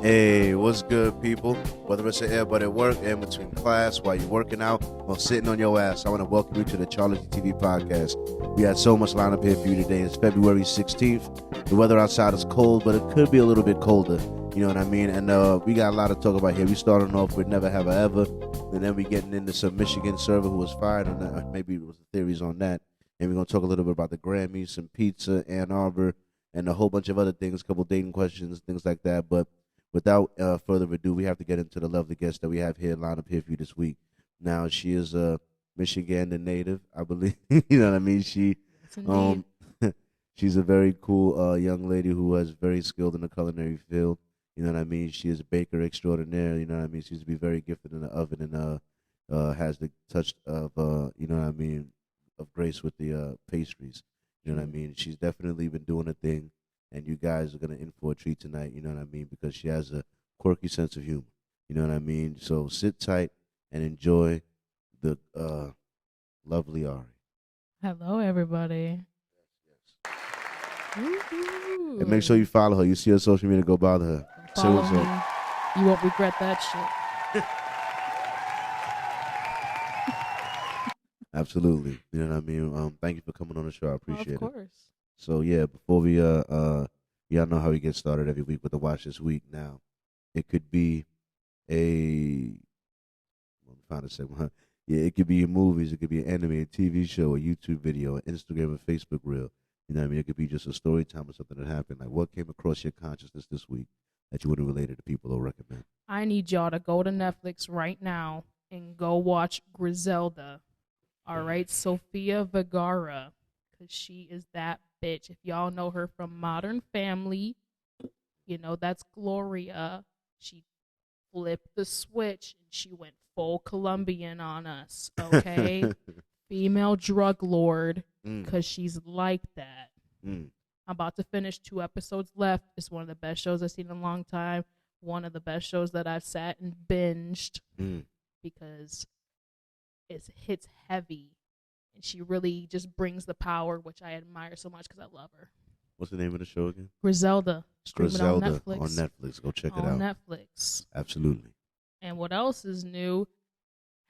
Hey, what's good, people? Whether it's an earbud at work, in between class, while you're working out, or sitting on your ass, I want to welcome you to the CharlieGtv Podcast. We had so much lineup here for you today. It's February 16th. The weather outside is cold, but it could be a little bit colder. You know what I mean? And we got a lot to talk about here. We starting off with Never Have I Ever, and then we getting into some Michigan server who was fired on that. Maybe it was the theories on that. And we're going to talk a little bit about the Grammys, some pizza, Ann Arbor, and a whole bunch of other things, a couple dating questions, things like that. But without further ado, we have to get into the lovely guest that we have here, lined up here for you this week. Now, she is a Michigan native, I believe. You know what I mean? She's a very cool young lady who is very skilled in the culinary field. You know what I mean? She is a baker extraordinaire. You know what I mean? She's to be very gifted in the oven and has the touch of, you know what I mean, of grace with the pastries. You know what I mean? She's definitely been doing a thing. And you guys are going to in for a treat tonight, you know what I mean, because she has a quirky sense of humor, you know what I mean? So sit tight and enjoy the lovely Ari. Hello, everybody. Yes. Woo-hoo. And make sure you follow her. You see her social media, go bother her. Follow me. You won't regret that shit. Absolutely. You know what I mean? Thank you for coming on the show. I appreciate it. Of course. So, yeah, before we, y'all know how we get started every week with the Watch This Week. Now, it could be it could be movies, it could be an anime, a TV show, a YouTube video, an Instagram and Facebook reel. You know what I mean? It could be just a story time or something that happened. Like, what came across your consciousness this week that you would have related to people or recommend? I need y'all to go to Netflix right now and go watch Griselda. All right? Sofia Vergara. Because she is that bitch. If y'all know her from Modern Family, you know that's Gloria. She flipped the switch and she went full Colombian on us, okay? Female drug lord, because she's like that. I'm about to finish 2 episodes left. It's one of the best shows I've seen in a long time. One of the best shows that I've sat and binged because it hits heavy. And she really just brings the power, which I admire so much because I love her. What's the name of the show again? Griselda. Griselda on Netflix. On Netflix. Go check it out. On Netflix. Absolutely. And what else is new?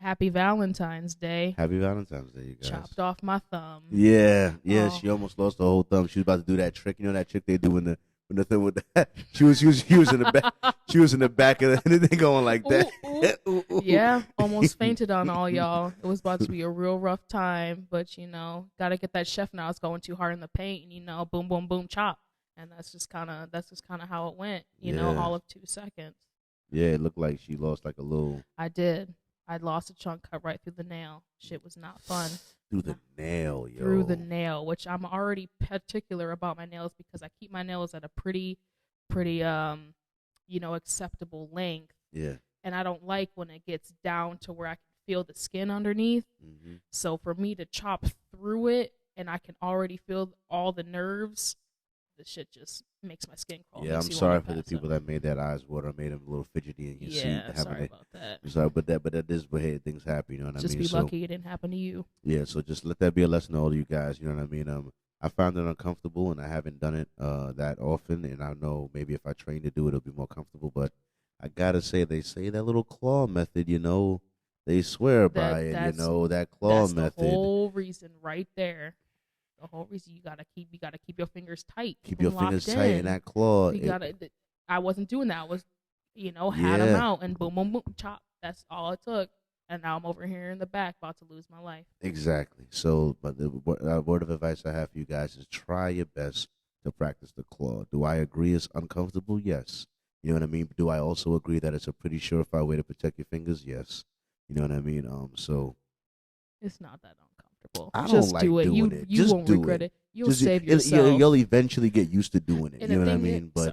Happy Valentine's Day. Happy Valentine's Day, you guys. Chopped off my thumb. Yeah. She almost lost the whole thumb. She was about to do that trick. You know that trick they do when the thing with that. She was in the back. She was in the back of the thing going like that. Ooh. Yeah, almost fainted on all y'all. It was about to be a real rough time, but got to get that chef now. It's going too hard in the paint, and boom, boom, boom, chop, and that's just kind of how it went. All of 2 seconds. Yeah, it looked like she lost like a little. I did. I lost a chunk cut right through the nail. Shit was not fun. Through the nail, yo. Through the nail, which I'm already particular about my nails because I keep my nails at a pretty, acceptable length. Yeah. And I don't like when it gets down to where I can feel the skin underneath. Mm-hmm. So for me to chop through it and I can already feel all the nerves, the shit just makes my skin crawl. Yeah, I'm sorry for the people that made that eyes water, made them a little fidgety in your seat. Yeah, sorry about that. I'm sorry, but that is where things happen, you know what I mean? Just be lucky it didn't happen to you. Yeah, so just let that be a lesson to all of you guys, you know what I mean? I found it uncomfortable, and I haven't done it that often, and I know maybe if I train to do it, it'll be more comfortable, but I gotta say, they say that little claw method, they swear by it, that claw method. That's the whole reason right there. The whole reason you gotta keep your fingers tight. Keep your fingers tight in that claw. I wasn't doing that. I was, had them out and boom, boom, boom, chop. That's all it took. And now I'm over here in the back about to lose my life. Exactly. So, but the word of advice I have for you guys is try your best to practice the claw. Do I agree it's uncomfortable? Yes. You know what I mean? Do I also agree that it's a pretty surefire way to protect your fingers? Yes. You know what I mean? So it's not that uncomfortable. I don't just like do it. doing it. You just won't do regret it. it. You'll save yourself. You'll eventually get used to doing it. And you know what I thing mean? Sorry.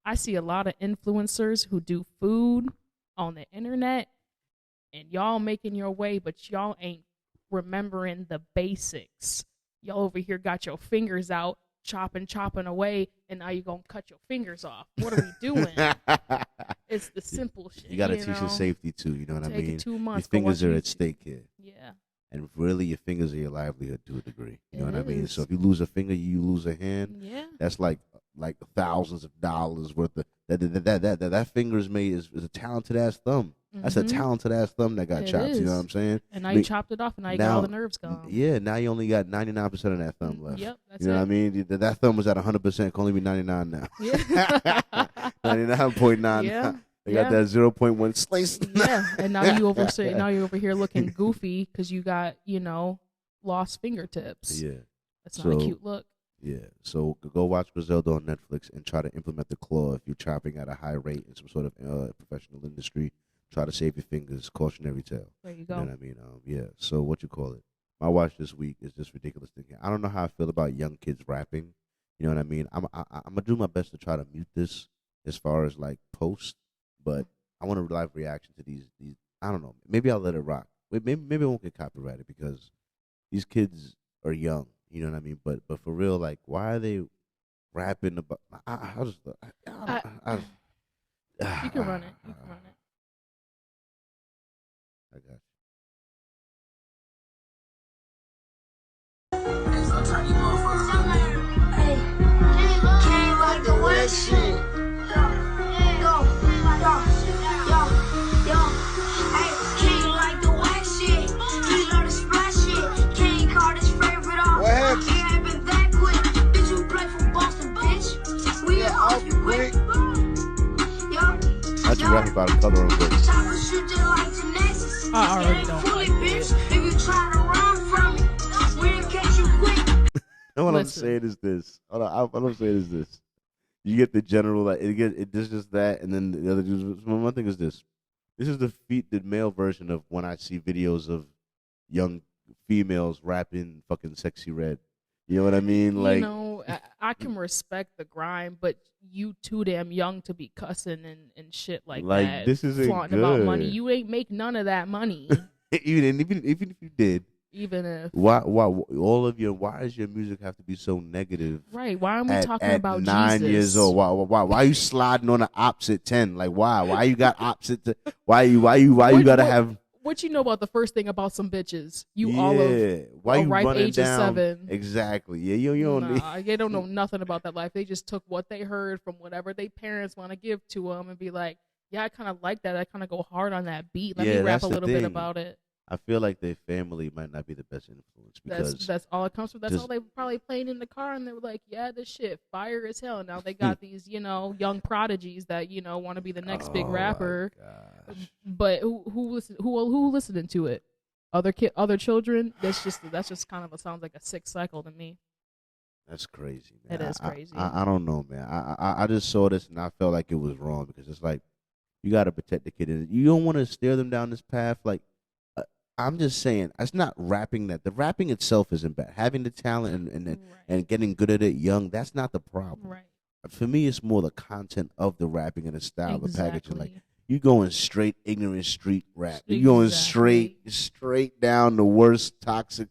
I see a lot of influencers who do food on the internet, and y'all making your way, but y'all ain't remembering the basics. Y'all over here got your fingers out, chopping away, and now you're going to cut your fingers off. What are we doing? It's the simple shit. You got to teach your safety, too. You know what I mean? Take 2 months. Your fingers are at stake here. Yeah. And really, your fingers are your livelihood to a degree. You know what I mean? is. So if you lose a finger, you lose a hand. Yeah. That's like like thousands of dollars worth of that finger is made is a talented ass thumb. That's a talented ass thumb that got chopped. You know what I'm saying? And now you chopped it off, and now you got all the nerves gone. Yeah, now you only got 99% of that thumb left. Yep, that's you know it. what I mean? That thumb was at 100%. Can only be 99 now. Yeah. 99.9. Yeah. They got that 0.1 slice. Yeah, and now you're over here looking goofy because you got lost fingertips. Yeah, that's not a cute look. Yeah, so go watch Griselda on Netflix and try to implement the claw if you're chopping at a high rate in some sort of professional industry. Try to save your fingers. Cautionary tale. There you go. You know what I mean? Yeah. So what you call it? My watch this week is this ridiculous thing. I don't know how I feel about young kids rapping. You know what I mean? I'm gonna do my best to try to mute this as far as like post, but I want a live reaction to these. I don't know. Maybe I'll let it rock. Maybe I won't get copyrighted because these kids are young. You know what I mean? But for real, like, why are they rapping about? You can run it. You can run it. I got How'd you rap about a color on book? I already don't like it. What I'm saying is this. What I'm saying is this. You get the general, like, this just that, and then the other dudes. One thing is this. This is the male version of when I see videos of young females rapping fucking Sexy Red. You know what I mean? Like, I can respect the grind, but you too damn young to be cussing and shit like that. This isn't flaunting good. About money. You ain't make none of that money. even if you did. Even if why does your music have to be so negative? Right? Why are we talking about 9 Jesus? years old? Why are you sliding on the opposite 10? Like why you got opposite? Why you gotta have? What you know about the first thing about some bitches? You all of why you ripe running age down? of 7. Exactly. Yeah, you don't need. They don't know nothing about that life. They just took what they heard from whatever their parents want to give to them and be like, yeah, I kind of like that. I kind of go hard on that beat. Let me rap a little bit about it. I feel like their family might not be the best influence because that's all it comes from. That's all they were probably playing in the car, and they were like, "Yeah, this shit fire as hell." And now they got these, young prodigies that want to be the next big rapper. But who listening to it? Other children. That's just kind of sounds like a sick cycle to me. That's crazy, man. It is crazy. I don't know, man. I just saw this and I felt like it was wrong because it's like you got to protect the kid. You don't want to steer them down this path, like. I'm just saying, it's not rapping that. The rapping itself isn't bad. Having the talent and getting good at it young, that's not the problem. Right. For me, it's more the content of the rapping and the style, the packaging. Like, you going straight ignorant street rap. You going straight down the worst toxic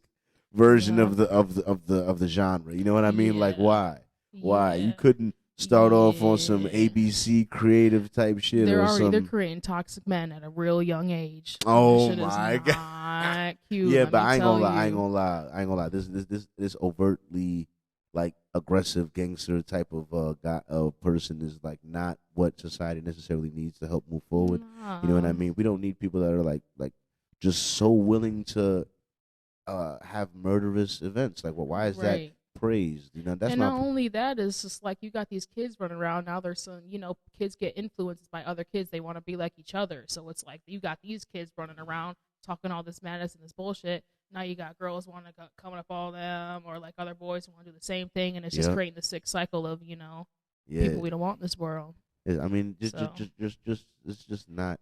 version of the genre. You know what I mean? Like, why? Why? You couldn't start off on some ABC creative type shit. They're creating toxic men at a real young age. Oh my god! Cute, yeah, but I ain't gonna lie. This overtly like aggressive gangster type of person is like not what society necessarily needs to help move forward. Nah. You know what I mean? We don't need people that are like just so willing to have murderous events. Like, well, why is that praised? That's and not only that, is just like you got these kids running around now. There's some kids get influenced by other kids. They want to be like each other, so it's like you got these kids running around talking all this madness and this bullshit. Now you got girls want to coming up all them, or like other boys want to do the same thing, and it's just creating the sick cycle of people we don't want in this world. I mean, just it's just not.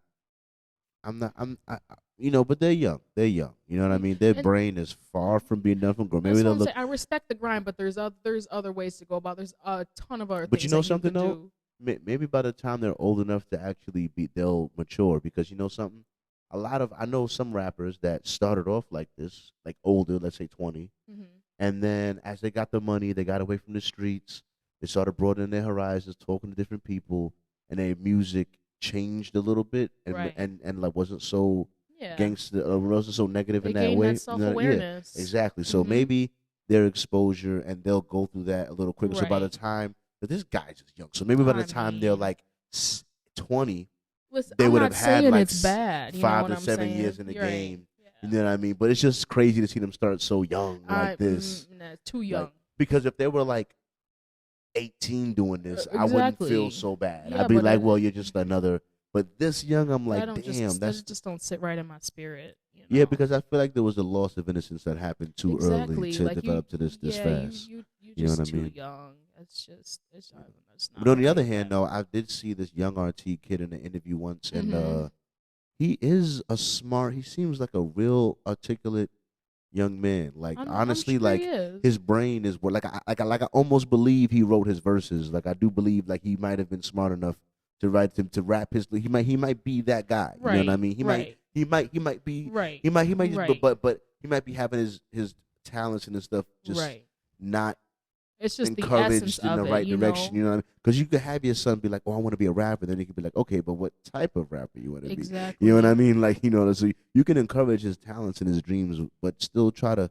But they're young. They're young. You know what I mean? Their brain is far from being done from growing. Maybe they'll look. I respect the grind, but there's other ways to go about. There's a ton of other. But things you know that something you could though? do. Maybe by the time they're old enough to actually they'll mature. Because you know something, I know some rappers that started off like this, like older, let's say 20, and then as they got the money, they got away from the streets. They started broadening their horizons, talking to different people, and their music changed a little bit, and like wasn't so gangster, wasn't so negative in that way. That self-awareness. Exactly. So maybe their exposure, and they'll go through that a little quicker. So by the time but this guy's just young. So maybe by the I time they're mean, like 20, listen, they I'm would not have had saying like it's bad. You know 5 what to I'm 7 saying? years in the You're right. game. Yeah. You know what I mean? But it's just crazy to see them start so young like this. Nah, too young. Like, because if they were like 18 doing this, I wouldn't feel Exactly. so bad. Yeah, I'd be but like, well, you're just another. But this young, I'm like, that damn, that's just don't sit right in my spirit. You know? yeah. Because I feel like there was a loss of innocence that happened too early exactly. to Like develop to this yeah, fast. you're You know just what I too mean? young. It's not. But on the okay other with hand, that. though, I did see this young RT kid in an interview once, and Mhm. he is a smart. He seems like a real articulate young man. Like I'm honestly, sure like he is. his brain is like I almost believe he wrote his verses. Like I do believe like he might have been smart enough to write them to rap his. He might be that guy. You know what I Right, mean? He right. might be Right. he might just Right. but he might be having his talents and his stuff just right. not It's just the essence encouraged in the of right it, direction. know? You know what I mean? Because you could have your son be like, "Oh, I want to be a rapper." Then he could be like, "Okay, but what type of rapper you want to be?" Exactly. You know what I mean? Like, you know, so you can encourage his talents and his dreams, but still try to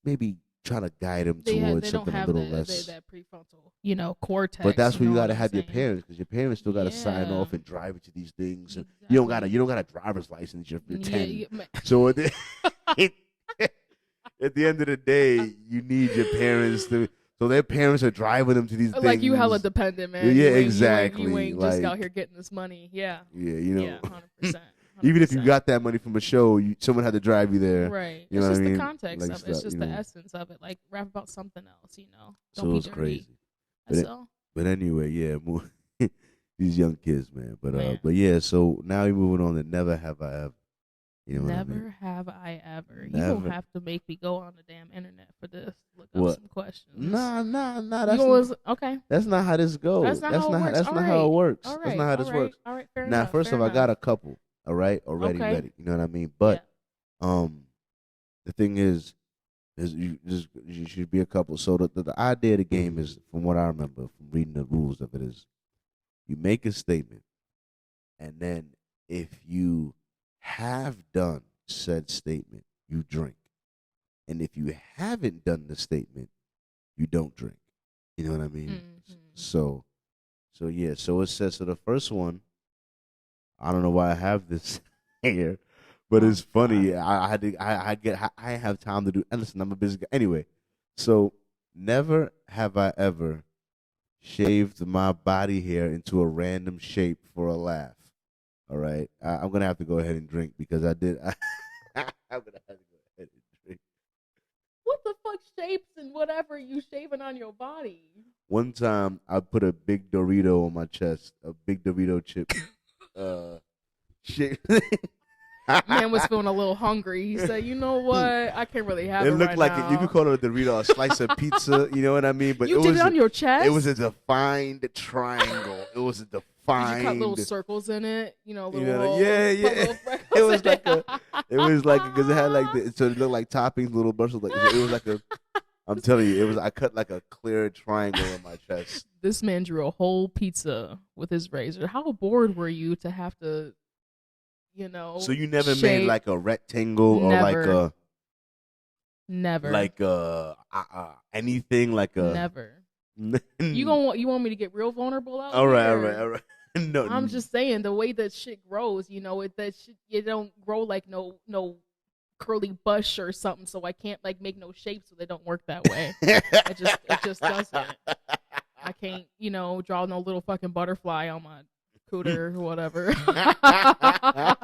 guide him towards They don't something a have little the, less. that prefrontal, cortex. But that's where you know got to what I'm have your saying? parents, because your parents still got to sign Yeah. off and drive you to these things. And Exactly. you don't got a driver's license. You're 10. Yeah, So at the end of the day, you need your parents to. So their parents are driving them to these things. like you hella dependent, man. Yeah, You ain't- exactly. You ain't just Like- out here getting this money. Yeah. Yeah, you know. Yeah, 100%. Even if you got that money from a show, someone had to drive you there. Right. You it's know just what I mean? the context Like of it. stuff, It's just you the know. essence of it. Like rap about something else, Don't So be it's dirty. crazy. That's But all. But anyway, yeah, more these young kids, man. Man. But yeah, so now we're moving on to Never Have I Ever. You know Never what I mean? have I ever. You Never. don't have to make me go on the damn internet for this. Look up What? some questions. Nah. Okay. That's not how this goes. That's not how it works. That's All not how it right. works. All right. That's not how this works. All right. Fair Now, enough. first fair off, I got enough. a couple. All right, already Okay. ready. You know what I mean? But the thing is you should be a couple. So the idea of the game is, from what I remember from reading the rules of it, is you make a statement, and then if you have done said statement, you drink. And if you haven't done the statement, you don't drink. You know what I mean? Mhm. So yeah. So it says, so the first one, I don't know why I have this here, but it's funny. I have time to do. And listen, I'm a busy guy. Anyway, so never have I ever shaved my body hair into a random shape for a laugh. All right, I'm gonna have to go ahead and drink because I did. I'm gonna have to go ahead and drink. What the fuck shapes and whatever you shaving on your body? One time, I put a big Dorito on my chest, a big Dorito chip. Shape. Man was feeling a little hungry. He said, "You know what? I can't really have it. It looked right like now." you could call it a Dorito, a slice of pizza. You know what I mean? But You did it on your chest. It was a defined triangle. It was a Did defined. you cut little circles in it? Little holes, yeah. put little freckles It was in like because it had like so it looked like toppings, little brushes. Like it was like a. I'm telling you, it was. I cut like a clear triangle on my chest. This man drew a whole pizza with his razor. How bored were you to have to, So you never shape? made like a rectangle or Never. like Never. anything like a. Never. You want me to get real vulnerable out All right. No, I'm just saying the way that shit grows, it don't grow like no curly bush or something, so I can't like make no shapes, so they don't work that way. it just doesn't. I can't, draw no little fucking butterfly on my cooter or whatever. I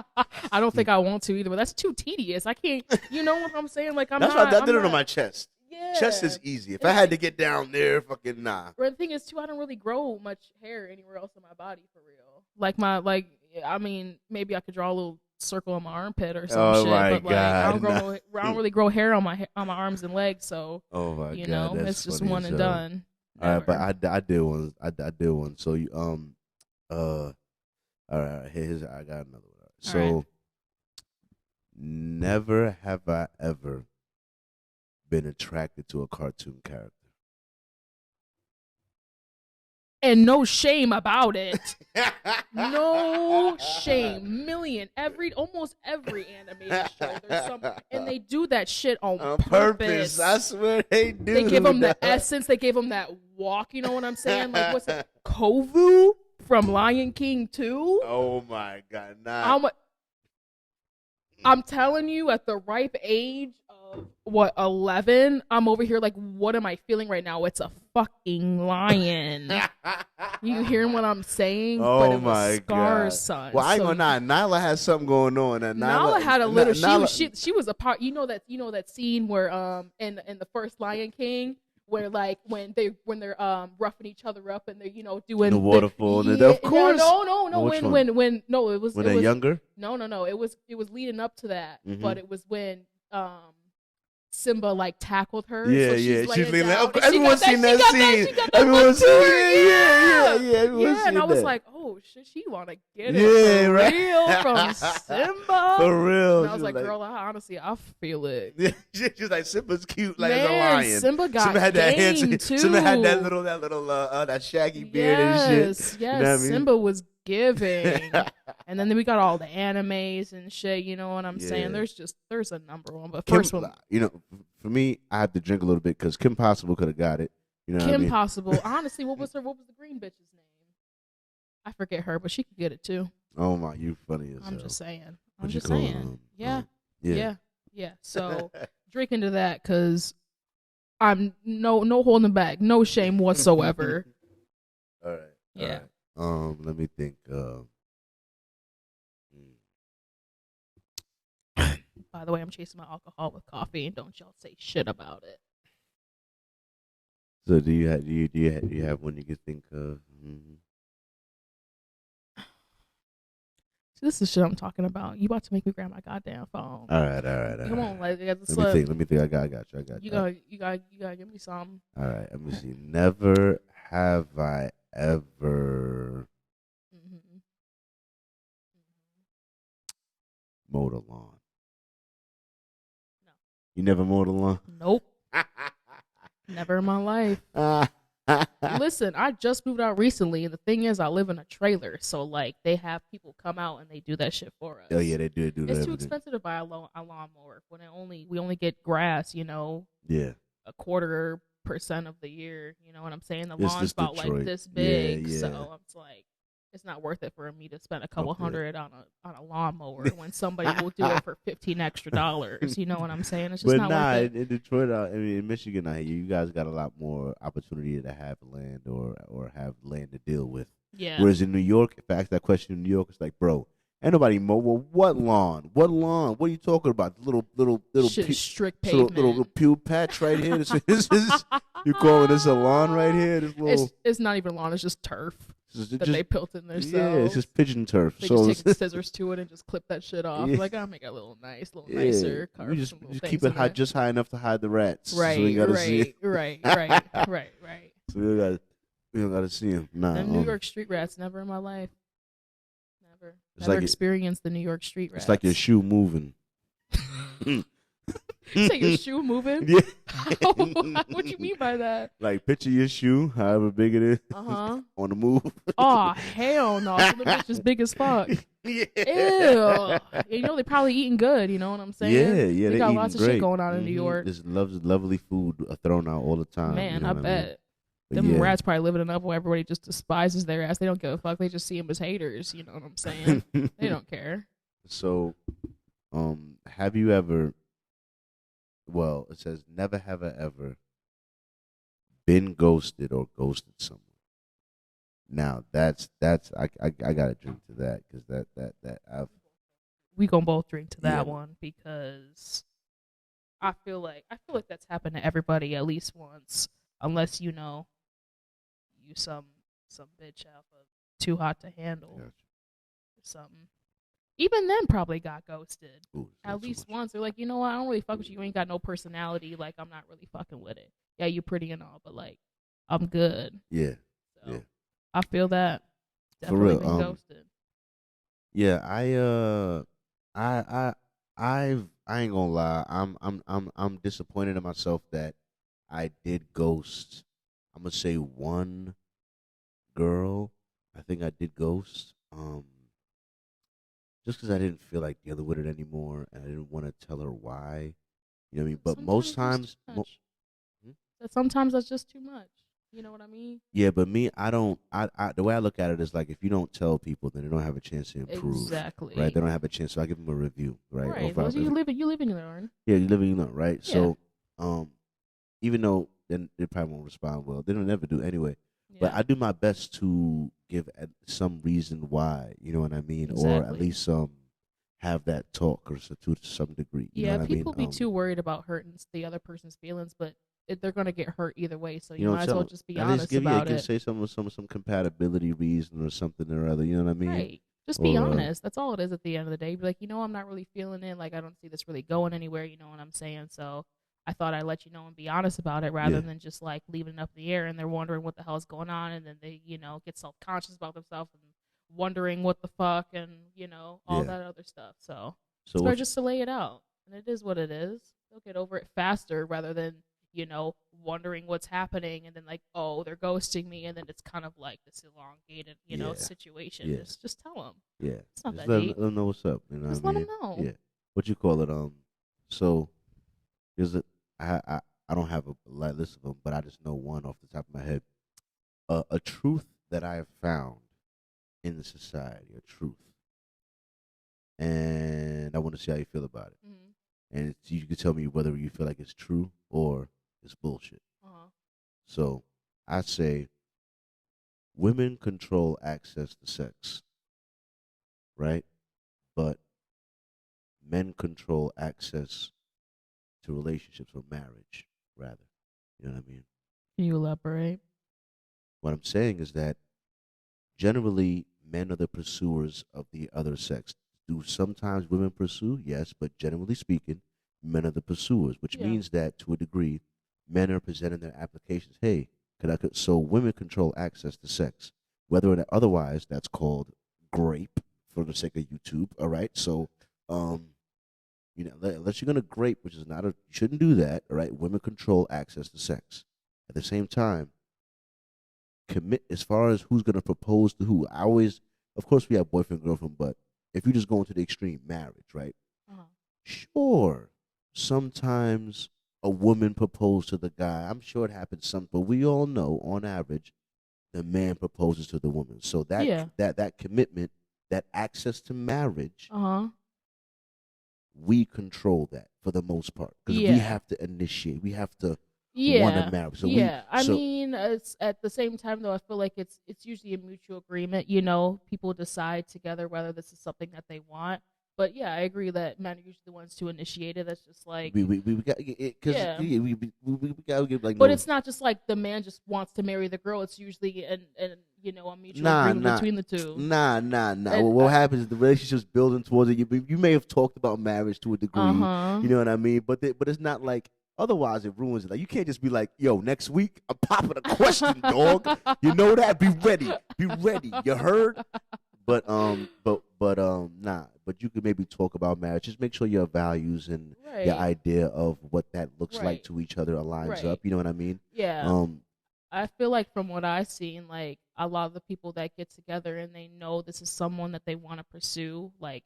don't think I want to either, but that's too tedious. I can't, you know what I'm saying? Like That's why I did it on my chest. Yeah. Chest is easy. If I had to get down there, fucking nah. But the thing is, too, I don't really grow much hair anywhere else in my body for real. Maybe I could draw a little circle on my armpit or some shit. But God, I don't really grow hair on my arms and legs. So oh my God, that's it's just funny one as and hell. done. All right, but Never. I did one. I did one. So you all right. Here's I got another one. So right. never have I ever been attracted to a cartoon character. And no shame about it. No shame. Almost every animated show, there's some, and they do that shit on purpose. I swear they do. They give them the essence. They gave them that walk. You know what I'm saying? Like, what's it? Kovu from Lion King 2? Oh my God! I'm telling you, at the ripe age of 11, I'm over here like, what am I feeling right now? It's a fucking lion. You hearing what I'm saying? Oh but it was my Scar's God. son. Well, I ain't gonna lie. Nyla had something going on. And Nyla had a little. She was a part. You know that scene where in the first Lion King, where like when they're roughing each other up and they're doing the waterfall. Of course. No. When they're younger. No. It was leading up to that, Mm-hmm. but it was when Simba like tackled her. Yeah, so she's leaning down, out. Everyone's seen that scene. Everyone's seen it. Yeah. Yeah, and I was like, oh shit, she wanna get it for right. real from Simba. For real. And I was like, girl, honestly, I feel it. Yeah, she's like, Simba's cute, like Man, as a lion. Simba had that game too. Simba had that little that shaggy beard and shit. Yes, You know what I mean? Simba was giving. And then we got all the animes and shit. You know what I'm saying? There's a number one, but first one. For me, I have to drink a little bit because Kim Possible could have got it. You know, Kim Possible. Honestly, what was the green bitch's name? I forget her, but she could get it too. Oh my, you funny as hell. I'm just saying. Yeah. So drink into that because I'm no holding back, no shame whatsoever. All right. Yeah. All right. Let me think. By the way, I'm chasing my alcohol with coffee, and don't y'all say shit about it. So do you have one you can think of? Mm-hmm. See, this is shit I'm talking about. You about to make me grab my goddamn phone. All right. Come on, like let me think. I got you. You gotta give me some. All right. Let me see. Never have I ever mowed a lawn. No. You never mowed a lawn? Nope. Never in my life. Listen, I just moved out recently, and the thing is, I live in a trailer, so like they have people come out and they do that shit for us. Oh yeah, they do. It's too expensive to buy a lawnmower when we only get grass. Yeah. 0.25% of the year. You know what I'm saying? The It's lawn's about Detroit. like this big, Yeah. so it's like it's not worth it for me to spend a couple $100 on a lawnmower when somebody will do it for $15 extra. You know what I'm saying? It's just not worth it. In Detroit, in Michigan, you guys got a lot more opportunity to have land or have land to deal with. Yeah. Whereas in New York, if I ask that question in New York, it's like, bro, ain't nobody mow. Well, what lawn? What lawn? What are you talking about? Little shit, strict pavement. little pew patch right here. You calling this a lawn right here? This little. It's not even lawn. It's just turf. They built in themselves. Yeah, it's just pigeon turf. They just take the scissors to it and just clip that shit off. Yeah. Like, I'll make it a little nicer. You just keep it high, just high enough to hide the rats. Right, so we gotta see right. So we don't gotta see them. Nah, them New York street rats, never in my life. Never like experienced the New York street rats. It's like your shoe moving. Say your shoe moving? Yeah. What you mean by that? Like picture your shoe, however big it is, on the move. Oh hell no! So the bitch is big as fuck. Yeah. Ew. They probably eating good. You know what I'm saying? Yeah. They got lots of shit going on in New York. There's lovely food thrown out all the time. Man, I bet. Them rats probably living enough where everybody just despises their ass. They don't give a fuck. They just see them as haters. You know what I'm saying? They don't care. So, have you ever? Well, it says never have I ever been ghosted or ghosted someone. Now that's I gotta drink to that because that we gonna both drink to that one because I feel like that's happened to everybody at least once, unless you some bitch out of too hot to handle or something. Even then, probably got ghosted. Ooh, at least once. They're like, you know what? I don't really fuck with you. You ain't got no personality. Like, I'm not really fucking with it. Yeah, you pretty and all, but like, I'm good. Yeah. So, yeah. I feel that. Definitely For real. Been ghosted. Yeah, I ain't gonna lie. I'm disappointed in myself that I did ghost. I'm gonna say one girl, I think I did ghost. Just because I didn't feel like dealing with it anymore, and I didn't want to tell her why. You know what I mean? But most Sometimes that's too times, much. Hmm? That sometimes that's just too much. You know what I mean? Yeah, but me, I don't. The way I look at it is like if you don't tell people, then they don't have a chance to improve, right? Exactly. They don't have a chance. So I give them a review, right? Or Right. if Well, you live it. You live and you learn. yeah, you live and you learn, right? Yeah. So, even though then they probably won't respond well, they don't never do anyway. But Yeah. I do my best to give some reason why, you know what I mean, or at Exactly. least have that talk or so to some degree. You know Yeah. what I mean? People be too worried about hurting the other person's feelings, but they're gonna get hurt either way. So you might as well just be at least honest about give it. say some compatibility reason or something or other. You know what I mean? Right. Just be Or honest. That's all it is at the end of the day. Be like, I'm not really feeling it. Like, I don't see this really going anywhere. You know what I'm saying? So I thought I'd let you know and be honest about it rather yeah, than just like leaving it up in the air and they're wondering what the hell is going on. And then they, get self conscious about themselves and wondering what the fuck and, all yeah. that other stuff. So So it's better what? just to lay it out. And it is what it is. They'll get over it faster rather than, wondering what's happening and then like, oh, they're ghosting me. And then it's kind of like this elongated, Yeah, situation. yeah, Just tell them. yeah. It's not Just that deep. let them know what's up. You know Just what I let them mean? know. Yeah. What you call it? So there's I don't have a list of them, but I just know one off the top of my head. A truth that I have found in the society, a truth, and I want to see how you feel about it. Mm-hmm. And you can tell me whether you feel like it's true or it's bullshit. Uh-huh. So I say women control access to sex, right? But men control access to relationships or marriage, rather. You know what I mean? Can you elaborate? What I'm saying is that generally men are the pursuers of the other sex. Do sometimes women pursue? Yes, but generally speaking, men are the pursuers, which Yeah. means that to a degree, men are presenting their applications. Hey, so women control access to sex, whether or otherwise that's called grape for the sake of YouTube. All right, so unless you're gonna grape, which is not you shouldn't do that. All right, women control access to sex. At the same time, commit as far as who's gonna propose to who. Of course, we have boyfriend girlfriend, but if you just go into the extreme, marriage, right? Uh-huh. Sure, sometimes a woman proposed to the guy. I'm sure it happens some, but we all know, on average, the man proposes to the woman. So Yeah. that commitment, that access to marriage, Uh-huh. we control that for the most part because Yeah. we have to initiate. We have to want Yeah. to marry. So Yeah. I so mean, it's at the same time though, I feel like it's usually a mutual agreement, people decide together whether this is something that they want. But yeah, I agree that men are usually the ones to initiate it. That's just like we got it because Yeah. we gotta give like But no. it's not just like the man just wants to marry the girl. It's usually a mutual Nah, agreement nah, between the two. nah. And, What happens is the relationship's building towards it. You may have talked about marriage to a degree, uh-huh. you know what I mean? But it's not like otherwise it ruins it. Like you can't just be like, yo, next week I'm popping a question, dog. You know that? Be ready. You heard? Nah. But you could maybe talk about marriage. Just make sure your values and your Right. idea of what that looks like Right. to each other aligns Right. up. You know what I mean? Yeah. I feel like from what I've seen, like a lot of the people that get together and they know this is someone that they want to pursue, like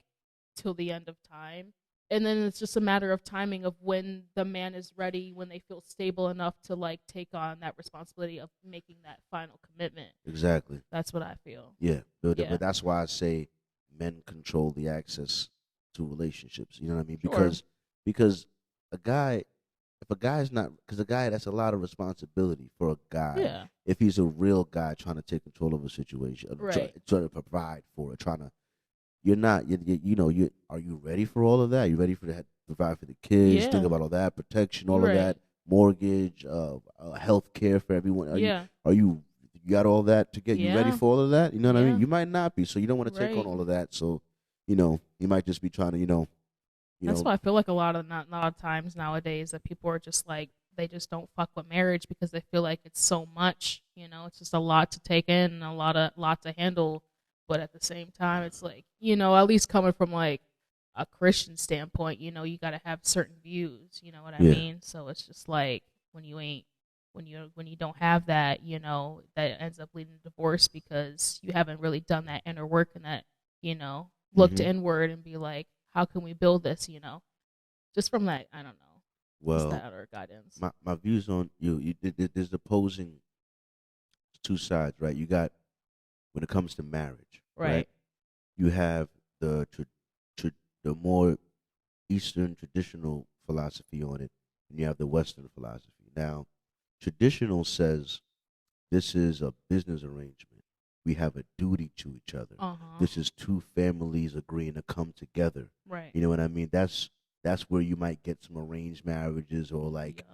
till the end of time. And then it's just a matter of timing of when the man is ready, when they feel stable enough to like take on that responsibility of making that final commitment. Exactly. That's what I feel. Yeah. Yeah. But that's why I say men control the access to relationships. You know what I mean? Sure. Because a guy, if a guy's not, because a guy, that's a lot of responsibility for a guy. Yeah. If he's a real guy trying to take control of a situation, Right. trying to provide for it, you're not, are you ready for all of that? You ready for that? Provide for the kids, Yeah. think about all that, protection, all of Right. that, mortgage, health care for everyone. Yeah. You got all that to get you ready Yeah. for all of that? You know what I Yeah. mean? You might not be, so you don't want to take on Right. all of that. So, you might just be trying to, That's why I feel like a lot of times nowadays that people are just like they just don't fuck with marriage because they feel like it's so much, it's just a lot to take in and a lot to handle. But at the same time, it's like, at least coming from like a Christian standpoint, you got to have certain views, you know what I Yeah. mean? So it's just like when you ain't when you don't have that, that ends up leading to divorce because you haven't really done that inner work and that, looked inward and be like, how can we build this, just from that, I don't know. Well, that outer guidance. My views on there's opposing two sides, right? You got, when it comes to marriage, right? You have the more Eastern traditional philosophy on it, and you have the Western philosophy. Now, traditional says this is a business arrangement. We have a duty to each other. This is two families agreeing to come together. Right. You know what I mean? That's where you might get some arranged marriages or like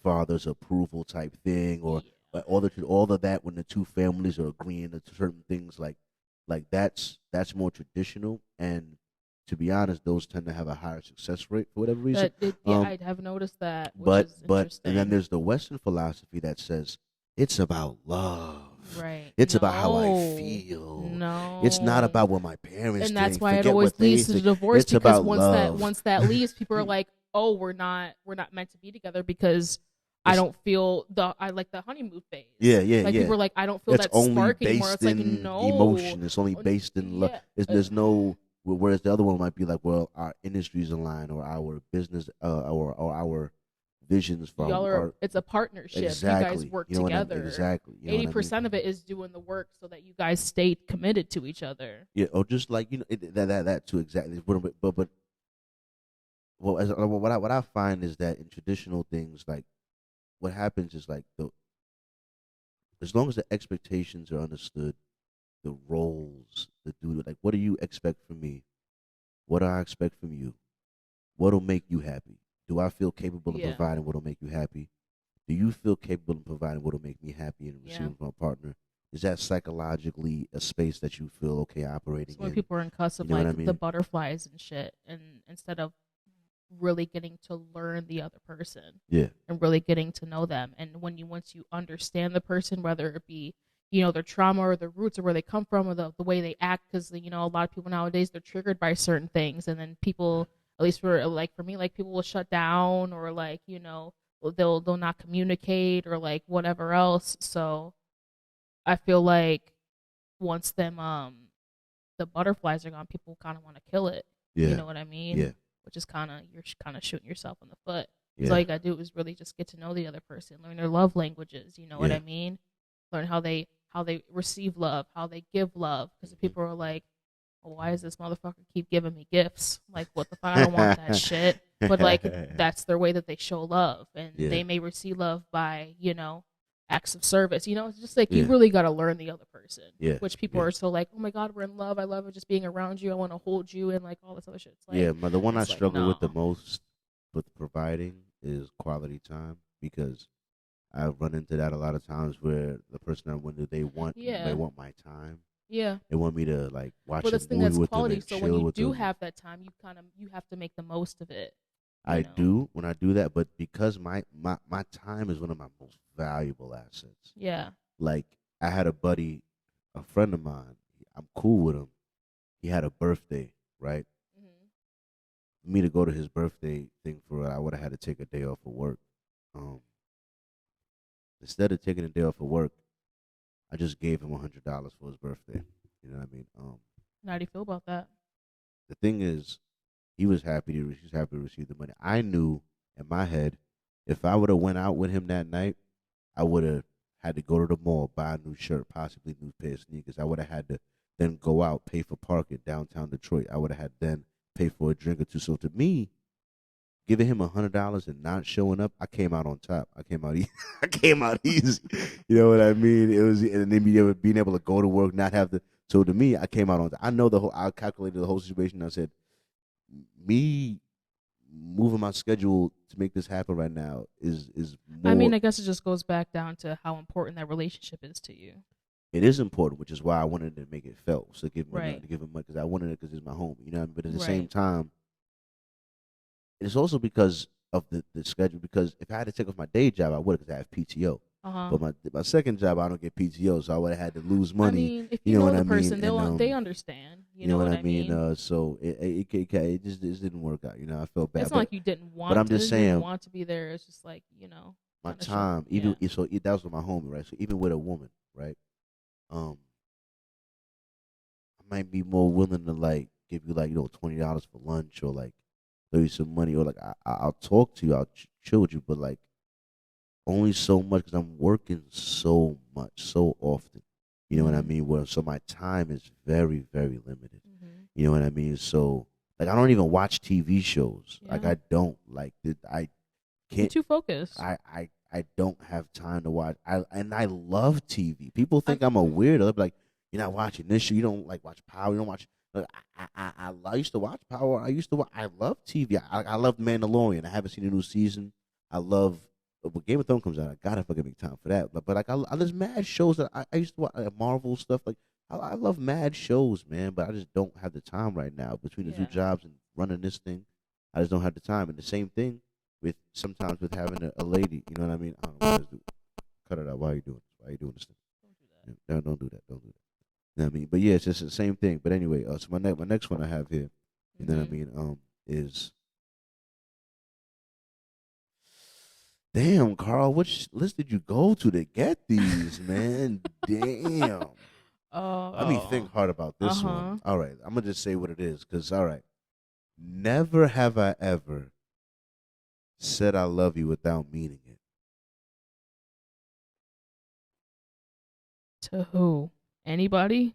father's approval type thing, or all of that when the two families are agreeing to certain things, like that's more traditional. And to be honest, those tend to have a higher success rate for whatever reason. I have noticed that. But and then there's the Western philosophy that says it's about love. Right. It's about how I feel. No. It's not about what my parents and that's think. why Forget it always leads to divorce, it's because about love. once that leaves, people are like, oh, we're not meant to be together because I don't feel I like the honeymoon phase. Yeah. People are like, I don't feel it's that spark anymore. It's like, in no emotion. It's only based in love. There's no. Whereas the other one might be like, well, our industries align, or our business, or our visions from. It's a partnership. Exactly. You guys work together. Exactly. 80% of it is doing the work so that you guys stay committed to each other. Yeah, or just like that too. Exactly. But what I find is that in traditional things, like what happens is like as long as the expectations are understood, the roles, the duty, like what do you expect from me? What do I expect from you? What'll make you happy? Do I feel capable of providing what'll make you happy? Do you feel capable of providing what'll make me happy and receiving from a partner? Is that psychologically a space that you feel okay operating in? When people are in cuss of the butterflies and shit, and instead of really getting to learn the other person, and really getting to know them, and once you understand the person, whether it be their trauma or their roots or where they come from or the way they act, because a lot of people nowadays, they're triggered by certain things, and then people, at least for me, like people will shut down, or like they'll not communicate, or like whatever else. So I feel like once the butterflies are gone, people kind of want to kill it. You know what I mean? Yeah. Which is you're kind of shooting yourself in the foot. So all you gotta do is really just get to know the other person, learn their love languages. You know what I mean? Learn how they receive love, how they give love. Because people are like, well, why does this motherfucker keep giving me gifts? Like, what the fuck? I don't want that shit. But like, that's their way that they show love, and they may receive love by acts of service. It's just like you really got to learn the other person. Which people are so like, oh my god, we're in love. I love it just being around you. I want to hold you, and like all this other shit. It's like, the one I struggle with the most with providing is quality time, because I run into that a lot of times where the person I'm with, they want my time. Yeah. They want me to like watch a movie with quality, them. So when you do have that time, you have to make the most of it. I do when I do that, but because my time is one of my most valuable assets. Yeah. Like I had a buddy, a friend of mine. I'm cool with him. He had a birthday, right? For me to go to his birthday thing I would have had to take a day off of work. Instead of taking a day off of work, I just gave him $100 for his birthday. You know what I mean? How do you feel about that? The thing is, he was happy to receive the money. I knew in my head, if I would have went out with him that night, I would have had to go to the mall, buy a new shirt, possibly a new pair of sneakers. I would have had to then go out, pay for parking downtown Detroit. I would have had then pay for a drink or two. So to me, giving him $100 and not showing up, I came out on top. I came out easy. I came out easy. You know what I mean? It was, and then being able to go to work, not have to. So to me, I came out on top. I know I calculated the whole situation. I said, me moving my schedule to make this happen right now is more. I mean, I guess it just goes back down to how important that relationship is to you. It is important, which is why I wanted to make it felt. So give him money, because I wanted it because he's my homie. You know what I mean? But at the same time, it's also because of the schedule. Because if I had to take off my day job, I would, because I have PTO. But my second job, I don't get PTO, so I would have had to lose money. I mean, if you know the person, they understand. You know what I mean? So it just didn't work out. I felt bad. It's not like you didn't want. But I'm just saying, didn't want to be there. It's just like my Kinda time, short, yeah. that was with my homie, right? So even with a woman, right? Um, I might be more willing to like give you like $20 for lunch or like throw you some money or like I'll talk to you, I'll chill with you, but like only so much because I'm working so much, so often. You know what I Mhm. mean? Well, so my time is very, very limited. Mhm. You know what I mean? So like I don't even watch TV shows. Like Yeah. I don't like I You're can't. too focused. I don't have time to watch. I love TV. People I think I'm a weirdo. They're like, you're not watching this show. You don't like watch Power. You don't watch. Like, I used to watch Power. I love TV. I love Mandalorian. I haven't seen a new season. I love. When Game of Thrones comes out, I gotta fucking make time for that. But like, there's mad shows that I used to watch, Marvel stuff. Like, I love mad shows, man. But I just don't have the time right now between the two Yeah. jobs and running this thing. I just don't have the time. And the same thing with sometimes with having a lady. You know what I mean? I don't know what this do. Cut it out. Why are you doing this? Why are you doing this thing? Don't do that. No, don't do that. Don't do that. You know what I mean? But yeah, it's just the same thing. But anyway, so my next one I have here, you know what I Mhm. mean? Is damn, Carl, which list did you go to get these, man? Damn. Let me think hard about this Uh-huh. one. All right, I'm gonna just say what it is, cause all right, never have I ever said I love you without meaning it. To who? Anybody?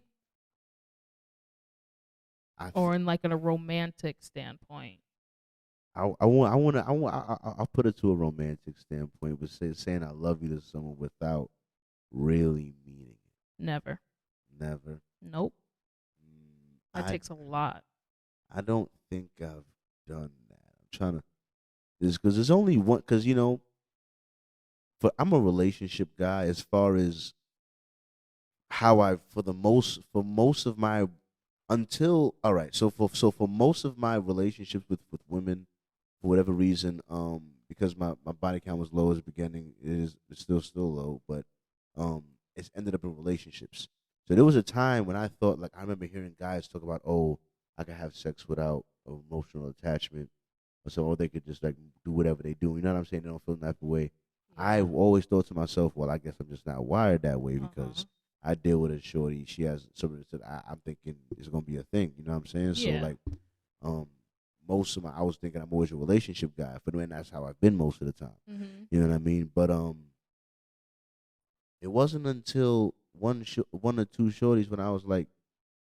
I Or in like in a romantic standpoint? I'll put it to a romantic standpoint, but saying I love you to someone without really meaning it. Never. Never. Nope. That I takes a lot. I don't think I've done that. I'm trying to this because there's only one because for I'm a relationship guy as far as how I for most of my until all right for most of my relationships with women for whatever reason because my body count was low at the beginning it's still low but it's ended up in relationships. So there was a time when I thought like I remember hearing guys talk about I could have sex without emotional attachment or they could just like do whatever they do, you know what I'm saying, they don't feel that way. I Yeah. always thought to myself, well, I guess I'm just not wired that way Uh-huh. because I deal with a shorty. She has something that I'm thinking it's gonna be a thing. You know what I'm saying? So Yeah. like, um, I was thinking I'm always a relationship guy, but then that's how I've been most of the time. Mhm. You know what I mean? But it wasn't until one or two shorties when I was like,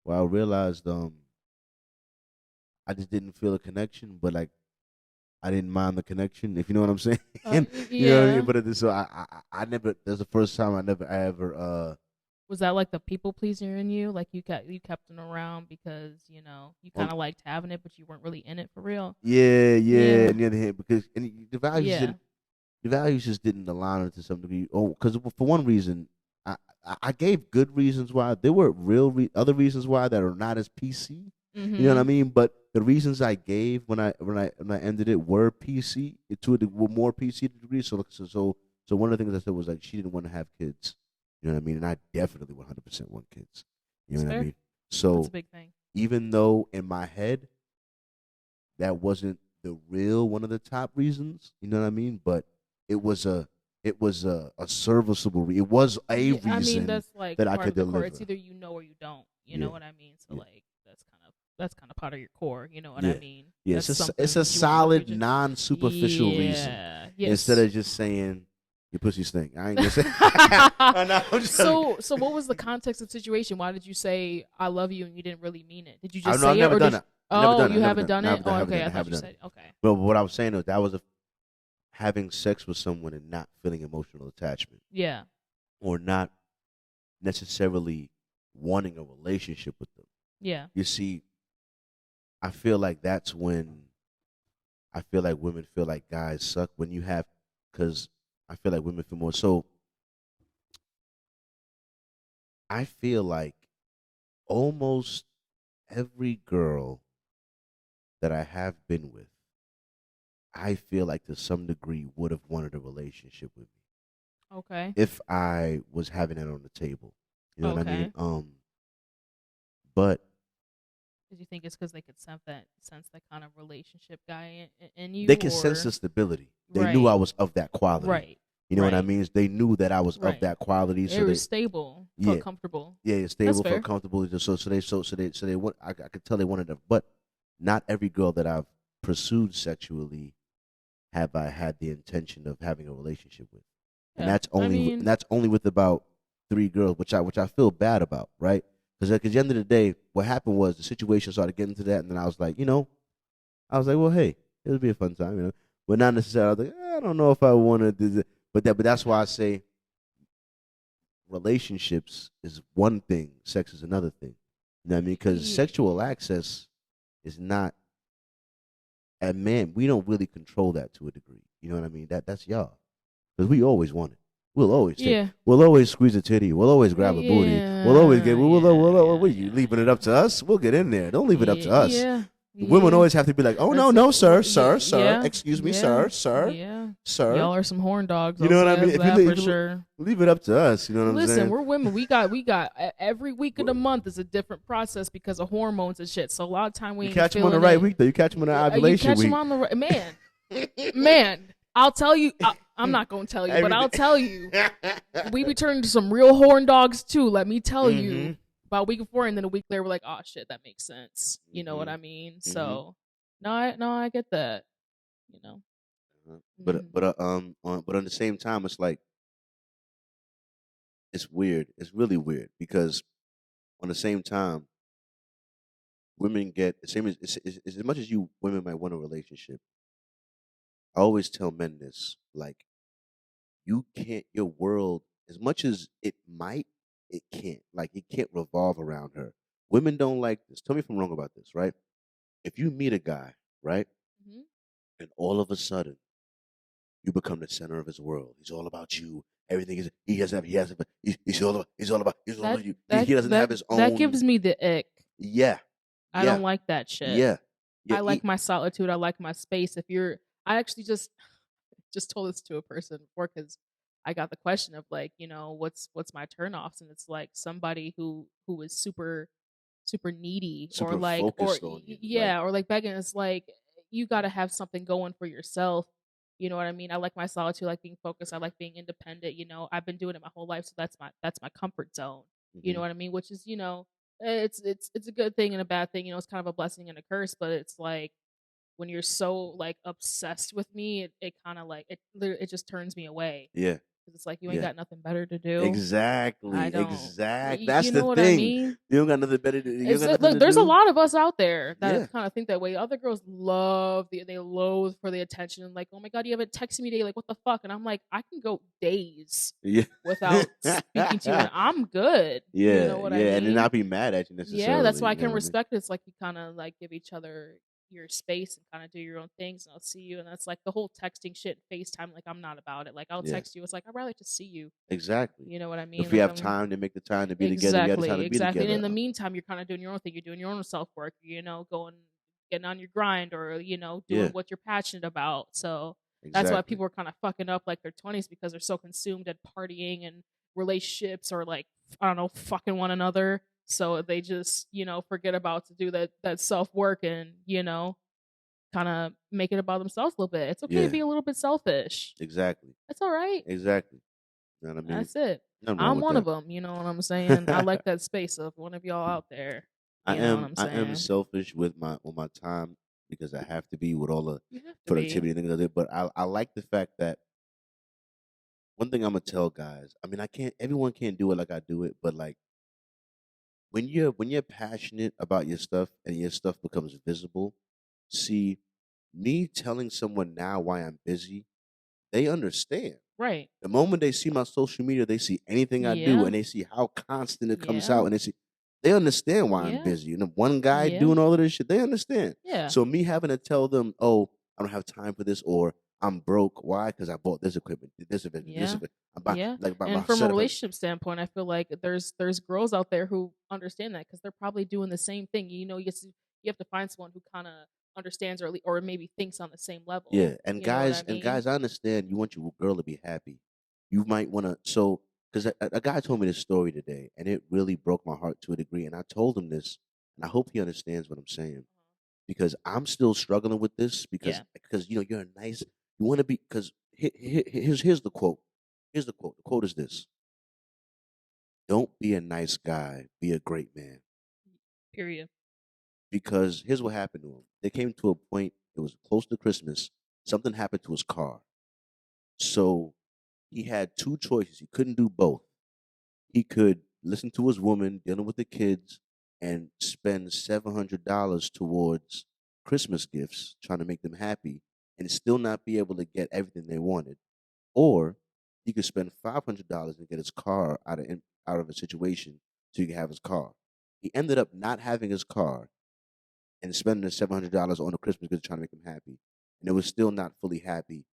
well, I realized I just didn't feel a connection, but like I didn't mind the connection, if you know what I'm saying. You know what I mean? Yeah. But so I never. That's the first time I ever. Was that like the people pleaser in you? Like you kept them around because you Um, kind of liked having it, but you weren't really in it for real. yeah, yeah. Yeah. On the other hand, because Yeah. the values just didn't align to some degree. Oh, because for one reason, I gave good reasons why. There were other reasons why that are not as PC. You know what I Mhm. mean? But the reasons I gave when I ended it were PC were more PC to degree. So one of the things I said was like she didn't want to have kids. You know what I mean? And I definitely 100% want kids. You It's know what I fair. mean? That's a So big thing. even though in my head that wasn't the real one of the top reasons, you know what I mean? But it was a serviceable. It was a Yeah, I mean reason that's like that I part could of the core. It's deliver. either you know or you don't. You know Yeah, what I mean? So yeah, like that's kind of part of your core. You know what I yeah, mean? yeah. That's It's something a you want in the solid, future. non-superficial reason Yeah. instead Yes. of just saying your pussy stink. I ain't gonna say. I know, I'm just- So what was the context of the situation? Why did you say I love you and you didn't really mean it? Did you I just know I've say it never or done did it. I never Oh, done it. you I never haven't done. done it? Oh, Haven't okay. done. I I thought haven't you done it. said okay. But what I was saying is that was having sex with someone and not feeling emotional attachment, Yeah. or not necessarily wanting a relationship with them. Yeah. You see, I feel like that's when I feel like women feel like guys suck when you have, because I feel like women feel more. So I feel like almost every girl that I have been with, I feel like to some degree would have wanted a relationship with me Okay. if I was having it on the table. You know what I mean? Okay. But Did you think it's because they could sense that kind of relationship guy in you, they can sense or the stability. They knew I right, was of that quality. right? You know what I Right. mean? They knew that I was of Right. that quality, They so were they stable, yeah felt comfortable. yeah That's stable, fair. felt comfortable. So they want. I could tell they wanted to, but not every girl that I've pursued sexually have I had the intention of having a relationship with, and Yeah. I mean, that's only with about 3 girls, which I feel bad about, right? Because at the end of the day, what happened was the situation started getting to that, and then I was like, well, hey, it would be a fun time, but not necessarily. I was like, I don't know if I want to do that, but that's why I say relationships is one thing, sex is another thing. You know what I mean? Because Yeah. sexual access is not, and man, we don't really control that to a degree. You know what I mean? That's y'all, because we always want it. We'll always take. Yeah. We'll always squeeze a titty. We'll always grab a booty. We'll always get. What are you leaving it up to us? We'll get in there. Don't leave it up to us. Yeah. Women always have to be like, oh no, sir, excuse me, sir, Yeah. sir. Y'all are some horn dogs. You know what I mean? If you for sure. Leave it up to us. You know what I'm saying? Listen, we're women. We got every week of the month is a different process because of hormones and shit. So a lot of time we you ain't catch them on the feeling right it. week though. You catch them on the ovulation you catch week. them on the right man. I'll tell you. I'm not gonna tell you, but I'll tell you. We be turning to some real horn dogs too. Let me tell you. About a week before, and then a week later, we're like, oh shit, that makes sense. You know what I mean? So, no, I get that. You know, but on the same time, it's like it's weird. It's really weird because on the same time, women get the same as much as you women might want a relationship. I always tell men this, like, you can't, your world, as much as it might, it can't. Like, it can't revolve around her. Women don't like this. Tell me if I'm wrong about this, right? If you meet a guy, right, and all of a sudden you become the center of his world. He's all about you. Everything is he's all about you. He doesn't have his own. That gives me the ick. Yeah. I don't like that shit. Yeah. I like my solitude. I like my space. I actually just told this to a person before because I got the question of like, what's my turnoffs, and it's like somebody who is super needy super or like focused on you. or like begging. It's like you got to have something going for yourself. You know what I mean? I like my solitude. I like being focused. I like being independent. I've been doing it my whole life, so that's my comfort zone. You know what I mean? Which is it's a good thing and a bad thing. It's kind of a blessing and a curse, but it's like when you're so like obsessed with me, it kind of like it just turns me away. Yeah. It's like you ain't got nothing better to do. Exactly. I don't. Exactly. That's you know the what thing. I mean? You don't got nothing better to do. Look, there's a lot of us out there that kind of think that way. Other girls they loathe for the attention and like, oh my god, you haven't texted me today. Like, what the fuck? And I'm like, I can go days without speaking to you, and I'm good. Yeah. You know what I mean? And then not be mad at you necessarily. Yeah, that's why I can respect it. It's like you kind of like give each other your space and kind of do your own things, and I'll see you. And that's like the whole texting shit, FaceTime. Like, I'm not about it. Like, I'll text you. It's like I'd rather just see you. Exactly. You know what I mean? If we have time to make the time to be together, you have time to be together. And in the meantime, you're kind of doing your own thing. You're doing your own self work. Getting on your grind, or doing what you're passionate about. So that's why people are kind of fucking up like their 20s because they're so consumed at partying and relationships, or like I don't know, fucking one another. So they just, forget about to do that self work and, kind of make it about themselves a little bit. It's okay to be a little bit selfish. Exactly. That's all right. Exactly. You know what I mean? That's it. I'm one of them. You know what I'm saying? I like that space of one of y'all out there. I am selfish with my time because I have to be with all the productivity and things like that. But I like the fact that one thing I'm gonna tell guys. I mean, everyone can't do it like I do it, but like when you're passionate about your stuff and your stuff becomes visible, see, me telling someone now why I'm busy, they understand. Right. The moment they see my social media, they see anything I do, and they see how constant it comes out, and they understand why I'm busy. One guy doing all of this shit, they understand. Yeah. So me having to tell them, oh, I don't have time for this, or I'm broke. Why? Because I bought this equipment, this event, this event. And from a relationship standpoint, I feel like there's girls out there who understand that because they're probably doing the same thing. You have to find someone who kind of understands or maybe thinks on the same level. Yeah, and guys, I understand you want your girl to be happy. You might want to because a guy told me this story today, and it really broke my heart to a degree. And I told him this, and I hope he understands what I'm saying, because I'm still struggling with this because you're nice. You want to be because here's the quote. Here's the quote. The quote is this: "Don't be a nice guy, be a great man." Period. Because here's what happened to him. They came to a point. It was close to Christmas. Something happened to his car, so he had two choices. He couldn't do both. He could listen to his woman dealing with the kids and spend $700 towards Christmas gifts, trying to make them happy, and still not be able to get everything they wanted. Or he could spend $500 and get his car out of a situation so he could have his car. He ended up not having his car and spending the $700 on the Christmas gifts trying to make him happy, and it was still not fully happy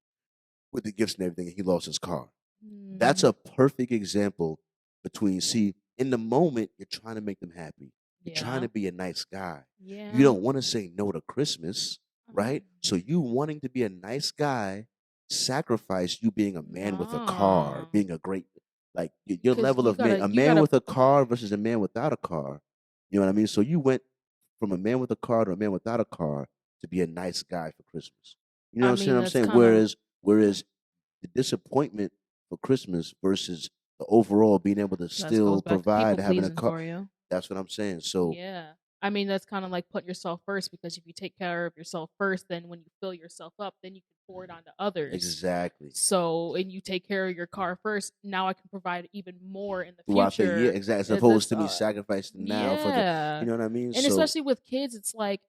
with the gifts and everything, and he lost his car. That's a perfect example between, see, in the moment, you're trying to make them happy. You're trying to be a nice guy. Yeah. You don't want to say no to Christmas, right? So you wanting to be a nice guy sacrifice you being a man with a car, being a great, like your level of man, a man with a car versus a man without a car. You know what I mean? So you went from a man with a car to a man without a car to be a nice guy for Christmas. You know what I'm saying? Whereas the disappointment for Christmas versus the overall being able to still provide having a car. That's what I'm saying. So yeah, I mean that's kind of like putting yourself first, because if you take care of yourself first, then when you fill yourself up, then you can pour it onto others. Exactly. So and you take care of your car first. Now I can provide even more in the future. Throughout the year, exactly. As opposed to be sacrificed now for the, you know what I mean? And especially with kids, it's like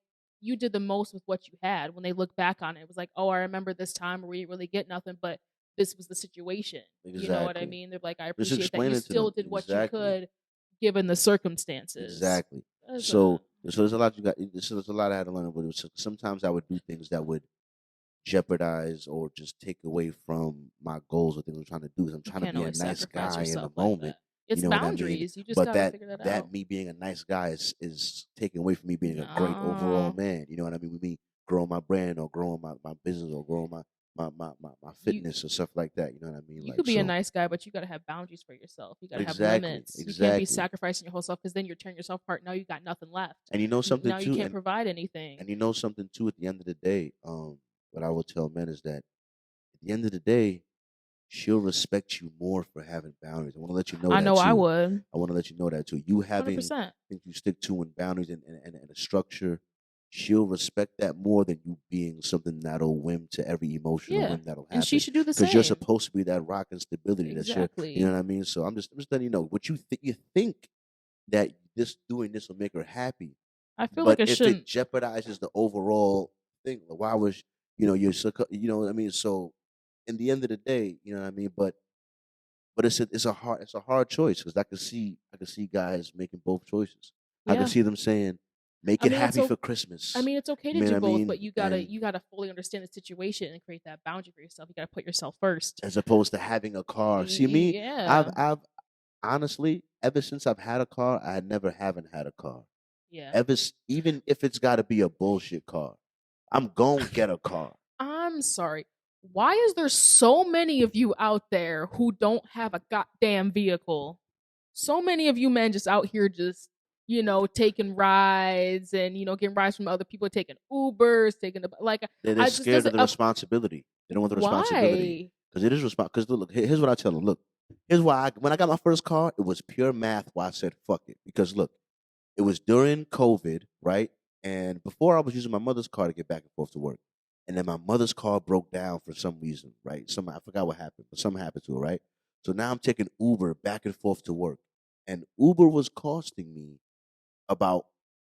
you did the most with what you had. When they look back on it, it was like, oh, I remember this time where we didn't really get nothing, but this was the situation. Exactly. You know what I mean? They're like, I appreciate that you still did what you could given the circumstances. Exactly. So there's a lot you got. There's a lot I had to learn. But sometimes I would do things that would jeopardize or just take away from my goals or things I'm trying to do. I'm trying to be a nice guy in the moment. It's you know boundaries. I mean? You just gotta figure that out. That me being a nice guy is taken away from me being a great overall man. You know what I mean? With me growing my brand or growing my business or growing my fitness or stuff like that. You know what I mean? You could be a nice guy, but you got to have boundaries for yourself. You got to have limits. You can't be sacrificing your whole self, because then you're tearing yourself apart. Now you got nothing left. And you know something now too? You can't provide anything. And you know something too? At the end of the day, what I will tell men is that at the end of the day, she'll respect you more for having boundaries. I want to let you know. I know too. I would. I want to let you know that too. You having 100%. things you stick to and boundaries and a structure. She'll respect that more than you being something that'll whim to every emotional whim that'll happen. And she should do the same. Because you're supposed to be that rock and stability. Exactly. You know what I mean? So I'm just letting you know what you think that doing this will make her happy. I feel like it shouldn't. If it jeopardizes the overall thing, why was you're so, you know what I mean? So in the end of the day, you know what I mean? But it's a hard choice, because I can see guys making both choices. Yeah. I can see them saying, make it happy for Christmas. I mean, it's okay to do both, but you gotta fully understand the situation and create that boundary for yourself. You gotta put yourself first, as opposed to having a car. See me? Yeah. I've honestly, ever since I've had a car, I haven't had a car. Yeah. Even if it's got to be a bullshit car, I'm gonna get a car. I'm sorry. Why is there so many of you out there who don't have a goddamn vehicle? So many of you men just out here just, taking rides and, getting rides from other people, taking Ubers, they're scared of the responsibility. They don't want the responsibility. Because it is responsibility. Because look, here's what I tell them. Look, here's why when I got my first car, it was pure math why I said fuck it. Because look, it was during COVID, right? And before I was using my mother's car to get back and forth to work. And then my mother's car broke down for some reason, right? I forgot what happened, but something happened to her, right? So now I'm taking Uber back and forth to work. And Uber was costing me about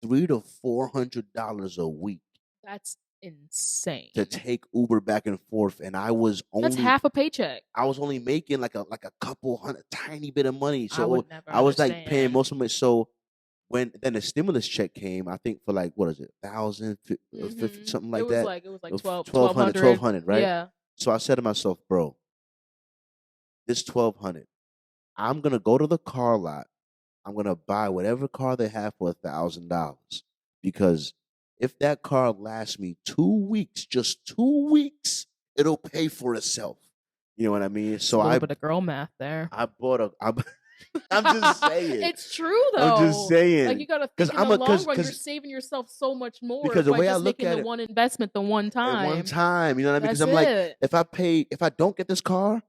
$300 to $400 a week. That's insane. To take Uber back and forth, and I was only that's half a paycheck. I was only making like a couple hundred, tiny bit of money. So I was like paying most of it. So when then the stimulus check came, I think for like what is it, 1,000, 50, something like that. It was like 1,200, right? Yeah. So I said to myself, bro, this 1,200, I'm gonna go to the car lot. I'm gonna buy whatever car they have for $1,000, because if that car lasts me 2 weeks, just 2 weeks, it'll pay for itself. You know what I mean? So a little bit of girl math there. I bought I'm just saying. It's true though. I'm just saying. Like you gotta think in the long run, you're saving yourself so much more. Because the way I look at the one investment, the one time. At one time, you know what I mean? Because I'm like, if I don't get this car,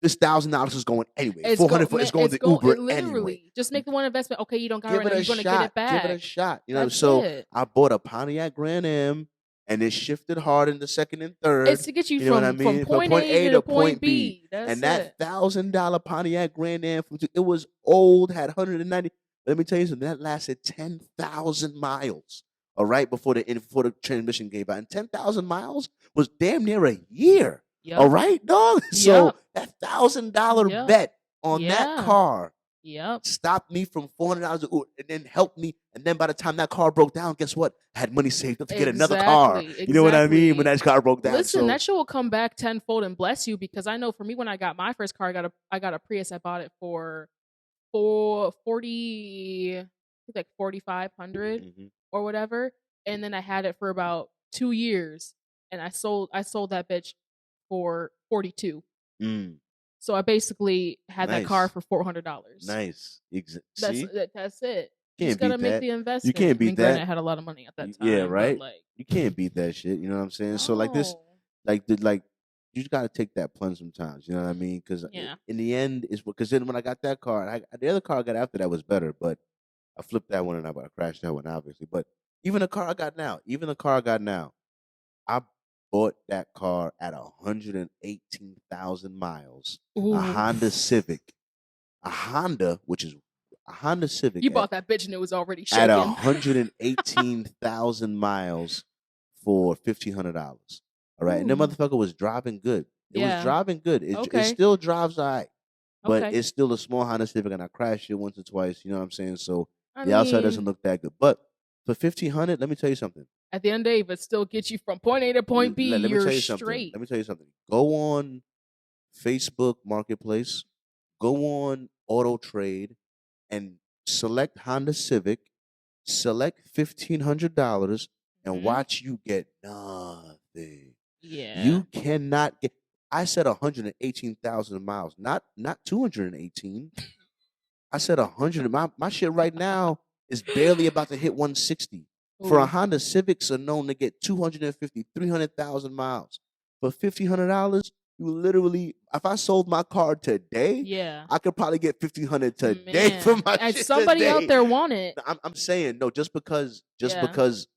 this $1,000 is going anyway. It's 400 man, it's going to Uber anyway. literally just make the one investment. Okay, you don't got it Give right it now. a You're gonna get it shot. back. Give it a shot. You know, That's so it. I bought a Pontiac Grand Am, and it shifted hard in the second and third. It's to get you, know what I mean? from point A to point B. That's and it. that $1,000 Pontiac Grand Am, it was old, had 190. Let me tell you something. That lasted 10,000 miles. All right, before the transmission gave out, and 10,000 miles was damn near a year. Yep. All right, dog. So Yep. that $1,000 Yep. bet on that car Yep. stopped me from $400 and then helped me. And then by the time that car broke down, guess what? I had money saved up to get another car. You know what I mean? When that car broke down. Listen, that shit will come back tenfold and bless you, because I know for me, when I got my first car, I got a Prius. I bought it for 40, I think like 4,500 or whatever, and then I had it for about 2 years, and I sold that bitch for 42. So I basically had that car for $400. Nice. That's it. You just gotta make the investment. You can't beat that. Granted, I had a lot of money at that time. Yeah, right. But like, you can't beat that shit. You know what I'm saying? So like this, like you just gotta take that plunge sometimes. You know what I mean? Because in the end, is because then when I got that car, the other car I got after that was better, but I flipped that one and I crashed that one, obviously. But even the car I got now, I bought that car at 118,000 miles. Ooh. A Honda Civic. A Honda Civic. You bought that bitch and it was already shaking. At 118,000 miles for $1,500. All right. Ooh. And that motherfucker was driving good. It was driving good. It still drives all right. But it's still a small Honda Civic, and I crashed it once or twice. You know what I'm saying? So the outside doesn't look that good. But for $1,500, let me tell you something. At the end of the day, if it still gets you from point A to point B, you're straight. Let me tell you something. Go on Facebook Marketplace, go on Auto Trade, and select Honda Civic, select $1,500, and watch you get nothing. Yeah. You cannot get. I said 118,000 miles, not 218. I said 100. My shit right now is barely about to hit 160. For a Honda Civics are known to get 250, 300,000 miles. For $1,500, you literally, if I sold my car today, I could probably get $1,500 today for my and shit somebody today. out there want it. I'm saying, no, just because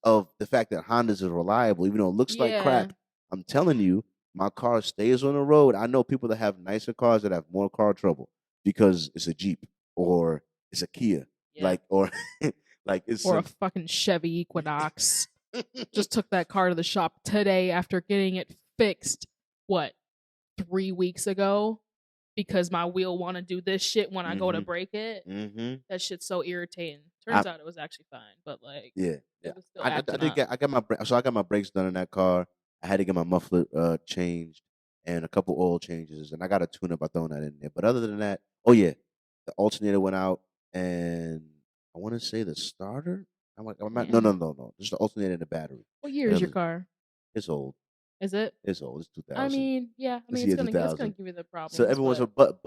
of the fact that Hondas is reliable, even though it looks like crap, I'm telling you, my car stays on the road. I know people that have nicer cars that have more car trouble because it's a Jeep or it's a Kia, like it's a fucking Chevy Equinox. Just took that car to the shop today after getting it fixed. 3 weeks ago? Because my wheel want to do this shit when I go to break it. That shit's so irritating. Turns out it was actually fine, but like it was still I got my brakes done in that car. I had to get my muffler changed and a couple oil changes, and I got a tune up by throwing that in there. But other than that, the alternator went out, and I want to say the starter. No, just the alternator and the battery. What year is your car? It's old. Is it? It's old. It's 2000. I mean, it's gonna give you the problem. So everyone's but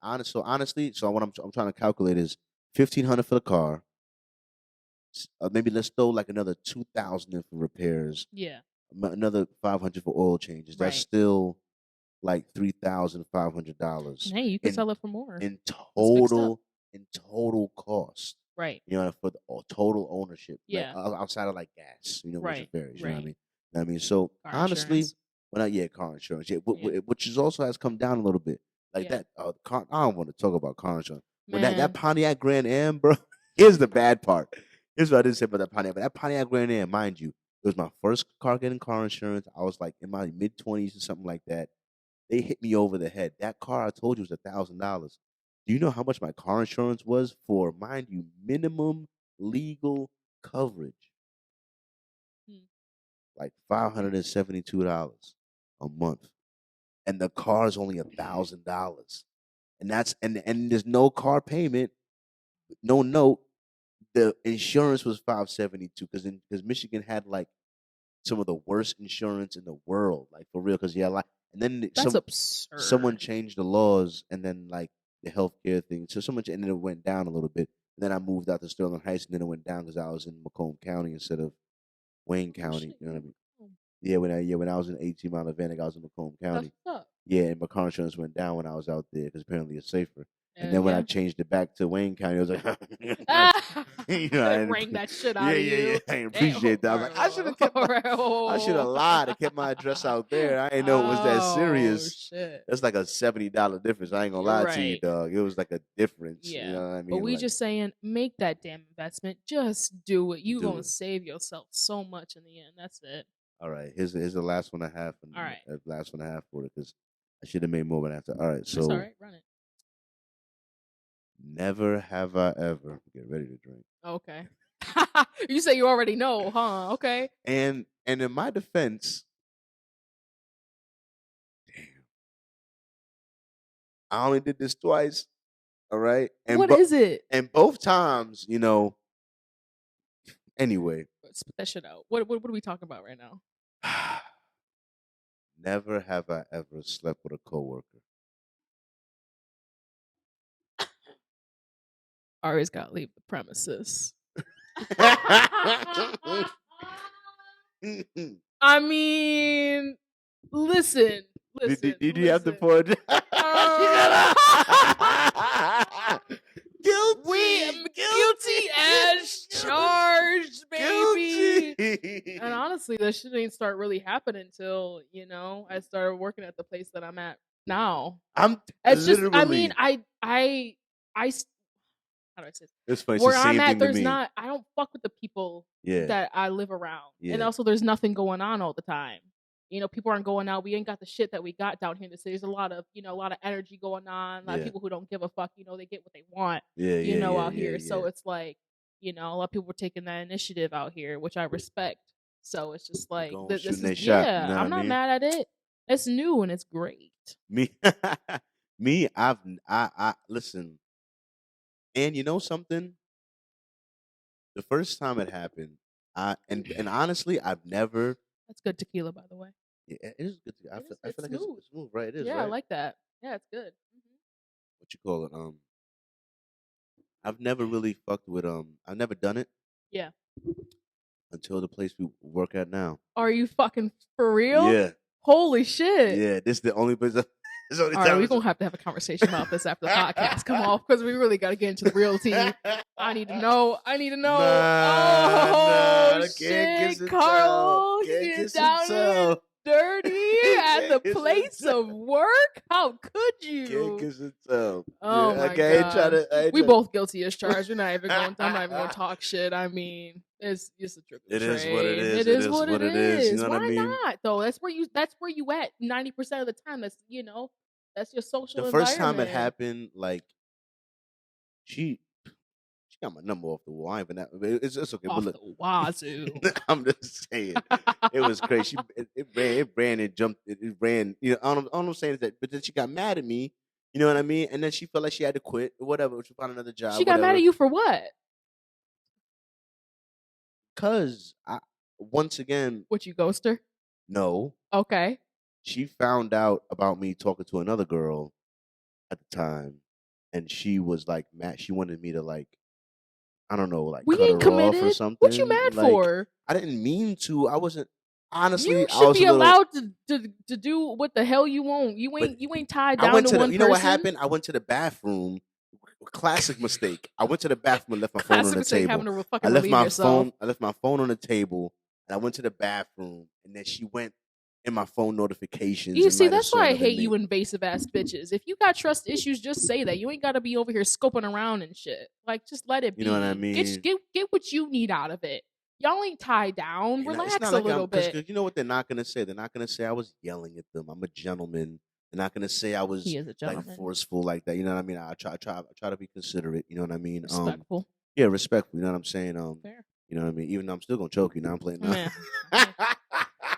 honestly, so what I'm trying to calculate is $1,500 for the car. Maybe let's throw like another $2,000 in for repairs. Yeah. Another $500 for oil changes. That's still like $3,500. Hey, you can sell it for more. In total cost. Right. You know, for the total ownership. Yeah. Like, outside of like gas, which it varies. You know what I mean? So car honestly, insurance. Car insurance, which is also has come down a little bit. Like that, I don't want to talk about car insurance. When that Pontiac Grand Am, bro. Here's the bad part. Here's what I didn't say about that Pontiac. But that Pontiac Grand Am, mind you, it was my first car getting car insurance. I was like in my mid-20s or something like that. They hit me over the head. That car I told you was $1,000. Do you know how much my car insurance was for, mind you, minimum legal coverage? Like $572 a month, and the car is only $1,000, and that's and there's no car payment, no note. The insurance was $572 because Michigan had like some of the worst insurance in the world, like for real. Because and then absurd. Someone changed the laws, and then like the healthcare thing, so much, and then it went down a little bit. And then I moved out to Sterling Heights, and then it went down because I was in Macomb County instead of Wayne County. You know what I mean? Yeah, when I was in 18 Mile Atlantic, I was in Macomb County. Yeah, and my car insurance went down when I was out there because apparently it's safer. And then when I Yeah. changed it back to Wayne County, I was like, It I rang that shit yeah, out of yeah, you. yeah. I didn't appreciate that. I was like, I should have kept I should have lied and kept my address out there. I didn't know it was that serious. Shit. That's like a $70 difference. I ain't gonna lie to you, Right. dog. It was like a difference. Yeah. You know what I mean? But we Like, just saying, make that damn investment. Just do it. You Do gonna it. save yourself so much in the end. That's it. all right. Here's the last one I have. All right. Last one I have for it because I should have made more, but after. All right. So That's all right. Run it. never have I ever get ready to drink. Okay. You say you already know, huh? Okay. And in my defense, damn, I only did this twice. All right. And What is it? And both times, anyway. Spit that shit out. What are we talking about right now? Never have I ever slept with a coworker. Ari's gotta leave the premises. I mean, listen. Did you have to point? Guilty as charged, baby. Guilty. And honestly, that shit didn't start really happening until I started working at the place that I'm at now. It's just, I mean, I how do I say this? It's funny. Where I'm at, I don't fuck with the people Yeah. that I live around. And Yeah. also there's nothing going on all the time. People aren't going out. We ain't got the shit that we got down here in the city. There's a lot of, a lot of energy going on. A lot of people who don't give a fuck, they get what they want, out here. So it's like, a lot of people were taking that initiative out here, which I respect. So it's just like, this is, I'm not mad at it. It's new and it's great. Me, I listen. And you know something? The first time it happened, and honestly, I've never. That's good tequila, by the way. Yeah, it is good. I feel like smooth. it's smooth, right? It is. Yeah, right? I like that. Yeah, it's good. Mm-hmm. What you call it? I've never really fucked with I've never done it. Yeah. Until the place we work at now. Are you fucking for real? Yeah. Holy shit. Yeah, this is the only place. All right, we're going to have a conversation about this after the podcast come off because we really got to get into the real tea. I need to know. Nah, shit, Carl. Get down here dirty at the place of work? How could you? Can't kiss and tell. Oh, my God. We both guilty as charged. I'm not even going to talk shit. I mean, it's just a trick or treat. It is what it is. It is what it is. You know what I mean? Why not, though? That's where you at 90% of the time. That's, that's your social The first time it happened, like, she got my number off the wall. I ain't even it's okay. Off but the wazoo. I'm just saying, it was crazy. It ran and jumped. It ran. All I'm saying is that, but then she got mad at me. You know what I mean? And then she felt like she had to quit or whatever. She found another job. She got mad at you for what? Cause once again, Would you ghost her? No. Okay. She found out about me talking to another girl at the time, and she was like mad. She wanted me to like, I don't know, like we cut ain't her committed. off or something. What you mad for? I didn't mean to. I wasn't. Honestly, you should be allowed to do what the hell you want. You ain't tied down to one person. You know what happened? I went to the bathroom. Classic mistake. I went to the bathroom and left my phone on the table. I left my phone. I left my phone on the table, and I went to the bathroom. And then she went in my phone notifications. You see, that's why I hate you invasive ass bitches. If you got trust issues, just say that. You ain't got to be over here scoping around and shit. Like, just let it be. You know what I mean? Get what you need out of it. Y'all ain't tied down. Relax a little bit. Because you know what they're not going to say? They're not going to say I was yelling at them. I'm a gentleman. They're not going to say I was like forceful like that. You know what I mean? I try to be considerate. You know what I mean? Respectful. Yeah, respectful. You know what I'm saying? Fair. You know what I mean? Even though I'm still going to choke you. Now I'm playing.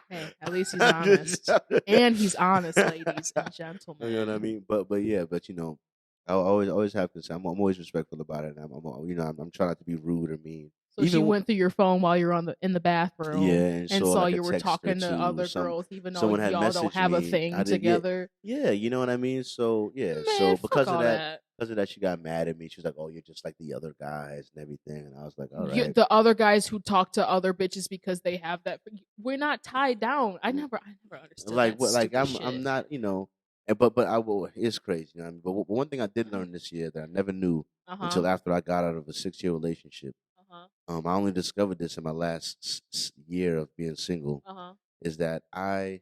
Hey, at least he's honest. And he's honest, ladies and gentlemen. You know what I mean? But you know, I always have to say I'm always respectful about it. And I'm trying not to be rude or mean. So she went through your phone while you're in the bathroom, and saw you were talking to other girls, even though y'all don't have a thing together. Yeah, you know what I mean. So yeah, so because of that, she got mad at me. She was like, "Oh, you're just like the other guys and everything." And I was like, "All right." The other guys who talk to other bitches because they have that. We're not tied down. I never understood. Like that what? Like shit. I'm not. You know. And but I will. It's crazy. You know what I mean? But one thing I did learn this year that I never knew Uh-huh. until after I got out of a 6-year relationship. Uh-huh. I only discovered this in my last year of being single. Uh-huh. Is that I'm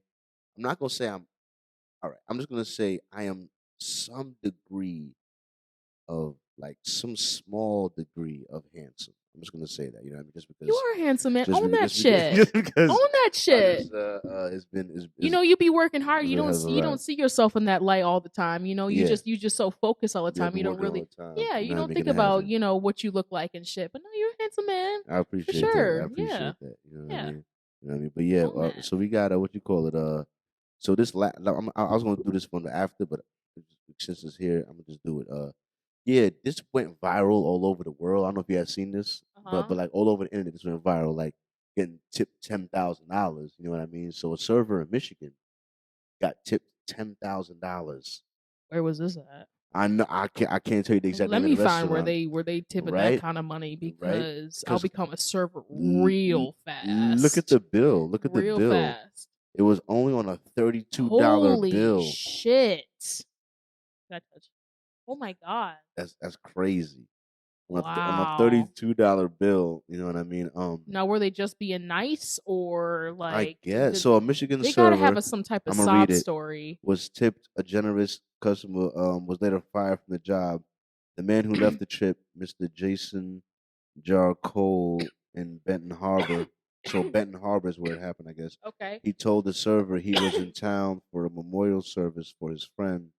not gonna say I'm all right. I'm just gonna say I am some degree of like some small degree of handsome. I'm just gonna say that, you know what I mean? Just You because, are handsome, man. just Own because, that just because, shit. just because Own that shit. it's been, You know, you be working hard. it's You been a don't hell of a you ride. don't see yourself in that light all the time. You know, you Yeah. just so focused all the Yeah, I've time. been You don't working all really the time. yeah, You you know, don't making think it about, happen. you know, what you look like and shit. But no, you're a handsome man. I appreciate sure, that. I appreciate yeah. that. You know what I Yeah. mean? You know what I mean? But yeah, Own that. so we got what you call it. So this I was gonna do this one after, but since it's here, I'm gonna just do it. Yeah, this went viral all over the world. I don't know if you have seen this, Uh-huh. but like all over the internet, this went viral. Like getting tipped $10,000. You know what I mean? So a server in Michigan got tipped $10,000. Where was this at? I know I can't tell you the exact Let name me of the find where restaurant. they tipping that Right? kind of money Right? because I'll 'Cause become a server l- l- real look at fast. the bill. Look at the Real bill. fast. It was only on a $32 Holy bill. shit. Can I touch? Oh my god. That's crazy. On a Wow. $32 bill, you know what I mean? Now, were they just being nice or I like guess so. A Michigan they gotta have server, some type of I'm gonna read sob it, story? was tipped a generous customer. Was later fired from the job. The man who left the trip, Mr. Jason Jarcole in Benton Harbor. So Benton Harbor is where it happened, I guess. Okay. He told the server he was in town for a memorial service for his friend.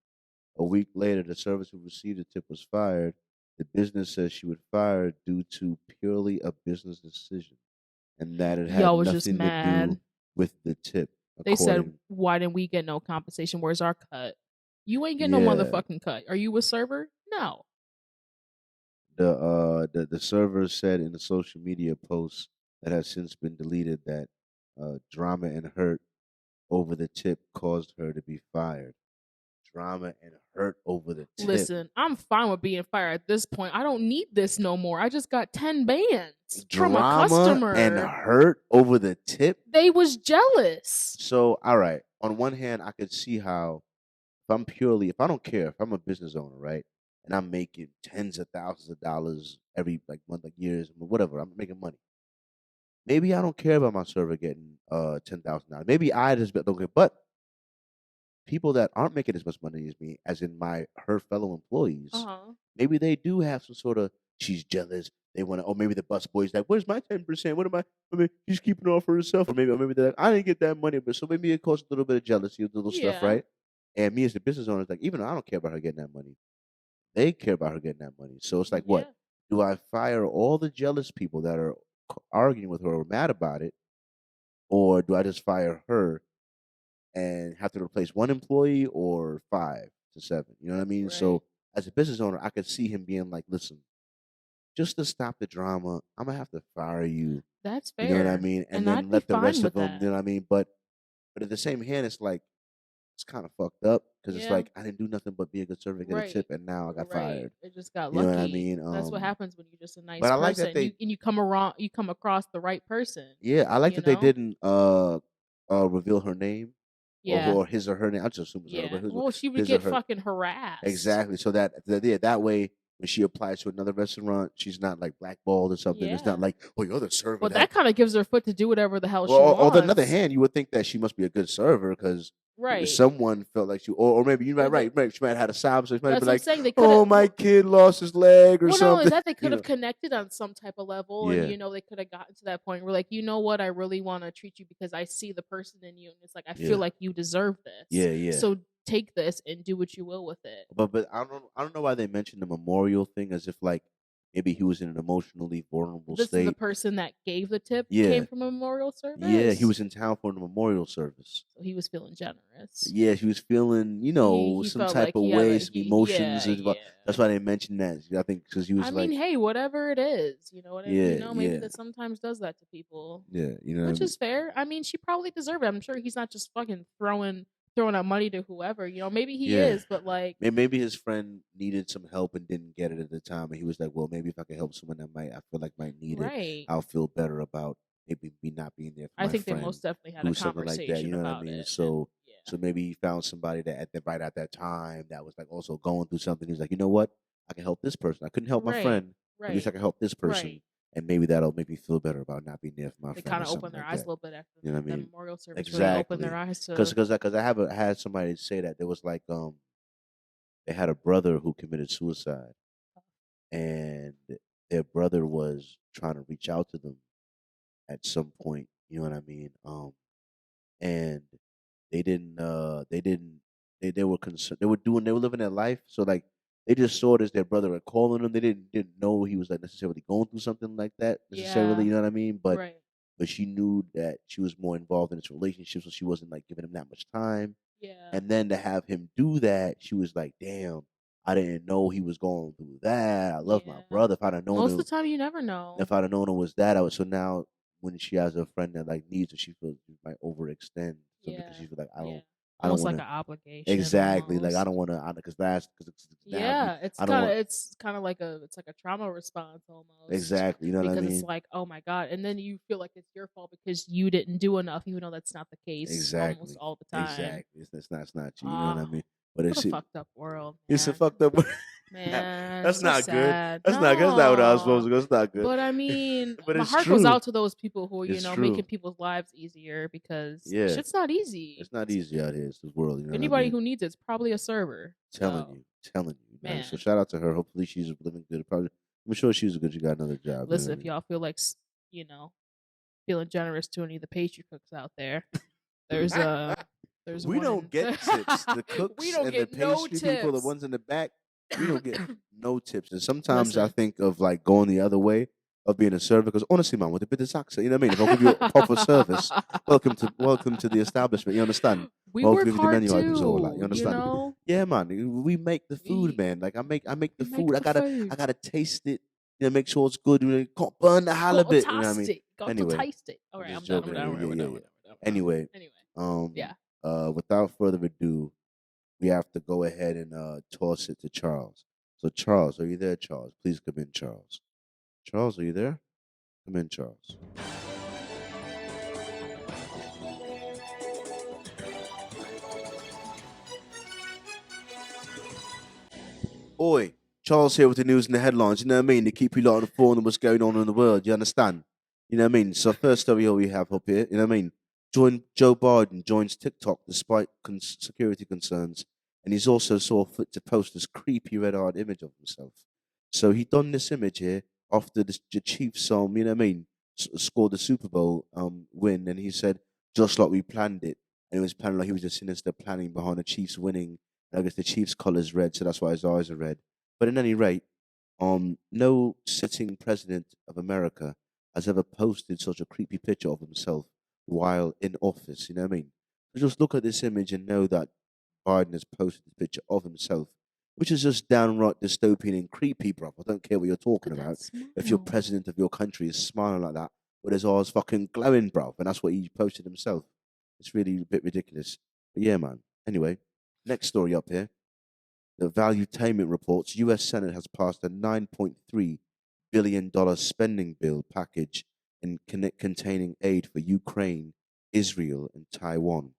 A week later, the server who received the tip was fired. The business says she was fired due to purely a business decision, and that it had Y'all was just nothing to do mad. with the tip. They said, According, "Why didn't we get no compensation? Where's our cut? You ain't getting no yeah, motherfucking cut. Are you a server? No." the server said in a social media post that has since been deleted that drama and hurt over the tip caused her to be fired. Drama and hurt over the tip. Listen, I'm fine with being fired at this point. I don't need this no more. I just got 10 bands from a Drama customer. and hurt over the tip. They was jealous. So, all right. On one hand, I could see how if I don't care, if I'm a business owner, right, and I'm making tens of thousands of dollars every like month, like years, whatever, I'm making money. Maybe I don't care about my server getting $10,000. Maybe I just don't care. But people that aren't making as much money as me, as in her fellow employees, maybe they do have some sort of she's jealous. They want to, or maybe the bus boy's like, "Where's my 10%? What am I? I mean, she's keeping it all for herself." Or maybe they're like, "I didn't get that money," but so maybe it causes a little bit of jealousy, a little stuff, Yeah. right? And me as the business owner, is like, even though I don't care about her getting that money, they care about her getting that money. So it's like, what? Do I fire all the jealous people that are arguing with her or mad about it, or do I just fire her and have to replace one employee or 5 to 7? You know what I mean? Right. So as a business owner, I could see him being like, "Listen, just to stop the drama, I'm gonna have to fire you." That's fair. You know what I mean? And then I'd let be the rest fine of with them. that. You know what I mean? But at the same hand, it's like it's kind of fucked up because it's Yeah. like I didn't do nothing but be a good server, get a Right. tip, and now I got fired. It just got You lucky. know what I mean? That's what happens when you're just a nice but I person. like that they- and you come across the right person. Yeah, I like you that they know? didn't reveal her name. Yeah. Or his or her name. I just assume it's her. Yeah. But Well, she would his or get her. fucking harassed. Exactly. So that way, when she applies to another restaurant, she's not like blackballed or something. It's not Yeah. like, "Oh, you're the server." Well, that kind of gives her foot to do whatever the hell she Well, wants. on the other hand, you would think that she must be a good server because Right. someone felt like or maybe you might Well, right. She might have had a sob, so she might have That's been what I'm like, saying. They "Oh, could've- my kid lost his leg or Well, not something." only that, they You could have know? connected on some type of level, Yeah. and they could have gotten to that point where, like, you know what, I really want to treat you because I see the person in you, and it's like I Yeah. feel like you deserve this. Yeah. So take this and do what you will with it. But I don't know why they mentioned the memorial thing as if like maybe he was in an emotionally vulnerable This state. is the person that gave the tip. Yeah. Came from a memorial service. Yeah, he was in town for the memorial service. So he was feeling generous. Yeah, he was feeling, He some felt type like of he had way, a- some he- emotions. yeah. That's why they mentioned that. I think because he was I like, mean, hey, whatever it is, you know what I mean? Yeah, Maybe yeah. that sometimes does that to people. yeah, you know, Which is fair. I mean, she probably deserved it. I'm sure he's not just fucking throwing out money to whoever. Maybe he Yeah. is, but like, maybe his friend needed some help and didn't get it at the time, and he was like, "Well, maybe if I can help someone that I feel like might need it, right. I'll feel better about maybe me not being there for I my think they friend." most definitely had do a something like conversation that. You know what I about mean? it. So Yeah. So maybe he found somebody that right at that time that was like also going through something. He's like, you know what? I can help this person. I couldn't help my Right. friend. At least I Right. can help this person. Right. And maybe that'll make me feel better about not being there for my They friend kind or of something open their like eyes that. a little bit after You know what I that mean? memorial service. Really opened their Exactly. eyes to. Because I had somebody say that there was like they had a brother who committed suicide, and their brother was trying to reach out to them at some point. You know what I mean? And they didn't they were concerned, they were living their life, so like they just saw it as their brother and calling them. They didn't know he was like necessarily going through something like that necessarily. Yeah. You know what I mean? But Right. she knew that she was more involved in this relationship, so she wasn't like giving him that much time. Yeah. And then to have him do that, she was like, "Damn, I didn't know he was going through that. I love my Yeah. brother. If I'd have known Most him, of the time, you never know. if I'd have known it was that, I would." So now, when she has a friend that like needs her, she feels she might overextend. So because Yeah. she feels like Yeah. I don't Almost want like to an obligation. exactly like I Almost. don't want to because now Yeah, I don't want it's kind of like a trauma response almost. exactly. You know what I Because it's mean? like, oh my god, and then you feel like it's your fault because you didn't do enough, even though that's not the case almost Exactly. all the time. Exactly. It's not you. You know what I Ah, mean? But what it's a fucked up world, it's a man. fucked up. Man, That's so not good. sad. That's not good. That's not what I was supposed No, to go. It's not good. but I mean, But my it's heart goes true. out to those people who are, It's making true. people's lives easier because Yeah. shit's not easy. It's not easy out here. It's this world. You know what I Anybody mean? who needs it's probably a server. Telling So, you. Man. man. So shout out to her. Hopefully she's living good. Probably, I'm sure she's good. She got another job. Listen, you know if y'all feel like, feeling generous to any of the pastry cooks out there, there's we one don't get tips. The cooks we don't and get the no pastry people, the tips. ones in the back, we don't get no tips. And sometimes I Listen. think of like going the other way of being a server because honestly, man, with a bit of accent, you know what I mean? If I give you a proper service, welcome to the establishment. You understand? We Welcome work to the hard menu items all that. too, You understand? Yeah, man. We make the food, man. Like I make the we food. make the food. I gotta taste it. You know, make sure it's good. You can't burn the halibut. You know what I mean? Got Anyway, to taste it. All right, I'm I'm just done. joking. We're done. Yeah. Anyway, Yeah. Without further ado, we have to go ahead and toss it to Charles. So, Charles, are you there, Charles? Please come in, Charles. Charles, are you there? Come in, Charles. Oi, Charles here with the news and the headlines. You know what I mean? To keep you lot informed of what's going on in the world. You understand? You know what I mean? So, first story we have up here. You know what I mean? Joe Biden joins TikTok despite security concerns, and he's also saw fit to post this creepy red-eyed image of himself. So he done this image here after the Chiefs, you know what I mean, scored the Super Bowl win, and he said just like we planned it, and it was planned like he was just sinister planning behind the Chiefs winning. And I guess the Chiefs colors red, so that's why his eyes are red. But at any rate, no sitting president of America has ever posted such a creepy picture of himself while in office. You know what I mean? So just look at this image and know that Biden has posted a picture of himself, which is just downright dystopian and creepy, bro. I don't care what you're talking about. If your president of your country is smiling like that with his eyes fucking glowing, bro, and that's what he posted himself. It's really a bit ridiculous. But yeah, man. Anyway, next story up here. The Valuetainment reports U.S. Senate has passed a $9.3 billion spending bill package containing aid for Ukraine, Israel, and Taiwan.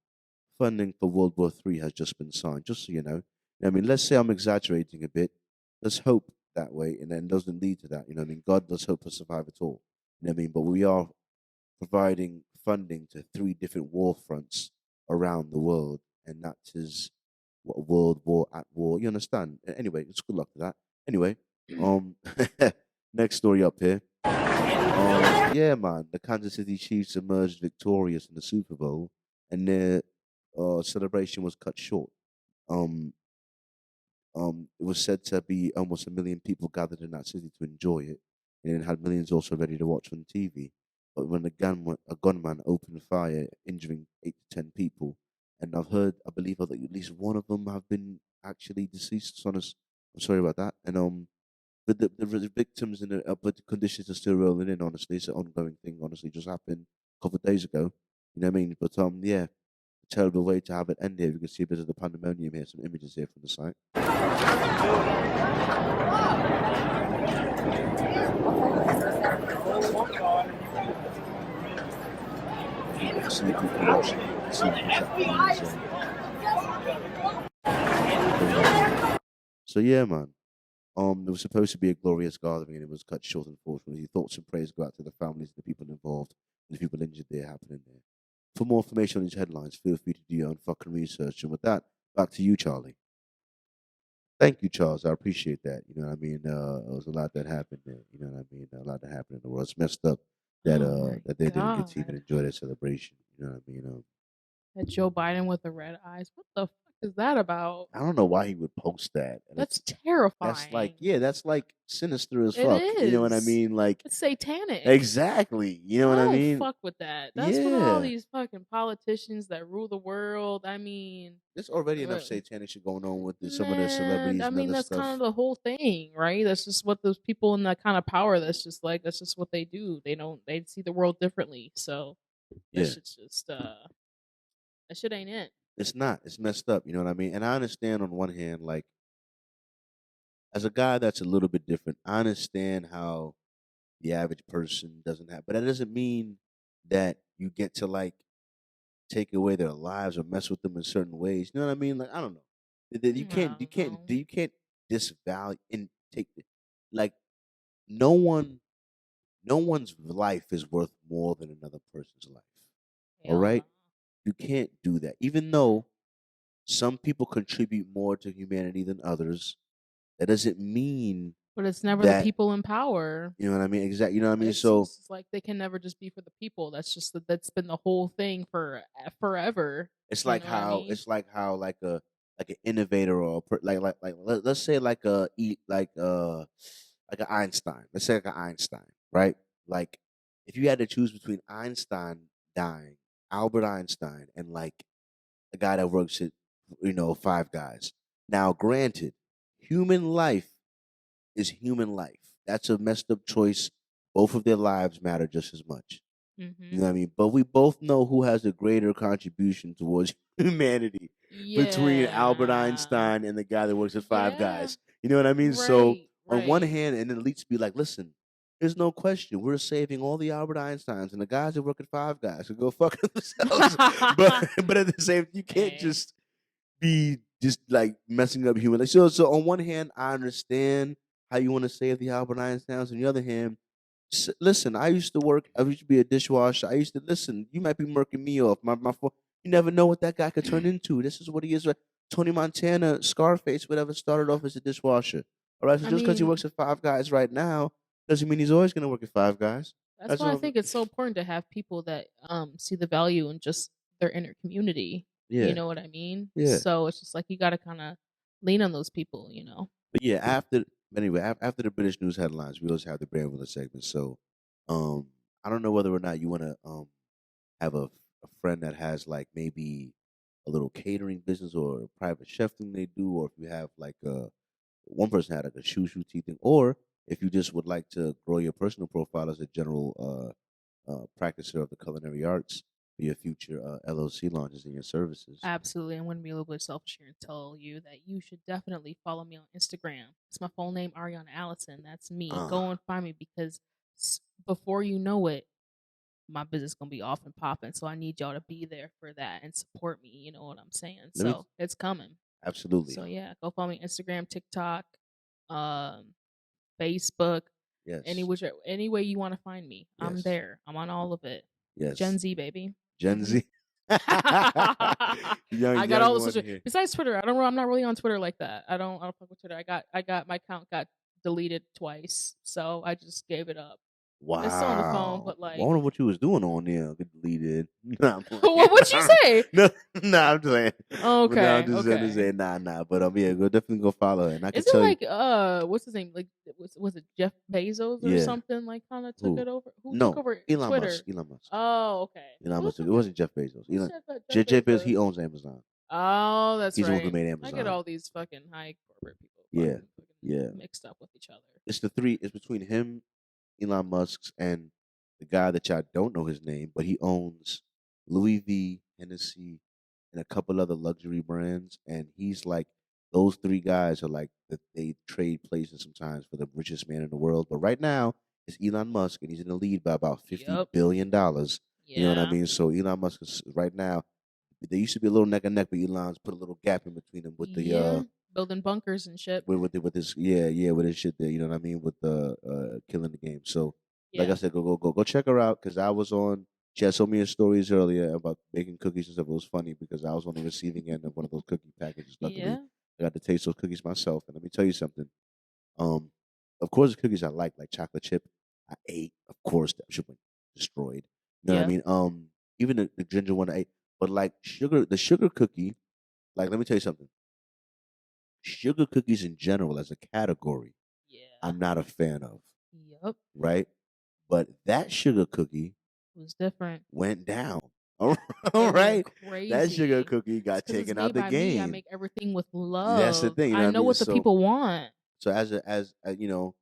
Funding for World War III has just been signed, just so you know. I mean, let's say I'm exaggerating a bit. Let's hope that way, and then doesn't lead to that. You know what I mean? God does hope us survive at all. You know what I mean? But we are providing funding to 3 different war fronts around the world, and that is what World War at war. You understand? Anyway, it's good luck to that. Anyway, next story up here. Yeah, man, the Kansas City Chiefs emerged victorious in the Super Bowl, and their celebration was cut short. It was said to be almost 1 million people gathered in that city to enjoy it, and it had millions also ready to watch on TV. But when a gunman opened fire, injuring 8 to 10 people, and I believe that at least one of them have been actually deceased. So I'm sorry about that. And but the victims and but the conditions are still rolling in. Honestly, it's an ongoing thing. Honestly, just happened a couple of days ago. You know what I mean? But yeah, a terrible way to have it end here. You can see a bit of the pandemonium here. Some images here from the site. So yeah, man. It was supposed to be a glorious gathering, and it was cut short, unfortunately. Thoughts and prayers go out to the families of the people involved and the people injured there happening there. For more information on these headlines, feel free to do your own fucking research. And with that, back to you, Charlie. Thank you, Charles. I appreciate that. You know what I mean? There was a lot that happened there. You know what I mean? A lot that happened in the world. It's messed up that Oh my that they didn't get to even God. enjoy their celebration. You know what I mean? That Joe Biden with the red eyes. What the fuck is that about? I don't know why he would post that. And That's that's like, terrifying. yeah, that's like sinister as It fuck. You know what I is. mean? Like, It's satanic. exactly. You know I what I don't mean? fuck with that. That's what all Yeah. these fucking politicians that rule the world. I mean, There's already enough uh, satanic shit going on with some of the man, celebrities I and mean other that's kind stuff. of the whole thing, right? That's just what those people in that kind of power. That's just what they do. They see the world differently. So that Yeah. shit's just that shit ain't it. It's not. It's messed up. You know what I mean? And I understand on one hand, like, as a guy that's a little bit different, I understand how the average person doesn't have, but that doesn't mean that you get to like take away their lives or mess with them in certain ways. You know what I mean? Like, I don't know. You I can't, don't know. you can't disvalue and take like no one, no one's life is worth more than another person's life. All Hell right, no. you can't do that. Even though some people contribute more to humanity than others, that doesn't mean But it's never the that people in power. you know what I mean. Exactly. You know what I mean. It's So just like they can never just be for the people. That's been the whole thing for forever. it's You like know what I how mean? like an innovator or let's say like like an Einstein. Let's say like an Einstein, right? Like if you had to choose between Einstein dying, Albert Einstein, and like a guy that works at Five Guys. Now, granted, human life is human life. That's a messed up choice. Both of their lives matter just as much. You know Mm-hmm. what I mean? But we both know who has a greater contribution towards humanity between Albert Yeah. Einstein and the guy that works at Five Yeah. Guys. You know what I mean? So Right. on one Right. hand, and then at least be like, listen, there's no question. We're saving all the Albert Einsteins and the guys that work at Five Guys to go fuck themselves. But at the same, you can't Hey. just be just like messing up human. Like, so on one hand, I understand how you want to save the Albert Einsteins. On the other hand, listen, I used to work. I used to be a dishwasher. I used to listen. You might be murking me off. You never know what that guy could turn into. This is what he is. Right? Tony Montana, Scarface, whatever, started off as a dishwasher. All right, so I just because he mean, works at Five Guys right now doesn't mean he's always going to work at Five Guys. that's That's why I all. think it's so important to have people that see the value in just their inner community. You Yeah, know what I mean? yeah. So it's just like you got to kind of lean on those people. You know. But yeah, after the British news headlines, we also have the Brand Willis segment. So, um, I don't know whether or not you want to have a friend that has like maybe a little catering business or a private chef thing they do, or if you have like one person had like a shoe tea thing, or if you just would like to grow your personal profile as a general practicer of the culinary arts for your future LLC launches and your services. Absolutely. I'm going to be a little bit selfish here and tell you that you should definitely follow me on Instagram. It's my full name, Ariana Allison. That's me. Uh, Go and find me because before you know it, my business gonna be off and popping. So I need y'all to be there for that and support me. You know what I'm saying? let me So it's coming. absolutely So yeah, go follow me Instagram, TikTok, um, Facebook, yes, any way you want to find me. I'm yes, there. I'm on all of it. Gen yes. Z baby. Gen hmm Z. young I got young all the one social. here. Besides Twitter, I'm not really on Twitter like that. I don't fuck with Twitter. I got my account got deleted twice, so I just gave it up. It's still on the phone, Wow. but I like, wonder what you was doing on there. Get deleted. Nah, I'm playing. what'd you say? no, nah, I'm playing. But no, I'm Okay, just okay. saying, nah. But yeah, go definitely go follow her. And I can Is it tell you, like what's his name? Like was it Jeff Bezos or yeah. something? Like kind of took Who? it over. Who took No, over Elon Twitter? Musk. Elon Musk. Oh, okay. Elon Who's Musk. It wasn't Jeff Bezos. who's Elon. Jeff Jeff Bezos. Bezos? He owns Amazon. Oh, that's He's the one who right. made I get Amazon. all these fucking high corporate people Yeah, yeah. mixed up with each other. It's the three. It's between him, Elon Musk's, and the guy that y'all don't know his name, but he owns Louis V, Hennessy, and a couple other luxury brands. And he's like, those three guys are like that. They trade places sometimes for the richest man in the world. But right now, it's Elon Musk, and he's in the lead by about Yep. $50 billion. You know what I Yeah. mean? So Elon Musk is right now. They used to be a little neck and neck, but Elon's put a little gap in between them with the Yeah. building bunkers and shit. with this with this shit there. You know what I mean? With the killing the game. So like I Yeah. said, go check her out because I was on. She had so many stories earlier about making cookies and stuff. It was funny because I was on the receiving end of one of those cookie packages. Luckily, Yeah. I got to taste those cookies myself. And let me tell you something. Um, of course, the cookies I like chocolate chip, I ate. Of course, that should been destroyed. You know what I Yeah. mean? Even the ginger one I ate, but like the sugar cookie. Like, let me tell you something. Sugar cookies in general, as a category, Yeah. I'm not a fan of. Yep. Right? But that sugar cookie It was different. went down. All It went right, crazy. that sugar cookie got Because it's taken made out the by me. I game. make everything with love. That's the thing. You know I what know I mean? what the people want. So as you know,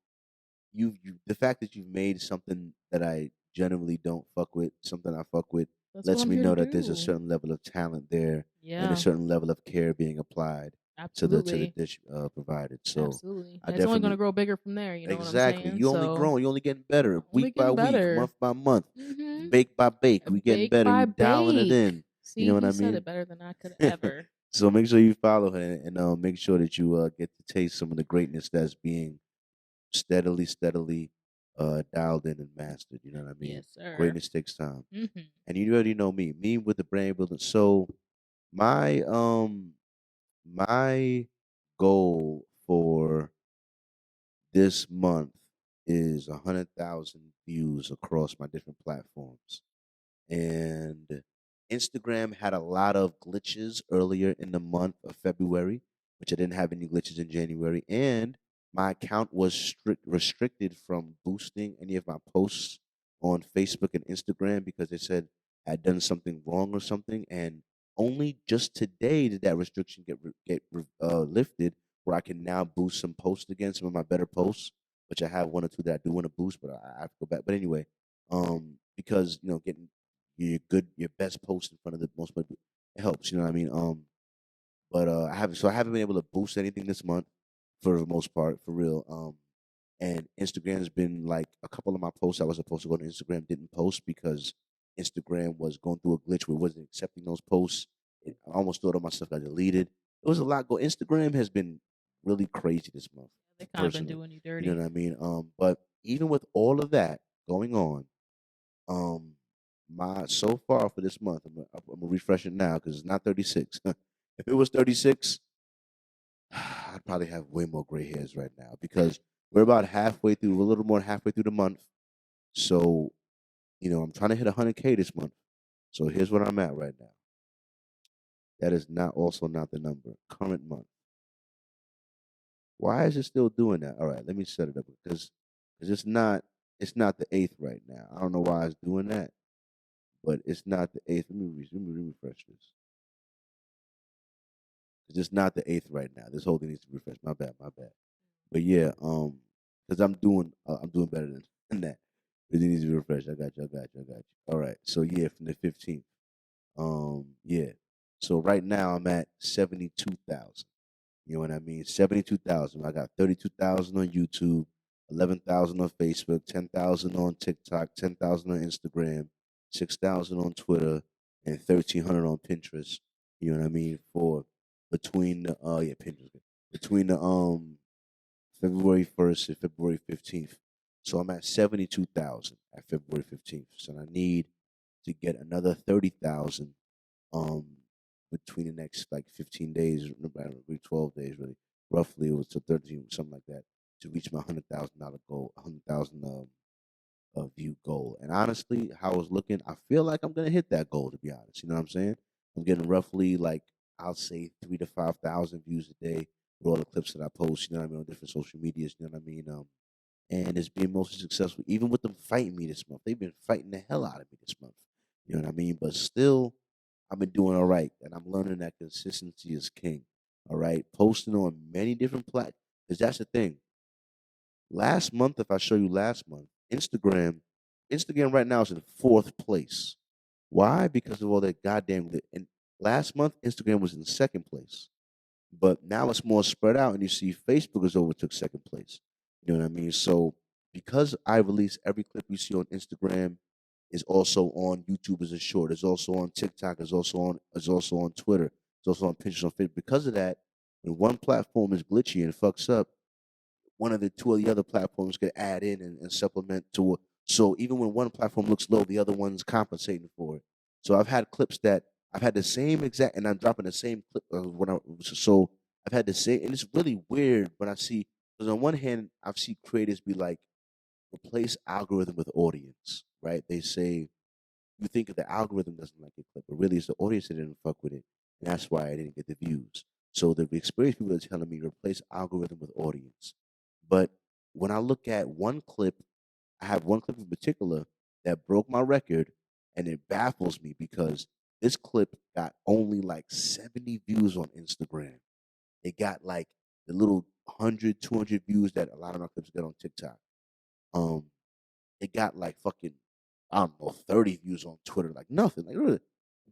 you the fact that you've made something that I generally don't fuck with, something I fuck with, That's what lets I'm me here to know that there's a do. certain level of talent there and a Yeah. certain level of care being applied to the Absolutely. dish provided. So Absolutely. I And it's only going to definitely grow bigger from there. You know what I'm exactly. saying? You only So growing. You only getting better only week by getting week, better. month by month, Mm-hmm. bake by bake. We getting Bake better. by You dialing it bake. in. See, You know what he I said mean? it better than I could ever. So make sure you follow her and make sure that you get to taste some of the greatness that's being steadily dialed in and mastered. You know what I mean? Yes, sir. Greatness takes time. Mm-hmm. And you already know me with the brand building. So my my goal for this month is 100,000 views across my different platforms. And Instagram had a lot of glitches earlier in the month of February, which I didn't have any glitches in January. And my account was restricted from boosting any of my posts on Facebook and Instagram because they said I had done something wrong or something. And only just today did that restriction lifted, where I can now boost some posts again, some of my better posts, which I have one or two that I do want to boost, but I have to go back. But anyway, because getting your best post in front of the most people, it helps. You know what I mean? But I haven't been able to boost anything this month for the most part, for real. And Instagram has been like a couple of my posts I was supposed to go to Instagram didn't post because Instagram was going through a glitch where it wasn't accepting those posts. I almost thought all my stuff got deleted. It was a lot go. Instagram has been really crazy this month. They kind of been Personally, doing you you dirty. know what I mean? But even with all of that going on, my so far for this month, I'm gonna refresh it now because it's not 36. If it was 36, I'd probably have way more gray hairs right now because we're about halfway through, a little more than halfway through the month. So, I'm trying to hit 100K this month. So here's what I'm at right now. That is not the number. Current month. Why is it still doing that? All right, let me set it up because it's not the 8th right now. I don't know why it's doing that, but it's not the 8th. Let me refresh this. 'Cause it's not the 8th right now. This whole thing needs to be refreshed. My bad. But yeah, because I'm doing better than that. It needs to be refreshed. I got you. All right. So yeah, from the 15th. Yeah. So right now I'm at 72,000. You know what I mean? 72,000. I got 32,000 on YouTube, 11,000 on Facebook, 10,000 on TikTok, 10,000 on Instagram, 6,000 on Twitter, and 1,300 on Pinterest. You know what I mean? For between the Pinterest, between the February 1st and February 15th. So I'm at 72,000 at February 15th. So I need to get another 30,000 um between the next like 15 days, I don't know, 12 days really. Roughly it was to 13, something like that, to reach my $100,000 goal, 100,000 view goal. And honestly, how I was looking, I feel like I'm gonna hit that goal, to be honest. You know what I'm saying? I'm getting roughly like I'll say 3 to 5,000 views a day with all the clips that I post, you know what I mean, on different social medias, you know what I mean? And it's been mostly successful, even with them fighting me this month. They've been fighting the hell out of me this month. You know what I mean? But still, I've been doing all right, and I'm learning that consistency is king. All right, posting on many different platforms. Because that's the thing. Last month, if I show you last month, Instagram right now is in 4th place. Why? Because of all that goddamn. And last month, Instagram was in 2nd place. But now it's more spread out, and you see Facebook has overtook 2nd place. You know what I mean? So because I release every clip you see on Instagram is also on YouTube as a short, is also on TikTok, is also on Twitter, is also on Pinterest, on Facebook. Because of that, when one platform is glitchy and fucks up, one of the two of the other platforms could add in and supplement to it. So even when one platform looks low, the other one's compensating for it. So I've had clips that I've had the same exact, and I'm dropping the same clip when I so I've had the same, and it's really weird when I see because on one hand I've seen creators be like replace algorithm with audience, right? They say you think the algorithm doesn't like your clip, but really it's the audience that didn't fuck with it, and that's why I didn't get the views. So the experienced people are telling me replace algorithm with audience. But when I look at one clip, I have one clip in particular that broke my record, and it baffles me because this clip got only like 70 views on Instagram. It got like the little 100, 200 views that a lot of my clips get on TikTok. Um, it got like fucking, I don't know, 30 views on Twitter, like nothing. Like, really.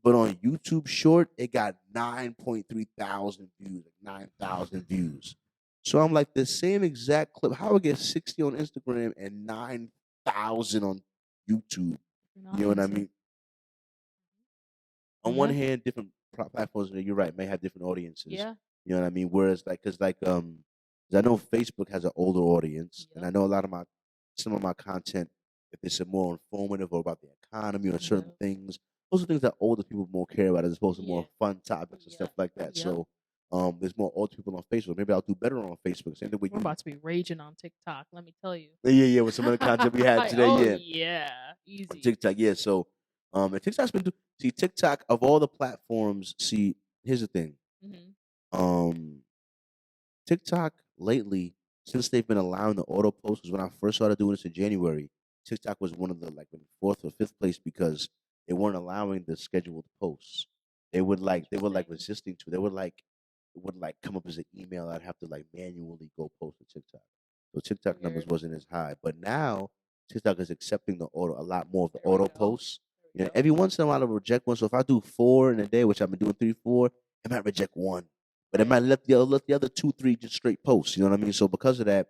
But on YouTube Short, it got 9.3 thousand views, like 9,000 views. So I'm like, the same exact clip. How I get 60 on Instagram and 9,000 on YouTube? You know what I mean? On one Yeah. hand, different platforms, you're right, may have different audiences. Yeah. You know what I mean? Whereas, like, 'cause I know Facebook has an older audience, and I Yep. know some of my content, if it's a more informative or about the economy or certain Yep. things, those are things that older people more care about as opposed to Yeah. more fun topics and stuff Yep. like that. Yep. So, there's more older people on Facebook. Maybe I'll do better on Facebook. Same thing with We're you. about to be raging on TikTok. Let me tell you. Yeah, with some of the content we had today. Oh Yeah, yeah, on easy. TikTok. Yeah, so, and TikTok's been see TikTok of all the platforms. See, here's the thing. Hmm. Um, TikTok lately, since they've been allowing the auto posts, 'cause when I first started doing this in January, TikTok was one of the like in fourth or fifth place because they weren't allowing the scheduled posts. They were like Interesting. resisting to. They were like it would like come up as an email. I'd have to like manually go post to TikTok. So TikTok numbers Weird. wasn't as high, but now TikTok is accepting the auto a lot more of the There we auto go. posts. There we go. Every once in a while I'll reject one. So if I do 4 in a day, which I've been doing 3, 4, it might reject one. But it Right. might let the other 2, 3 just straight posts. You know what I mean? So because of that,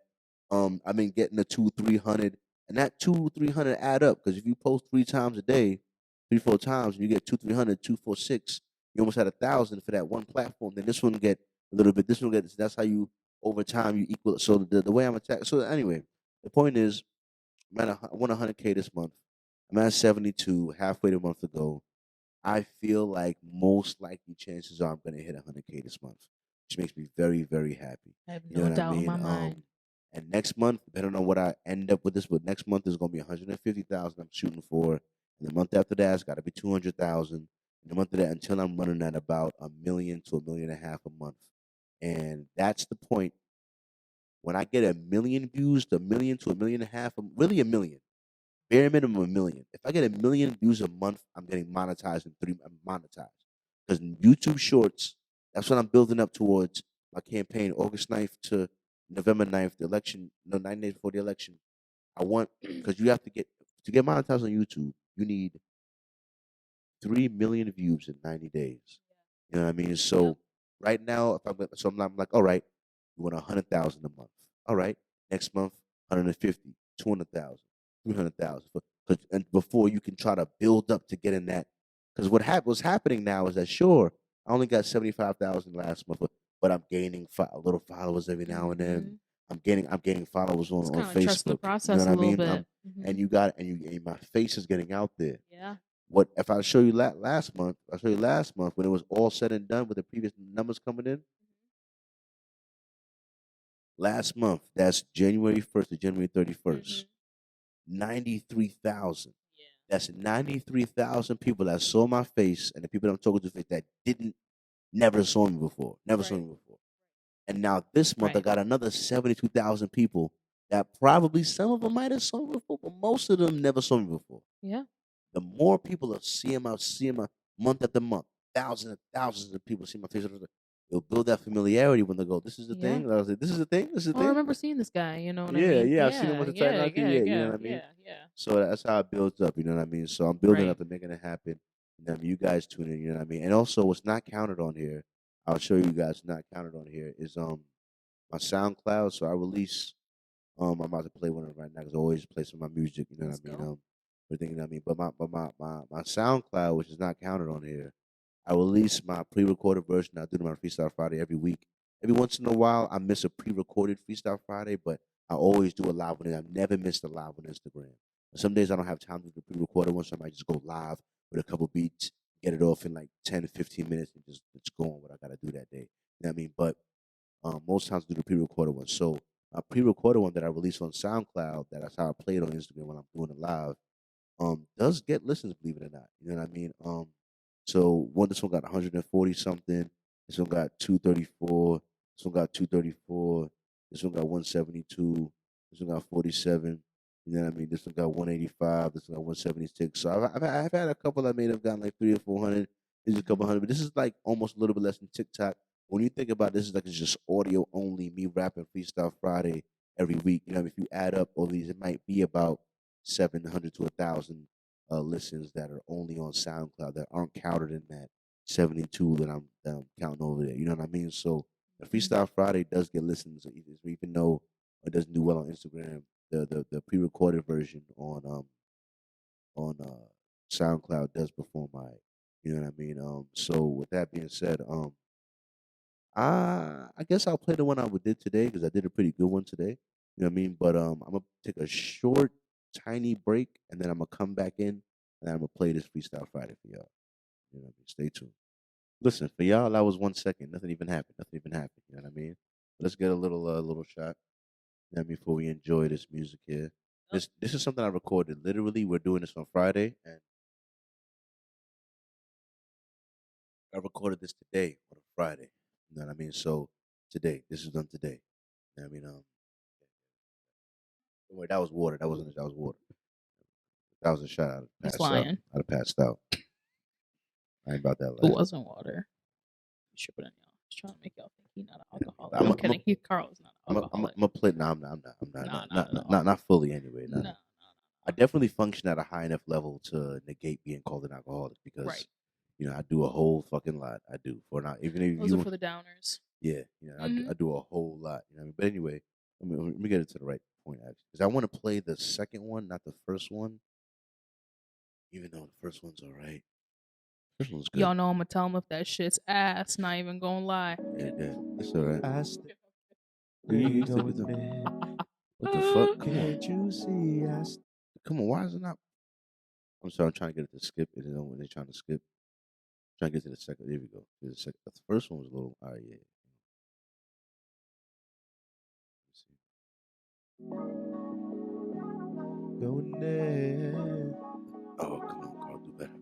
I've been getting the 2, 300, and that 2, 300 add up because if you post 3 times a day, 3, 4 times, and you get 2, 300, 2, 4, 6, you almost had 1,000 for that one platform. Then this one get a little bit. This one get. That's how you over time you equal. So the way I'm attacked. So anyway, the point is, I want 100K this month. I'm at 72, halfway the month to go. I feel like most likely chances are I'm going to hit 100K this month, which makes me very, very happy. I have You know no what I doubt in mean? my mind. And next month, depending on what I end up with this, but next month is going to be 150,000 I'm shooting for. And the month after that, it's got to be 200,000. And the month of that, until I'm running at about 1 million to 1.5 million a month. And that's the point. When I get 1 million views, to 1 million to 1.5 million, really 1 million. Bare minimum 1 million. If I get 1 million views a month, I'm getting monetized in 3. I'm monetized because YouTube Shorts. That's what I'm building up towards my campaign, August 9th to November 9th, the election. No, 9 days before the election. I want because you have to get monetized on YouTube. You need 3 million views in 90 days. You know what I mean? Yep. So right now, if I'm like, all right, you want 100,000 a month. All right, next month, 150, 200,000, 300,000. And before you can try to build up to getting that, because what's happening now is that sure, I only got 75,000 last month, but I'm gaining a little followers every now and then. Mhm. I'm getting followers It's on kind of trust the Facebook. You know process what a I little mean? bit. And my face is getting out there. Yeah. What if I show you last month? I show you last month when it was all said and done with the previous numbers coming in. Last month, that's January 1st to January 31st. Mhm. 93,000. Yeah. That's 93,000 people that saw my face, and the people that I'm talking to that didn't never saw me before, never saw Right. me before. And now this month, I Right. got another 72,000 people that probably some of them might have saw me before, but most of them never saw me before. Yeah. The more people are seeing my month after month, thousands and thousands of people see my face. It'll build that familiarity when they go, "This is the Yeah. thing." I was like, "This is the thing. This is the Oh, I thing." remember seeing this guy. You know what I Yeah, mean? yeah. I've seen him Yeah. once or twice. Yeah. Not Yeah. yeah, you know Yeah. what I mean. Yeah. Yeah. So that's how it builds up. You know what I mean. So I'm building Right. up and making it happen. And then you guys tune in. You know what I mean. And also, what's not counted on here, I'll show you guys. Not counted on here is my SoundCloud. So I release I'm about to play one of them right now because I always play some of my music. You know Let's what I mean. go. Everything you know what I mean. But my SoundCloud, which is not counted on here, I release my pre-recorded version. I do my Freestyle Friday every week, Every once in a while, I miss a pre-recorded Freestyle Friday, but I always do a live one. I've never missed a live on Instagram. Some days I don't have time to do the pre-recorded one, so I might just go live with a couple beats, get it off in like 10 to 15 minutes, and just it's going what I gotta do that day. You know what I mean? But most times I do the pre-recorded one. So a pre-recorded one that I release on SoundCloud, that's how I play it on Instagram when I'm doing it live, does get listens, believe it or not. You know what I mean? So this one got 140 something. This one got 234. This one got 234. This one got 172. This one got 47. You know what I mean? This one got 185. This one got 176. So I've had a couple that may have gotten like 300 or 400. This is a couple hundred, but this is like almost a little bit less than TikTok. When you think about this, is like it's just audio only, me rapping Freestyle Friday every week. You know, if you add up all these, it might be about 700 to 1,000 listens that are only on SoundCloud that aren't counted in that 72 that I'm counting over there. You know what I mean? So the Freestyle Friday does get listens, even though it doesn't do well on Instagram. The pre-recorded version on SoundCloud does perform right. You know what I mean? So with that being said, I guess I'll play the one I did today because I did a pretty good one today. You know what I mean? But I'm gonna take a short, tiny break, and then I'm gonna come back in and I'm gonna play this Freestyle Friday for y'all. You know what I mean? Stay tuned. Listen, for y'all, that was 1 second. Nothing even happened. Nothing even happened. You know what I mean? Let's get a little shot. You know what I mean? Before we enjoy this music here. This is something I recorded. Literally, we're doing this on Friday, and I recorded this today on a Friday. You know what I mean? So today, this is done today. You know what I mean? Don't worry, that was water. That wasn't. That was water. That was a shot. I'd have passed out. I'd have passed out. I ain't about that life. It wasn't water. Tripping on y'all. Just trying to make y'all think he's not an alcoholic. I'm kidding. Carl is not an alcoholic. I'm a play. No, I'm not. Not fully anyway. No. I definitely function at a high enough level to negate being called an alcoholic because, you know, I do a whole fucking lot. I do for not even if those are for the downers. Yeah, you know, I do a whole lot. You know what I mean? But anyway, let me get it to the right point actually, because I want to play the second one, not the first one. Even though the first one's all right. First one's good. Y'all know I'm gonna tell him if that shit's ass. Not even gonna lie. Yeah, it's all right. What the fuck? Come on. You see? Come on. Why is it not? I'm sorry. I'm trying to get it to skip. It is when they're trying to skip. I'm trying to get to the second. There we go. The first one was a little. All right, yeah. Go there. Oh, come on, Carl, do better.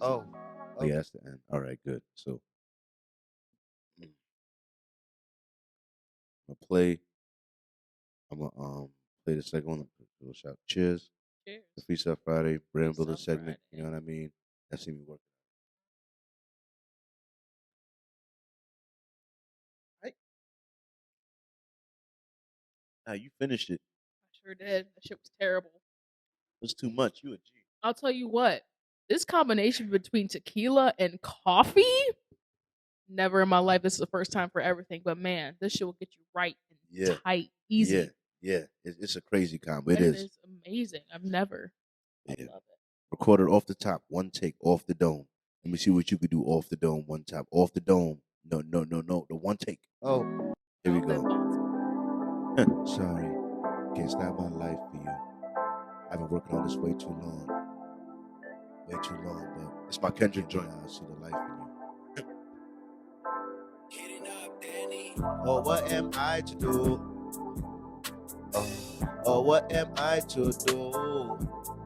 Oh, yeah, that's the end. All right, good. So, I'm gonna play the second one. Little shout. Cheers. Cheers. The Freestyle Friday brand builder segment. You know what I mean? That seemed to work. Right. Now you finished it. I sure did. That shit was terrible. It was too much. You a G. I'll tell you what. This combination between tequila and coffee, never in my life. This is the first time for everything. But man, this shit will get you right and tight, easy. Yeah. It's a crazy combo. It is amazing. I've never. Yeah. I love it. Recorded off the top, one take off the dome. Let me see what you could do off the dome, one top, off the dome. No. The one take. Oh, here we go. Sorry, can't stop my life for you. I've been working on this way too long. But it's my Kendrick joint. I see the life in you. Oh, what am I to do? Oh, what am I to do?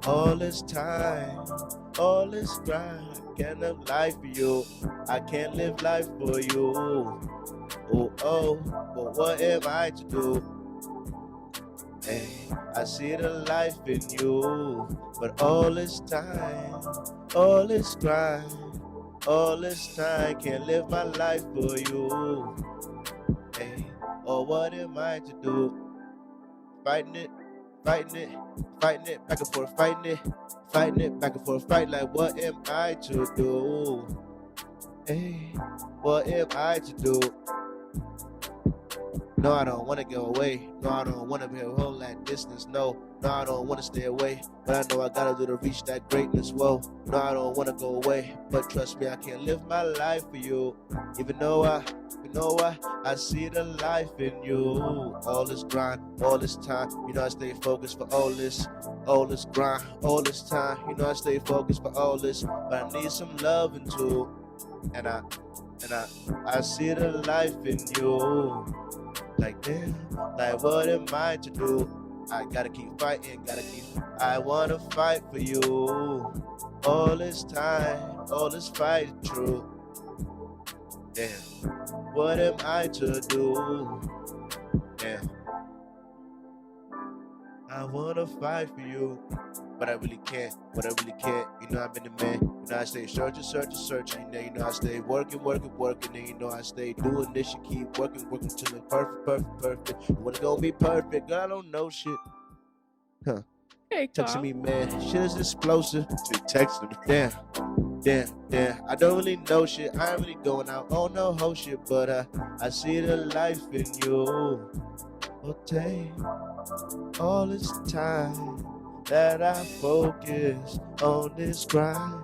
All this time, all this grind, I can't live life for you. I can't live life for you. Oh, but what am I to do? Hey, I see the life in you, but all this time, all this grind, all this time, can't live my life for you. Hey, oh, what am I to do? Fighting it, back and forth, fighting it, back and forth, fight like what am I to do? Hey, what am I to do? No, I don't want to go away. No, I don't want to be a whole that distance. No, I don't want to stay away. But I know I gotta do to reach that greatness. Whoa, no, I don't want to go away. But trust me, I can't live my life for you. Even though I see the life in you. All this grind, all this time. You know I stay focused for all this grind, all this time. You know I stay focused for all this. But I need some loving too. And I see the life in you. Like damn, like what am I to do? I gotta keep fighting, I wanna fight for you. All this time, all this fight true. Damn, what am I to do? Damn, I wanna fight for you. But I really can't, You know I've been the man. You know I stay searching. You know I stay working. And you know I stay doing this. You keep working till it's perfect. You wanna go be perfect, girl, I don't know shit. Huh. Hey, Texting me, man, shit is explosive. Texting me, damn. I don't really know shit. I ain't really going out on no whole shit, but I see the life in you. Oh, take all this time that I focus on this grind,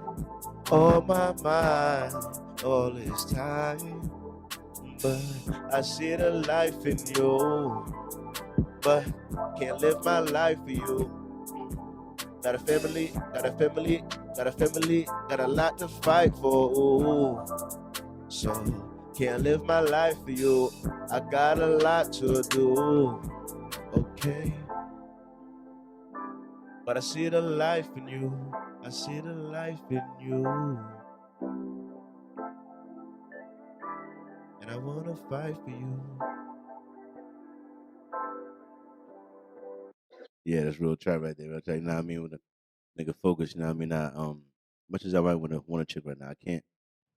on my mind, all this time. But I see the life in you, but can't live my life for you. Got a family, got a lot to fight for. Ooh. So can't live my life for you. I got a lot to do. Okay. But I see the life in you. And I wanna fight for you. Yeah, that's real trap right there. You know what I mean? With a nigga focus, you know what I mean? Much as I might want a chick right now, I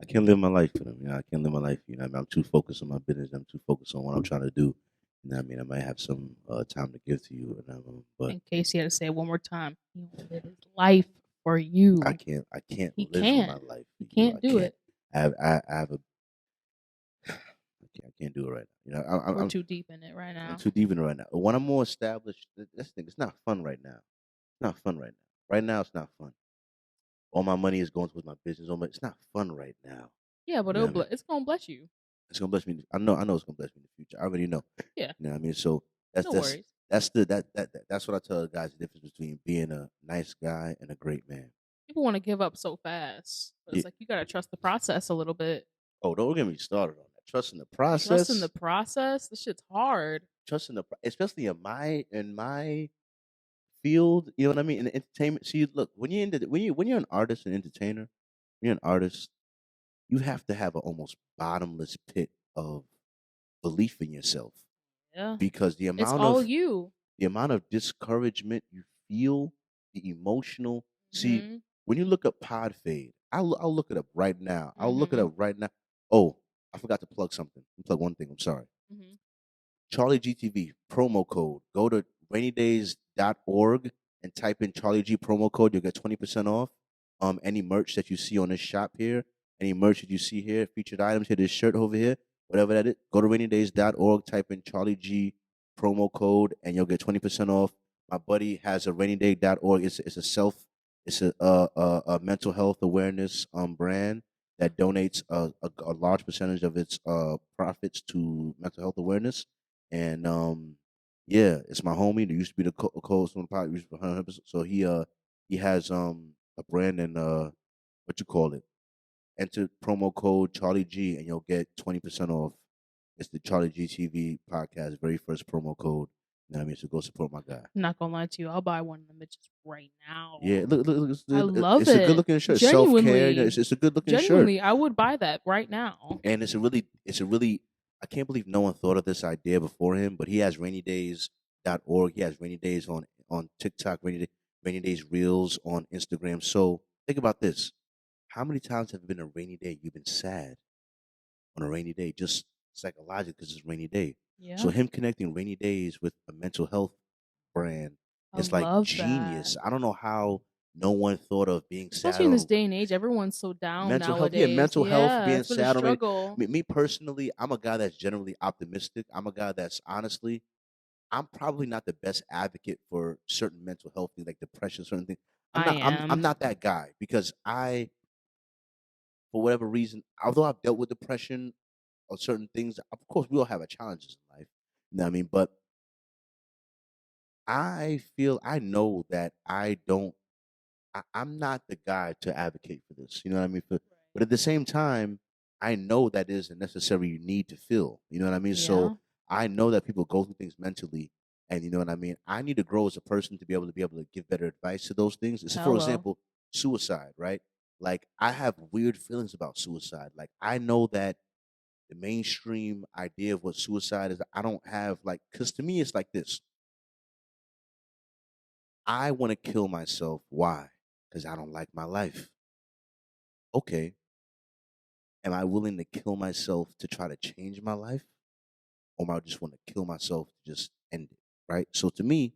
can't live my life for them. You know, I can't live my life. You know what I mean? I'm too focused on my business. I'm too focused on what I'm trying to do. You know what I mean? I might have some time to give to you. But in case he had to say it one more time, he won't live his life for you. I can't He live can't. my life. He can't do it. I have a. I can't do it right now. You know, We're too deep in it right now. I'm too deep in it right now. When I'm more established, this thing, it's not fun right now. It's not fun right now. Right now, it's not fun. All my money is going towards my business. It's not fun right now. Yeah, but it's gonna bless you. It's gonna bless me. I know it's gonna bless me in the future. I already know. Yeah. You know what I mean? So that's worries. That's what I tell guys, the difference between being a nice guy and a great man. People want to give up so fast. But it's like you gotta trust the process a little bit. Oh, don't get me started on that. Trusting the process. This shit's hard. Especially in my field, you know what I mean? In the entertainment. See, look, when you're an artist and entertainer, you're an artist, you have to have an almost bottomless pit of belief in yourself. Yeah. Because the amount of discouragement you feel, the emotional. See, when you look up Pod Fade, I'll look it up right now. I'll look it up right now. Oh, I forgot to plug something. Plug one thing. I'm sorry. CharlieGtv promo code. Go to rainydays.org and type in Charlie G promo code. You'll get 20% off. Any merch that you see on this shop here, any merch that you see here, featured items here, this shirt over here, whatever that is. Go to rainydays.org, type in Charlie G promo code, and you'll get 20% off. My buddy has a rainyday.org. It's a mental health awareness brand that donates a large percentage of its profits to mental health awareness. And yeah, it's my homie. There used to be the co-host on the podcast. So he has a brand and what you call it. Enter promo code Charlie G and you'll get 20% off. It's the CharlieGtv Podcast, very first promo code. You know what I mean? So go support my guy. I'm not gonna lie to you. I'll buy one of them bitches right now. Yeah, look. I love it. It's a good looking shirt. Self-care. It's a good looking shirt. Genuinely, I would buy that right now. And it's a really. I can't believe no one thought of this idea before him. But he has rainydays.org. He has Rainy Days on TikTok. Rainy Days Reels on Instagram. So think about this. How many times have it been a rainy day? You've been sad on a rainy day, just psychologically because it's a rainy day. Yeah. So him connecting rainy days with a mental health brand is like genius. That. I don't know how No one thought of being sad Especially in this or day and age, everyone's so down mental health. Yeah, nowadays. mental health, Yeah, being it's been a sad. I mean, struggle. me personally, I'm a guy that's generally optimistic. I'm a guy that's honestly, I'm probably not the best advocate for certain mental health things like depression, certain things. I'm I not. I'm am. not that guy because for whatever reason, although I've dealt with depression or certain things, of course, we all have our challenges in life. You know what I mean? But I know that I'm not the guy to advocate for this. You know what I mean? But at the same time, I know that is a necessary need to feel. You know what I mean? So Yeah. I know that people go through things mentally, and you know what I mean. I need to grow as a person to be able to give better advice to those things. So, for Hello. example, suicide, right? Like I have weird feelings about suicide. Like I know that the mainstream idea of what suicide is, I don't have like, because to me it's like this. I want to kill myself. Why? Because I don't like my life. Okay, am I willing to kill myself to try to change my life? Or am I just want to kill myself to just end it? Right? So to me,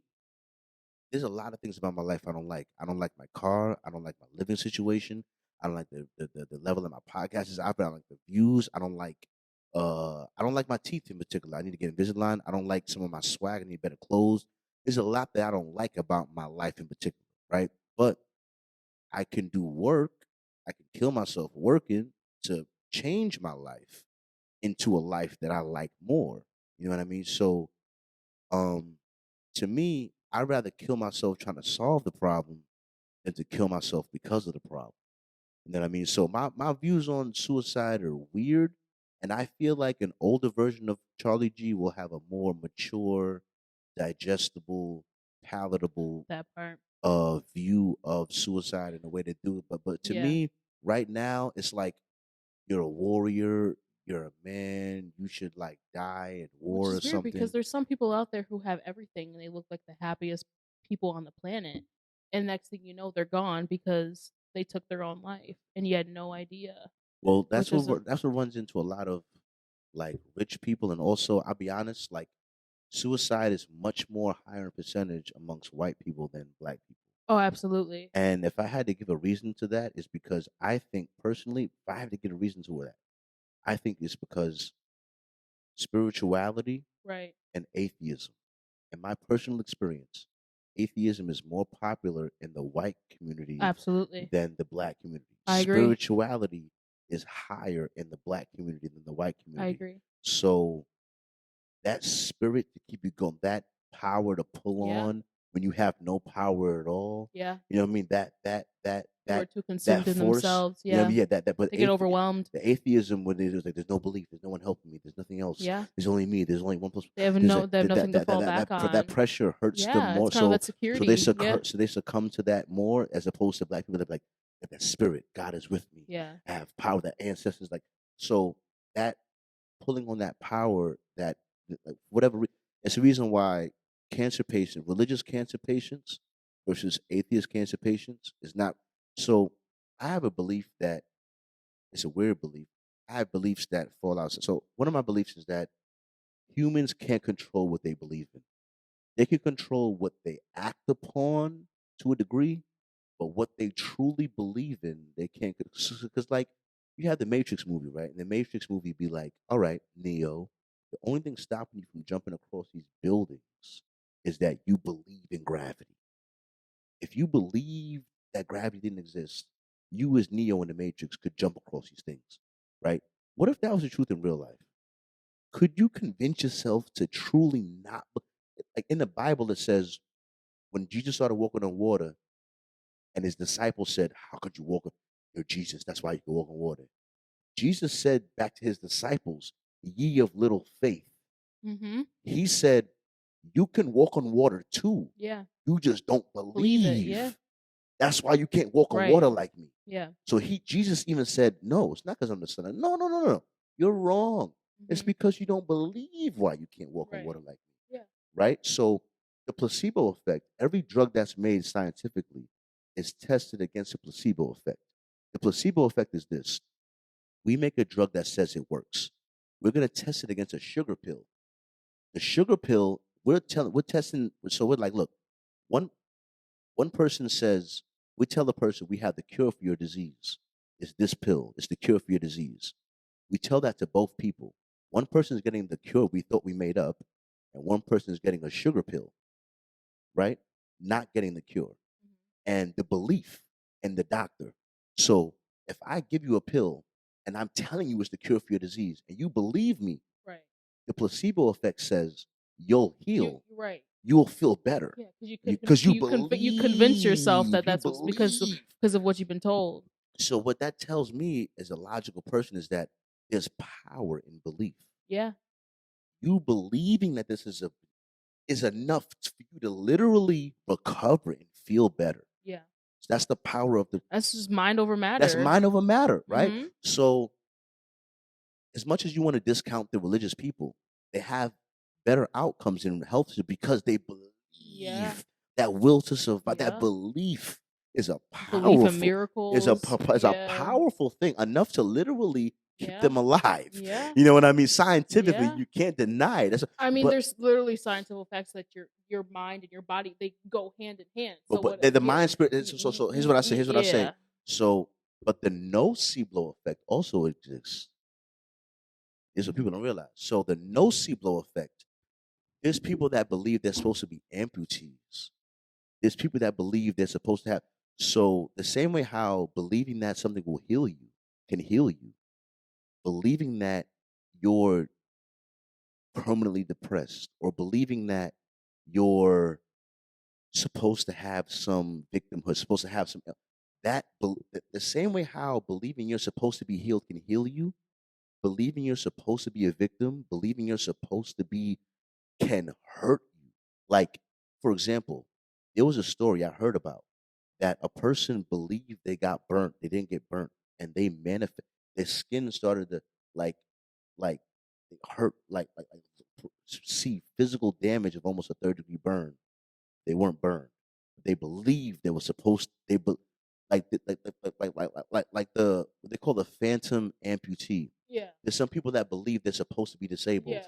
there's a lot of things about my life I don't like. I don't like my car. I don't like my living situation. I don't like the level of my podcast is out. I don't like the views. I don't like my teeth in particular. I need to get Invisalign. I don't like some of my swag. I need better clothes. There's a lot that I don't like about my life in particular, right? But I can do work. I can kill myself working to change my life into a life that I like more. You know what I mean? So, um, to me, I'd rather kill myself trying to solve the problem than to kill myself because of the problem. You know what I mean? So my views on suicide are weird, and I feel like an older version of Charlie G will have a more mature, digestible, palatable That part. view of suicide and the way they do it. But to Yeah. me, right now, it's like you're a warrior, you're a man, you should like die in Which war or is weird because something. there's some people out there who have everything and they look like the happiest people on the planet. And next thing you know, they're gone because they took their own life and you had no idea. Well, Which is a, that's what runs into a lot of like rich people, and also I'll be honest, like suicide is much more higher in percentage amongst white people than black people. oh, absolutely. And if I had to give a reason to that, it's because I think personally, if I had to give a reason to that, I think it's because spirituality Right. and atheism. In my personal experience, atheism is more popular in the white community Absolutely. than the black community. I agree. Spirituality is higher in the black community than the white I community. agree. So that spirit to keep you going, that power to pull Yeah. on when you have no power at all. Yeah. You know what I mean? Who are too That consumed in force. themselves. You know what I Yeah. mean? Yeah, that. But They get overwhelmed. the atheism when it is like, there's no belief, there's no one helping me, there's nothing else. Yeah. There's only me. There's only one person. They have There's they have nothing to fall back that on. pressure hurts them Yeah. It's more. kind of that So security. Yeah. so they succumb to that more as opposed to black people that like that spirit. God is with me. Yeah. I have power. That ancestors like so that pulling on that power that like whatever it's the reason why cancer patients, religious cancer patients versus atheist cancer patients is not so. I have a belief that it's a weird belief. I have beliefs that fall out. So one of my beliefs is that humans can't control what they believe in. They can control what they act upon to a degree, but what they truly believe in, they can't. Because, like, you have the Matrix movie, right? And the Matrix movie be like, all right, Neo, the only thing stopping you from jumping across these buildings is that you believe in gravity. If you believe that gravity didn't exist, you as Neo in the Matrix could jump across these things, right? What if that was the truth in real life? Could you convince yourself to truly not like in the Bible it says when Jesus started walking on water and his disciples said, how could you walk on you're Jesus, that's why you can walk on water. Jesus said back to his disciples, ye of little faith. Mm-hmm. He said, you can walk on water too. Yeah. You just don't Believe believe. it. Yeah. That's why you can't walk on Right. water like me. Yeah. So Jesus even said, no, it's not because I'm the son of no. You're wrong. It's Mm-hmm. because you don't believe why you can't walk on Right. water like me. Yeah. Right? So the placebo effect, every drug that's made scientifically is tested against a placebo effect. The placebo effect is this. We make a drug that says it works. We're going to test it against a sugar pill. The sugar pill, we're testing, so we're like, look, one one person says We tell the person we have the cure for your disease. It's this pill. It's the cure for your disease. We tell that to both people. One person is getting the cure we thought we made up, and one person is getting a sugar pill, right? Not getting the cure. And the belief in the doctor. So if I give you a pill and I'm telling you it's the cure for your disease, and you believe me, Right. the placebo effect says you'll heal. Right. You'll feel better. Yeah, Because you convince yourself that that's what's because of what you've been told. So what that tells me as a logical person is that there's power in belief. Yeah. You believing that this is enough for you to literally recover and feel better. Yeah. So that's the power of that's just mind over matter. That's mind over matter, right? Mhm. So as much as you want to discount the religious people, they have better outcomes in health because they believe that will to survive. That belief is a powerful belief in miracles. Is a powerful thing, enough to literally keep them alive. You know what I mean? Scientifically, you can't deny it. There's literally scientific facts that your mind and your body, they go hand in hand. So but the mind spirit. So here's what I say. Here's what I say. So, but the nocebo effect also exists. Is what people don't realize. So the nocebo effect. There's people that believe they're supposed to be amputees. There's people that believe they're supposed to have. So the same way how believing that something will heal you can heal you, believing that you're permanently depressed, or believing that you're supposed to have some victimhood, supposed to have some the same way how believing you're supposed to be healed can heal you, believing you're supposed to be a victim, believing you're supposed to be can hurt you. Like, for example, there was a story I heard about that a person believed they got burnt. They didn't get burnt, and they manifest. Their skin started to like it hurt, see physical damage of almost a third-degree burn. They weren't burned. They believed they were supposed. Like the what they call the phantom amputee. Yeah. There's some people that believe they're supposed to be disabled,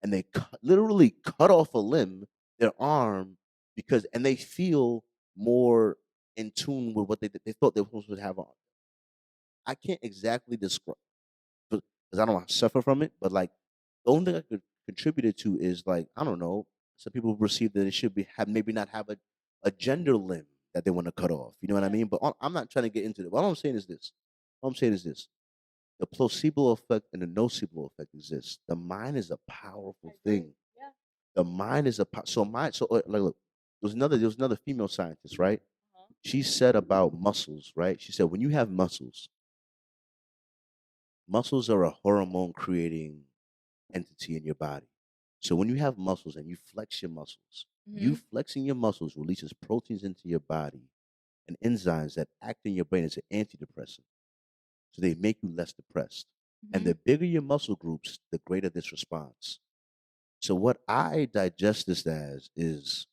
and they literally cut off a limb, their arm, and they feel more in tune with what they thought they were supposed to have on. I can't exactly describe because I don't suffer from it, but like the only thing I could contribute it to is like I don't know. Some people perceive that it should maybe not have a gender limb that they want to cut off. You know what I mean? But I'm not trying to get into it. All I'm saying is this. The placebo effect and the nocebo effect exists. The mind is a powerful thing. Yeah. The mind is look, there was another female scientist, right? She said about muscles, right? She said when you have muscles are a hormone creating entity in your body. So when you have muscles and you flex your muscles, you flexing your muscles releases proteins into your body and enzymes that act in your brain as an antidepressant. So they make you less depressed. And the bigger your muscle groups, the greater this response. So what I digest this as is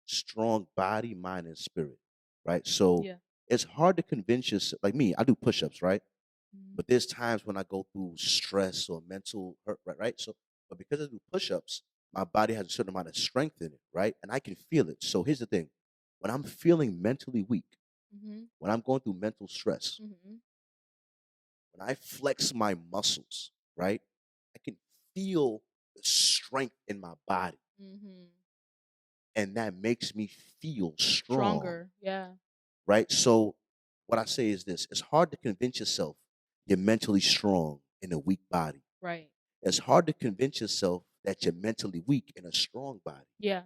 strong body, mind, and spirit, right? So it's hard to convince yourself. Like me, I do push-ups, right? But there's times when I go through stress or mental hurt, right? So, but because I do push-ups, my body has a certain amount of strength in it, right? And I can feel it. So here's the thing: when I'm feeling mentally weak, when I'm going through mental stress, when I flex my muscles, right, I can feel the strength in my body. And that makes me feel stronger. Yeah. Right? So what I say is this. It's hard to convince yourself you're mentally strong in a weak body. Right. It's hard to convince yourself that you're mentally weak in a strong body. Yeah.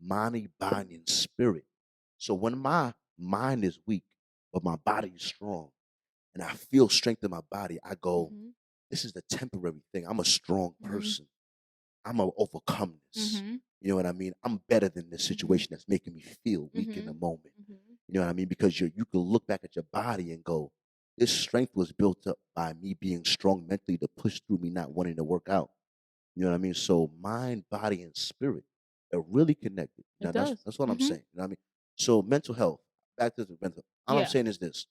Mind, body, and spirit. So when my mind is weak, but my body is strong, and I feel strength in my body, I go, this is the temporary thing. I'm a strong person. I'm going to overcome this. You know what I mean? I'm better than this situation that's making me feel weak in the moment. You know what I mean? Because you can look back at your body and go, this strength was built up by me being strong mentally to push through me not wanting to work out. You know what I mean? So mind, body, and spirit are really connected. Now, that's what I'm saying. You know what I mean? So mental health, back to the mental. All I'm saying is this.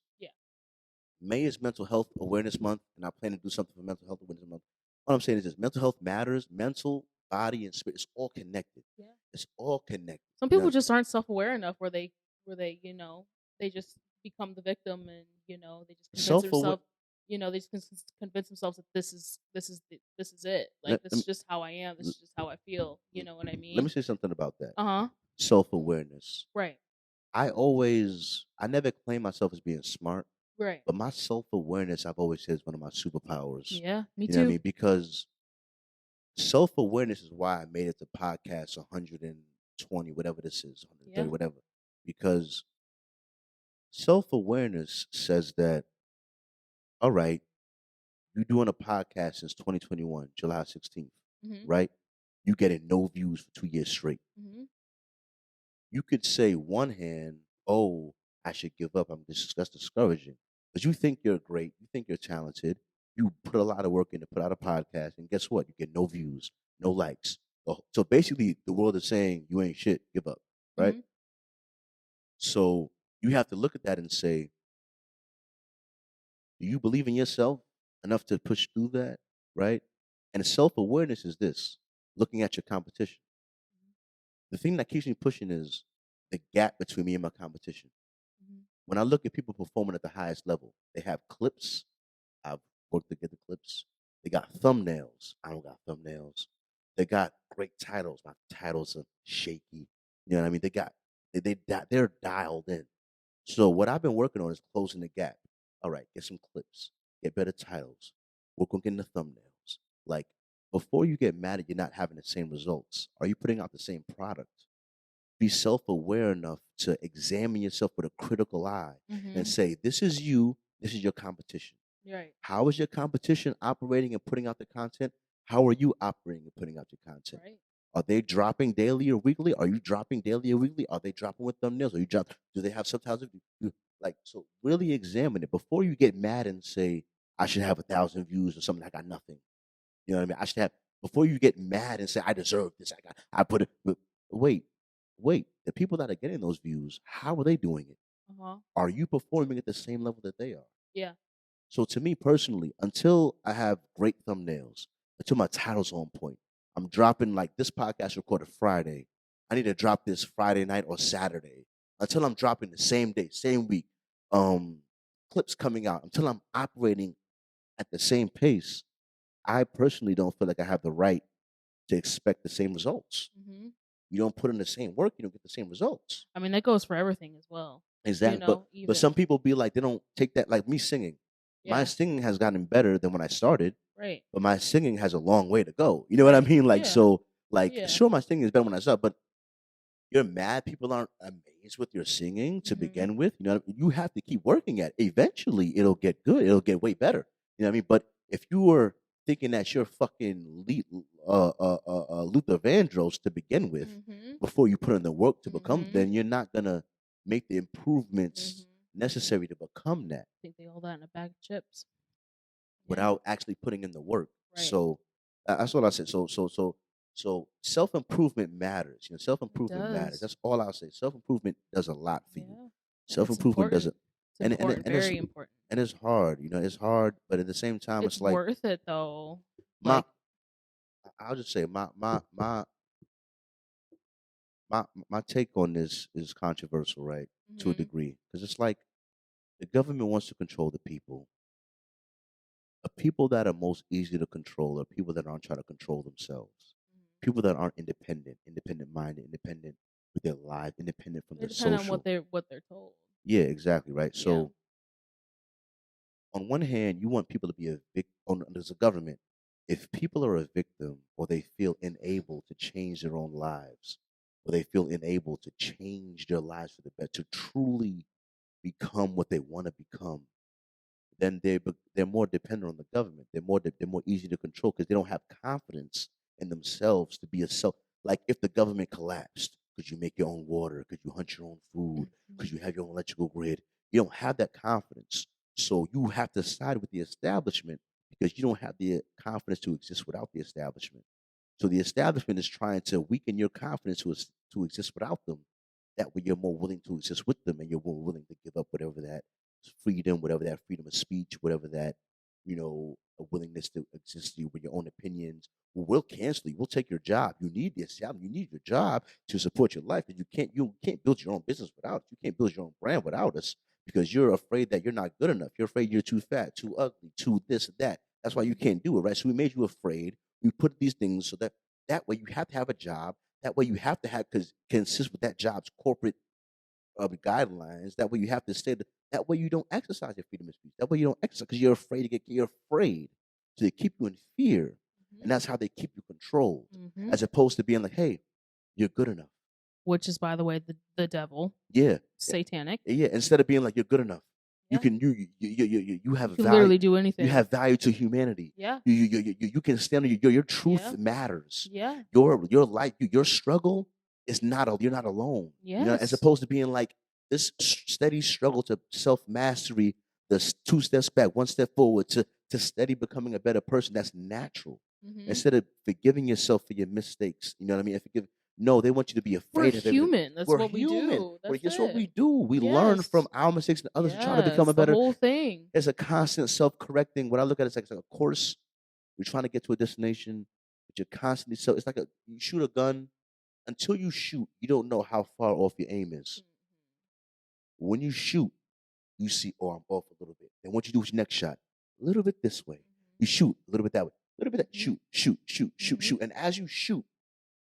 May is Mental Health Awareness Month, and I plan to do something for Mental Health Awareness Month. What I'm saying is this: mental health matters. Mental, body, and spirit. It's all connected. Yeah. It's all connected. Some people just aren't self-aware enough where they where they, they just become the victim, and they just convince Self aware. themselves, they just convince themselves that this is it. Like Let, this let, is just how I am. This me, is just how I feel. You know what I let me mean? say something about that. Uh huh. Self awareness. Right. I never claim myself as being smart, Right. but my self awareness, I've always said, is one of my superpowers. Yeah. Me You know what I too. mean? Because self awareness is why I made it to podcast 120, whatever this is, 130, Yeah. whatever. Because self awareness says that, all right, you're doing a podcast since 2021, July 16th, Mhm. right? You getting no views for 2 years straight. Mhm. You could say one hand, oh, I should give up. That's discouraging. Because you think you're great, you think you're talented, you put a lot of work in to put out a podcast, and guess what? You get no views, no likes. So basically, the world is saying you ain't shit. Give up, right? Mhm. So you have to look at that and say, do you believe in yourself enough to push through that, right? And self awareness is this: looking at your competition. The thing that keeps me pushing is the gap between me and my competition. Mhm. When I look at people performing at the highest level, they have clips. I've worked to get the clips. They got thumbnails. I don't got thumbnails. They got great titles. My titles are shaky. You know what I mean? They're dialed in. So what I've been working on is closing the gap. All right, get some clips, get better titles, work on getting the thumbnails. Like before you get mad at you not having the same results, are you putting out the same product? Be self-aware enough to examine yourself with a critical eye and Mhm. say, this is you, this is your competition. Right. How is your competition operating and putting out the content? How are you operating and putting out your content? Right. Are they dropping daily or weekly? Are you dropping daily or weekly? Are they dropping with thumbnails? Do they have subtitles? Like, so really examine it before you get mad and say, I should have 1,000 views or something. I got nothing. You know what I mean? I should have, before you get mad and say, I deserve this. I put it, but wait, the people that are getting those views, how are they doing it? Uh huh. Are you performing at the same level that they are? Yeah. So to me personally, until I have great thumbnails, until my title's on point, I'm dropping like this podcast recorded Friday. I need to drop this Friday night or Saturday. Until I'm dropping the same day, same week, um, clips coming out, until I'm operating at the same pace, I personally don't feel like I have the right to expect the same results. Mhm. You don't put in the same work, you don't get the same results. I mean, that goes for everything as well. Exactly. But Even some people be like, they don't take that, like me singing. My yeah. singing has gotten better than when I started, Right. but my singing has a long way to go. You know what I Right. mean? Like Yeah. so, like Yeah. sure, my singing is better when I started, but you're mad people aren't amazed with your singing to Mhm. begin with. You know, you have to keep working at it. Eventually, it'll get good. It'll get way better. You know what I mean? But if you were thinking that you're fucking Luther Vandross to begin with, Mhm. before you put in the work to become, Mhm. then you're not gonna make the improvements Mhm. necessary to become that I think they all that in a bag of chips. Yeah. without actually putting in the work. Right. So that's what I said. So self improvement matters. You know, self It improvement matters. does. That's all I'll say. Self improvement does a lot for you. Yeah. And Self it's improvement important. doesn't, It's important. Very important. and it's hard. You know, it's hard, but at the same time, It's it's like worth it though. my. Like. I'll just say my take on this is controversial, right? To a Mhm. degree, because it's like the government wants to control the people. The people that are most easy to control are people that aren't trying to control themselves. Mhm. People that aren't independent minded, independent with their lives, independent from They the depend on social. what they're told. Yeah, exactly, right. Yeah. So on one hand, you want people to be a victim. There's a government. If people are a victim or they feel unable to change their own lives, or they feel unable to change their lives for the better, to truly become what they want to become, then they're more dependent on the government. They're more easy to control because they don't have confidence in themselves to be a self. Like if the government collapsed, could you make your own water? Could you hunt your own food? Could you Mhm. have your own electrical grid? You don't have that confidence, so you have to side with the establishment because you don't have the confidence to exist without the establishment. So the establishment is trying to weaken your confidence to exist without them. That way, you're more willing to exist with them, and you're more willing to give up whatever that freedom, whatever that freedom of speech, whatever that a willingness to exist you with your own opinions. Well, we'll cancel you. We'll take your job. You need this job. You need your job to support your life. And you can't build your own business without us. You can't build your own brand without us because you're afraid that you're not good enough. You're afraid you're too fat, too ugly, too this, that. That's why you can't do it, right? So we made you afraid. We put these things so that way you have to have a job. That way you have to have because consist with that job's corporate guidelines. That way you have to stay. That way you don't exercise your freedom of speech. That way you don't exercise because you're afraid. So they keep you in fear, and that's how they keep you controlled, as opposed to being like, "Hey, you're good enough." Which is, by the way, the devil. Yeah, Satanic. yeah. Instead of being like, "You're good enough," Yeah. you have You can value. literally do anything. You have value to humanity. Yeah. You can stand on your truth Yeah. matters. Yeah. Your life, your struggle is you're not alone. Yes. As opposed to being like this steady struggle to self mastery, the 2 steps back, 1 step forward to steady becoming a better person. That's natural. Instead of forgiving yourself for your mistakes, you know what I mean? No, they want you to be afraid We're of everything. human. That's We're what we human. do. That's what we do. We learn Yes. from our mistakes and others trying to become a Yes, better. The whole thing. It's a constant self-correcting. What I look at it, it's like a course. You're trying to get to a destination, but you're constantly it's like you shoot a gun. Until you shoot, you don't know how far off your aim is. When you shoot, you see, oh, I'm off a little bit. Then what you do with your next shot, a little bit this way. You shoot a little bit that way, a little bit that. Shoot. And as you shoot,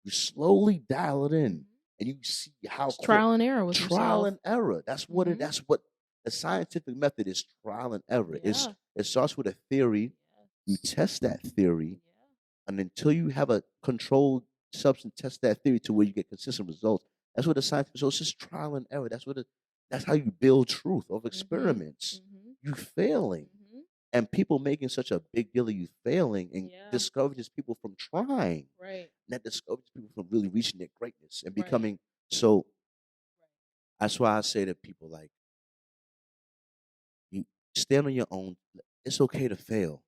you slowly dial it in, and you see how It's trial and error with trial yourself. and error. That's what that's what the scientific method is. Trial and error. Yeah. It starts with a theory. You test that theory, and until you have a controlled substance, test that theory to where you get consistent results. That's what the scientific. So it's just trial and error. That's how you build truth of experiments. You failing. And people making such a big deal of you failing and discourages people from trying. Right. And that discourages people from really reaching their greatness and becoming so. That's why I say to people like, you stand on your own. It's okay to fail.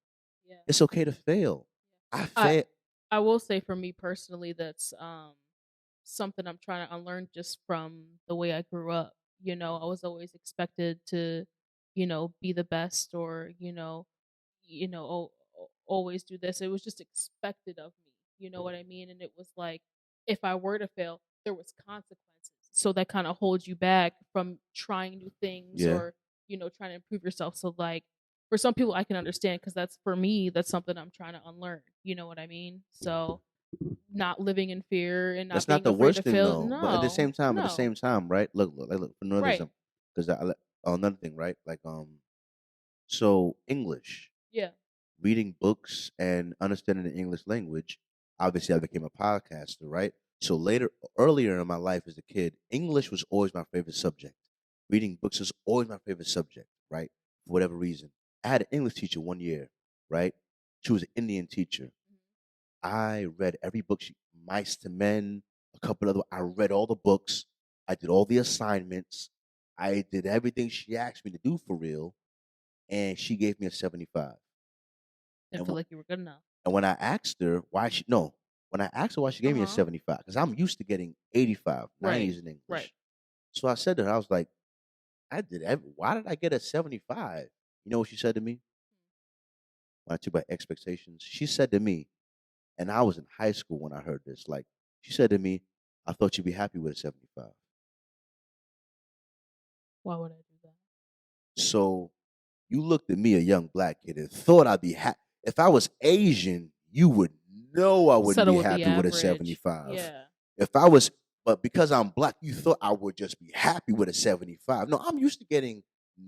Yeah. It's okay to fail. I will say for me personally, that's something I'm trying to unlearn just from the way I grew up. I was always expected to, be the best or, always do this. It was just expected of me. You know what I mean? And it was like, if I were to fail, there was consequences. So that kind of holds you back from trying new things or, trying to improve yourself. So like, for some people I can understand because that's for me, that's something I'm trying to unlearn. You know what I mean? So not living in fear and not That's being not the afraid worst to thing fail. though. No, But at the same time, right? Look, for another Right. example, because another thing, right? Like so English, Yeah. reading books and understanding the English language. Obviously, I became a podcaster, right? So earlier in my life as a kid, English was always my favorite subject. Reading books is always my favorite subject, right? For whatever reason. I had an English teacher one year, right? She was an Indian teacher. I read every book, Mice to Men, a couple other. I read all the books. I did all the assignments. I did everything she asked me to do for real, and she gave me a 75. Didn't feel like you were good enough. And when I asked her why she gave me a 75, because I'm used to getting 85, 90s in English. Right. So I said to her, I was like, why did I get a 75? You know what she said to me? When I took my expectations, she said to me, and I was in high school when I heard this, like, she said to me, I thought you'd be happy with a 75. Why would I do that? So you looked at me, a young black kid, and thought I'd be happy. If I was Asian, you would know I wouldn't be happy with a 75. Yeah. But because I'm black, you thought I would just be happy with a 75. No, I'm used to getting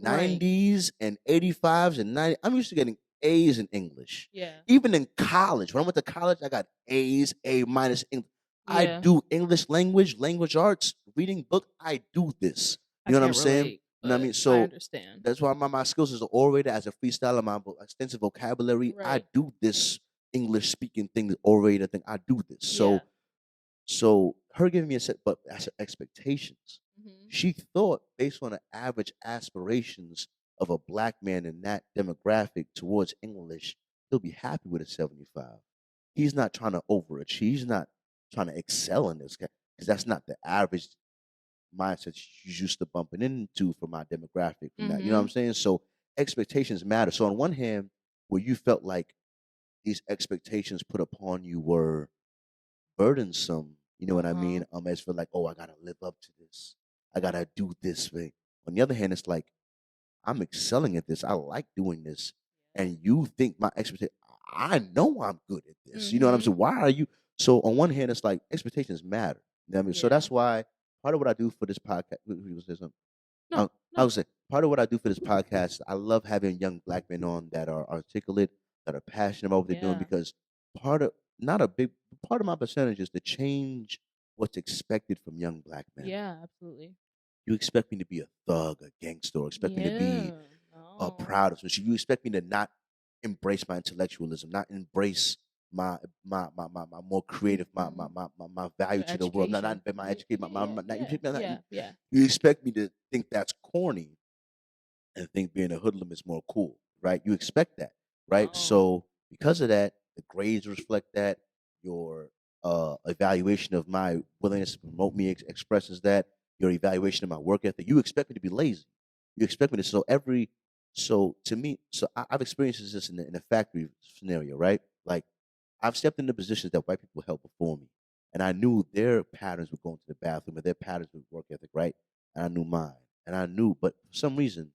90s and 85s and 90s. I'm used to getting A's in English. Yeah. Even in college, when I went to college, I got A's, A minus. Yeah. I do English language arts, reading book. I do this. You know what I'm saying? Relate, you know what I mean? So I understand. That's why my skills as an orator, as a freestyler, my extensive vocabulary. Right. I do this English speaking thing, the orator thing. I do this. Yeah. So her giving me but as her expectations, Mhm. she thought based on the average aspirations of a black man in that demographic towards English, he'll be happy with a 75. He's not trying to overachieve. He's not trying to excel in this, because that's not the average mindset she's used to bumping into for my demographic. From that, you know what I'm saying? So expectations matter. So on one hand, where you felt like these expectations put upon you were burdensome. You know what I Uh-huh. mean? As for like, oh, I gotta live up to this. I gotta do this way. On the other hand, it's like I'm excelling at this. I like doing this. And you think my expectation, I know I'm good at this. You know what I'm Mhm. saying? Why are you? So on one hand, it's like expectations matter. You know what I mean? So Yeah. that's why part of what I do for this podcast, who was this? No, I no. was saying part of what I do for this podcast, I love having young black men on that are articulate, that are passionate about what they're doing Yeah. because part of not a big part of my percentage is to change what's expected from young black men. Yeah, absolutely. You expect me to be a thug, a gangster, or expect me to be Yeah. No. proud of something. You expect me to not embrace my intellectualism, not embrace my more creative, Mhm. my value Your to the world, not education. my education, Yeah, not, yeah, yeah, yeah. you expect me to think that's corny and think being a hoodlum is more cool, right? You expect that, right? No. So because of that, the grades reflect that. Your evaluation of my willingness to promote me expresses that. Your evaluation of my work ethic. You expect me to be lazy. You expect me to so to me. So I've experienced this in a factory scenario, right? Like I've stepped into positions that white people held before me, and I knew their patterns would go into the bathroom, and their patterns with work ethic, right? And I knew mine, and I knew, but for some reason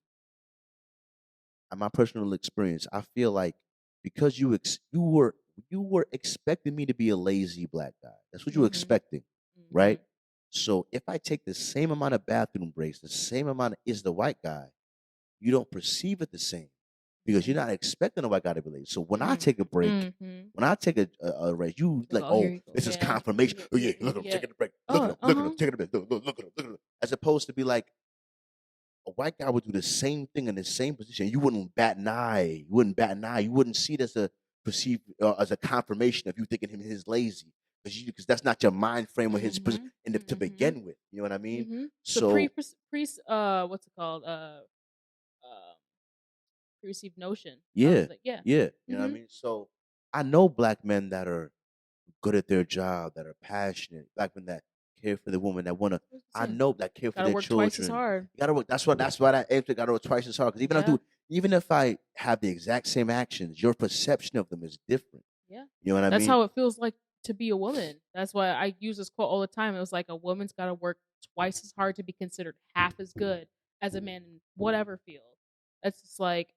my personal experience, I feel like because you were expecting me to be a lazy black guy. That's what you were Mhm. expecting, right? Mhm. So if I take the same amount of bathroom breaks, the same amount is the white guy, you don't perceive it the same because you're Mhm. not expecting the white guy to be lazy. So when I take a Mhm. break, Mhm. when I take a rest, you Like, like, oh, here oh, you go. this is Yeah. confirmation. Yeah. Oh yeah, Yeah. look at him Yeah. taking a break. Oh, Look at him uh-huh. taking a break. Look at him, look at him. As opposed to be like, a white guy would do the same thing in the same position. You wouldn't bat an eye. You wouldn't bat an eye. You wouldn't see it as a perceived as a confirmation of you thinking him his lazy because that's not your mind frame or his Mhm. to Mhm. begin with. You know what I mean? Mhm. So So what's it called? Uh Perceived notion of yeah, the yeah. yeah. You know what I Mhm. mean? So I know black men that are good at their job, that are passionate, black men that care for the woman that wanna. It's the I same. know that care for Gotta their work twice as children. hard. You gotta work. That's why that answer gotta work twice as hard. Because Yeah. even if I have the exact same actions, your perception of them is different. Yeah. You know what I That's mean? how it feels like to be a woman. That's why I use this quote all the time. It was like a woman's gotta work twice as hard to be considered half as good as a man in whatever field. That's just like,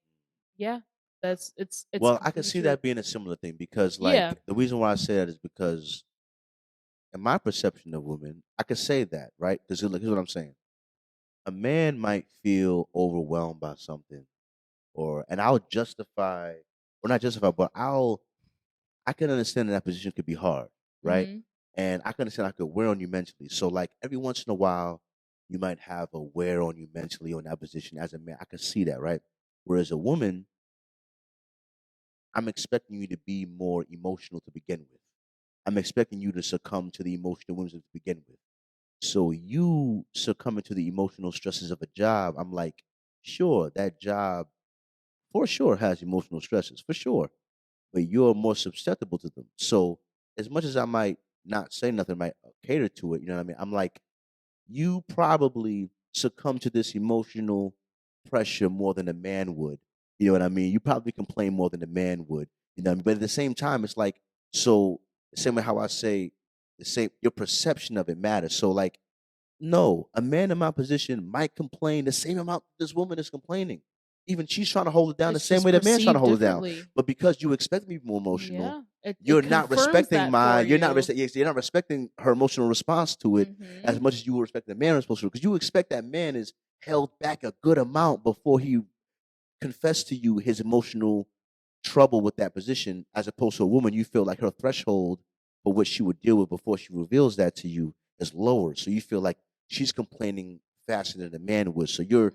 yeah, it's Well, I can completely see true. that being a similar thing because, Yeah. like, the reason why I say that is because, in my perception of women, I could say that, right? Because here's what I'm saying: a man might feel overwhelmed by something, and I'll justify, or not justify, but I can understand that position could be hard, right? Mhm. And I can understand I could wear on you mentally. So, like, every once in a while, you might have a wear on you mentally on that position as a man. I can see that, right? Whereas a woman, I'm expecting you to be more emotional to begin with. I'm expecting you to succumb to the emotional whims to begin with. So you succumbing to the emotional stresses of a job, I'm like, sure, that job for sure has emotional stresses, for sure. But you're more susceptible to them. So as much as I might not say nothing, might cater to it, you know what I mean? I'm like, you probably succumb to this emotional pressure more than a man would. You know what I mean? You probably complain more than a man would. You know what I mean? But at the same time, it's like, so the same way how I say the same, your perception of it matters. So like, no, a man in my position might complain the same amount this woman is complaining. Even she's trying to hold it down the It's same just way that man's trying to perceived hold it down. differently. But because you expect me to be more emotional, Yeah. It confirms that for you. you're not respecting her emotional response to it as Mhm. much as you would respect the man response to it. Because you expect that man is held back a good amount before he confess to you his emotional trouble with that position, as opposed to a woman, you feel like her threshold for what she would deal with before she reveals that to you is lower. So you feel like she's complaining faster than a man would. So you're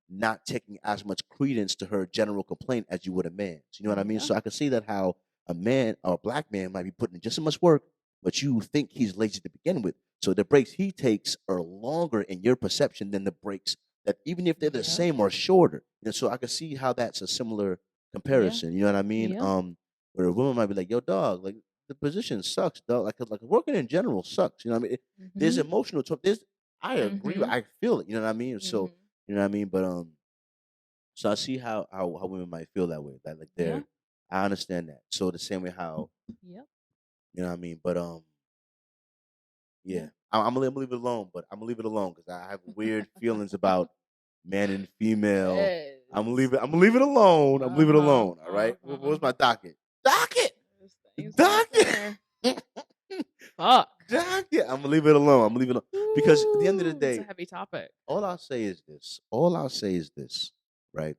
not taking as much credence to her general complaint as you would a man. You know what I mean? Yeah. So I can see that how a man or a black man might be putting in just as much work, but you think he's lazy to begin with. So the breaks he takes are longer in your perception than the breaks that, even if they're the Yeah. same, are shorter. And so I can see how that's a similar Yeah. comparison. You know what I mean? Yeah. Where a woman might be like, "Yo, dog, like the position sucks, dog. Like working in general sucks." You know what I mean? There's Mhm. emotional. There's I agree. Mhm. I feel it. You know what I mean? So Mhm. you know what I mean? But so I see how women might feel that way. Like they're Yeah. I understand that. So the same way how Yep. you know what I mean, but Yeah. yeah, I'm gonna leave it alone. But I'm gonna leave it alone because I have weird feelings about man and female. Yes. I'm gonna leave it alone. I'm gonna leave it alone. All right. What's my docket? Docket. Things right Docket. there. Fuck. Docket. I'm gonna leave it alone. I'm gonna leave it alone because at the end of the Ooh, it's day, a heavy topic. all I'll say is this. All I'll say is this. Right.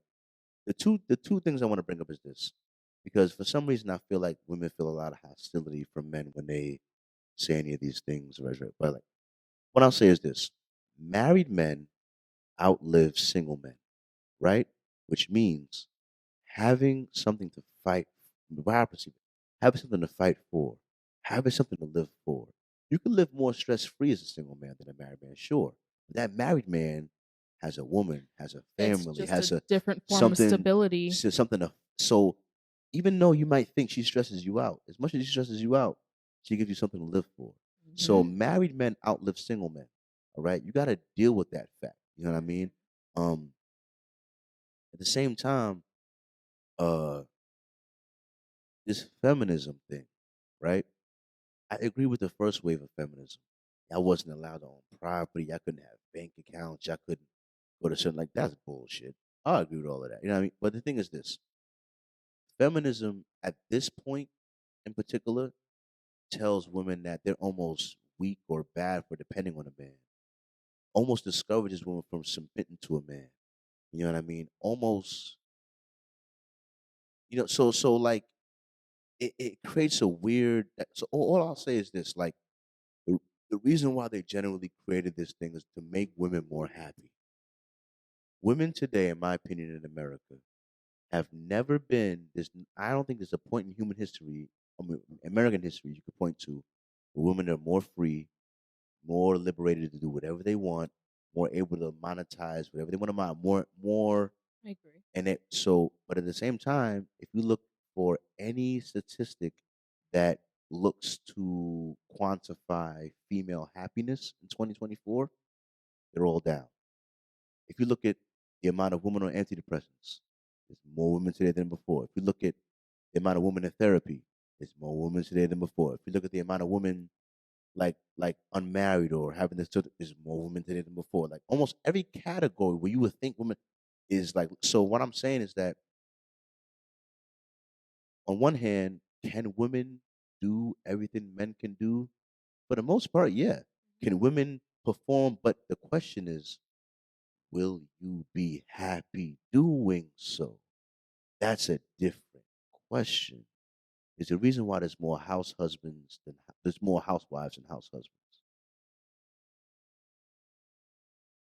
The two things I want to bring up is this, because for some reason I feel like women feel a lot of hostility from men when they say any of these things. Right. But like, what I'll say is this: married men outlive single men. Right. Which means having something to fight, the way I perceive it, having something to fight for, having something to live for. You can live more stress free as a single man than a married man, sure. But that married man has a woman, has a It's family, just has a a different form of something, stability. something to. So even though you might think she stresses you out, as much as she stresses you out, she gives you something to live for. So Mhm. married men outlive single men. All right, you got to deal with that fact. You know what I mean? Um, at the same time, uh, this feminism thing, right? I agree with the first wave of feminism. I wasn't allowed to own property. I couldn't have bank accounts. I couldn't go to certain like that's bullshit. I agree with all of that. You know what I mean? But the thing is this: feminism at this point in particular tells women that they're almost weak or bad for depending on a man. Almost discourages women from submitting to a man. You know what I mean? Almost, so like it creates a weird. So all I'll say is this: like the the reason why they generally created this thing is to make women more happy. Women today, in my opinion, in America, have never been this. I don't think there's a point in human history, I mean, American history, you could point to where women are more free, more liberated to do whatever they want, more able to monetize whatever they want to monetize, more, I agree. and it. So, but at the same time, if you look for any statistic that looks to quantify female happiness in 2024, they're all down. If you look at the amount of women on antidepressants, there's more women today than before. If you look at the amount of women in therapy, there's more women today than before. If you look at the amount of women like unmarried or having this, there's more women today than before. Like almost every category where you would think women is like. So what I'm saying is that on one hand, can women do everything men can do? For the most part, yeah. Can women perform? But the question is, will you be happy doing so? That's a different question. There's a reason why there's more house husbands than there's more housewives than house husbands.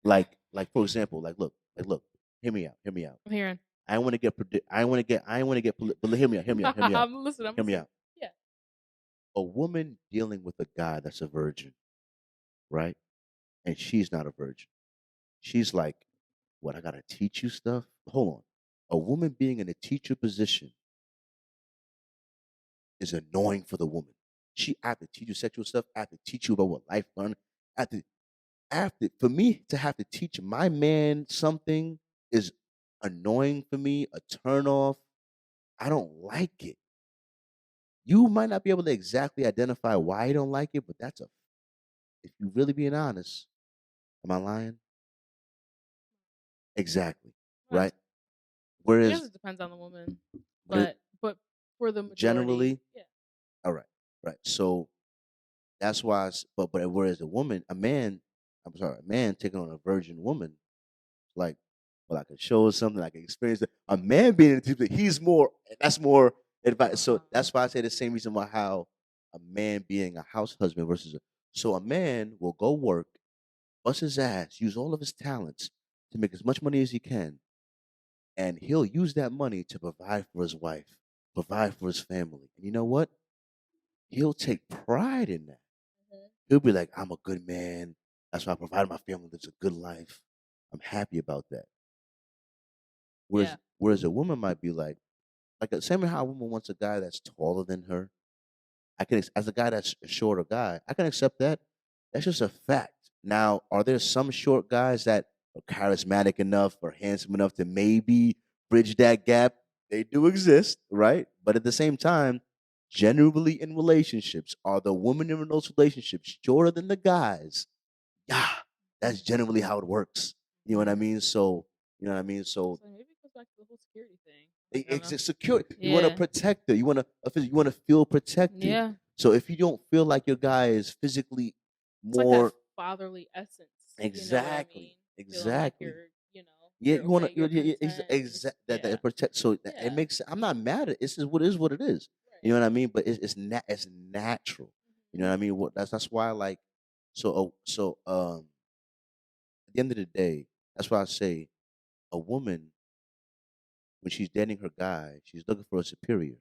Like for example, like look, hear me out. I'm hearing. I want to get I want to get but hear me out, I'm listening. I'm hear me listening. out. Yeah. A woman dealing with a guy that's a virgin, right? And she's not a virgin. She's like, what? I gotta teach you stuff. Hold on. A woman being in a teacher position is annoying for the woman. I have to teach you sexual stuff. I have to teach you about what life learned. I have to for me to have to teach my man something is annoying for me, a turn off. I don't like it. You might not be able to exactly identify why you don't like it, but that's a if you really being honest, am I lying? Exactly. Well, Right? I guess Whereas it depends on the woman, but it, but for the majority, generally, yeah. all right. Right. So that's why but whereas a woman, a man taking on a virgin woman, like, well, I can show her something, I can experience it. A man being in a teacher, that's more advice. So that's why I say the same reason why how a man being a house husband versus so a man will go work, bust his ass, use all of his talents to make as much money as he can, and he'll use that money to provide for his wife, provide for his family. And you know what? He'll take pride in that. Mhm. He'll be like, I'm a good man. That's why I provide my family with a good life. I'm happy about that. Yeah. Whereas a woman might be like same as how a woman wants a guy that's taller than her. As a guy that's a shorter guy, I can accept that. That's just a fact. Now, are there some short guys that are charismatic enough or handsome enough to maybe bridge that gap? They do exist, right? But at the same time, generally in relationships, are the women in those relationships shorter than the guys? Yeah, that's generally how it works. You know what I mean? So, you know what I mean? So, So maybe it goes back to the whole security thing. it, Like, I don't it's know. just secure. You want to Yeah. protect her. You want to feel protected. Yeah. So if you don't feel like your guy is physically It's like that more fatherly essence. You know what I exactly, mean? Feeling like exactly. you're Yeah, you want okay, to, you're yeah, content. that Yeah. protect. So it Yeah. makes. I'm not mad at it. This is what it is. You Right. know what I mean? But it's natural. You know what I mean? That's why like at the end of the day, that's why I say a woman when she's dating her guy, she's looking for a superior.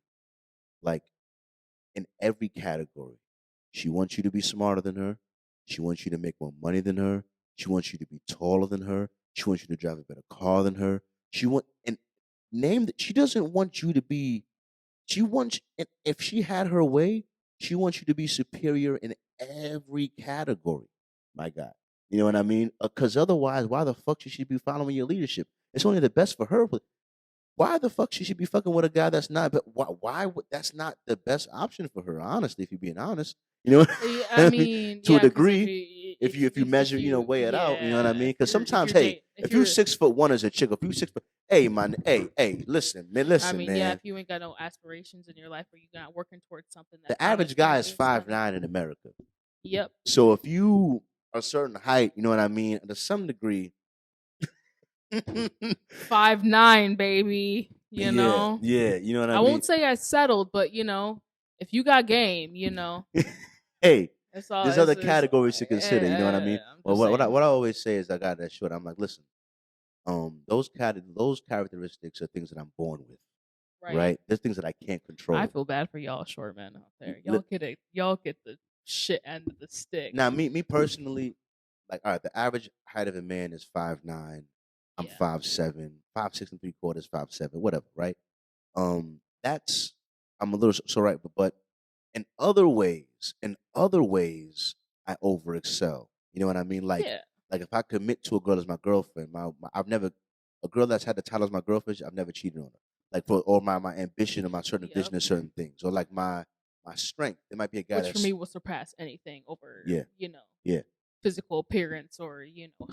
Like in every category. She wants you to be smarter than her. She wants you to make more money than her. She wants you to be taller than her. She wants you to drive a better car than her. She want and name that she doesn't want you to be. She wants and if she had her way, she wants you to be superior in every category. My God, you know what I mean? Because otherwise, why the fuck should she be following your leadership? It's only the best for her. Why the fuck she should be fucking with a guy that's not? But why would that's not the best option for her? Honestly, if you're being honest, you know, what I I mean, mean, to a yeah, because degree, if you measure, weigh it out, you know what I yeah, mean? Because if sometimes, you're hey, date, if you 6'1" as a chick, if you 6 foot, hey man, hey, listen, man, I mean, yeah, man. if you ain't got no aspirations in your life or you're not working towards something that The average guy is promise you money. 5'9" in America. Yep. So if you are a certain height, you know what I mean, to some degree. 5'9", baby. You know. Yeah, you know what I I mean. won't say I settled, but if you got game, Hey, it's all. there's other categories to consider. You know what I mean? I'm Well, just what saying. I always say is I got that short. I'm like, listen, those characteristics are things that I'm born with, right? There's things that I can't control. I feel bad for y'all short men out there. Y'all get the shit end of the stick. Now, me personally, like, all right, the average height of a man is 5'9". I'm Yeah. 5'7", 5'6" and 3/4, 5'7", whatever, right? That's I'm a little so right, but in other ways, I over excel. You know what I mean? Yeah. Like if I commit to a girl as my girlfriend, I've never a girl that's had the title as my girlfriend, I've never cheated on her. Like for or my ambition or my certain vision of certain things, or like my strength. There might be a guy Which for me will surpass anything over yeah. physical appearance or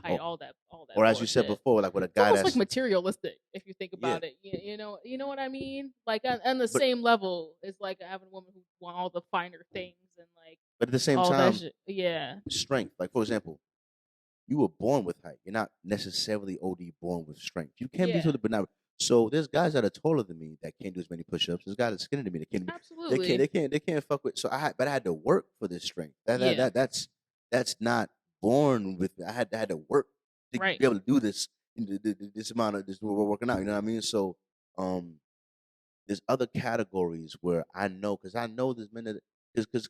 height, Or, all that or as you said before, like with a It's guy almost that's like materialistic if you think about it. You know what I mean? Like on the But- same level is like having a woman who want all the finer things and like but at the same all that time, shit. Yeah. strength. Like for example, you were born with height. You're not necessarily OD born with strength. You can be Yeah. but not. So there's guys that are taller than me that can't do as many push-ups. There's guys that are skinnier than me that can't. Absolutely. They can't fuck with. So but I had to work for this strength. Yeah. That's not born with. I had to work to Right. be able to do this. This amount of this we're working out. You know what I mean? So there's other categories where I know because I know there's men that because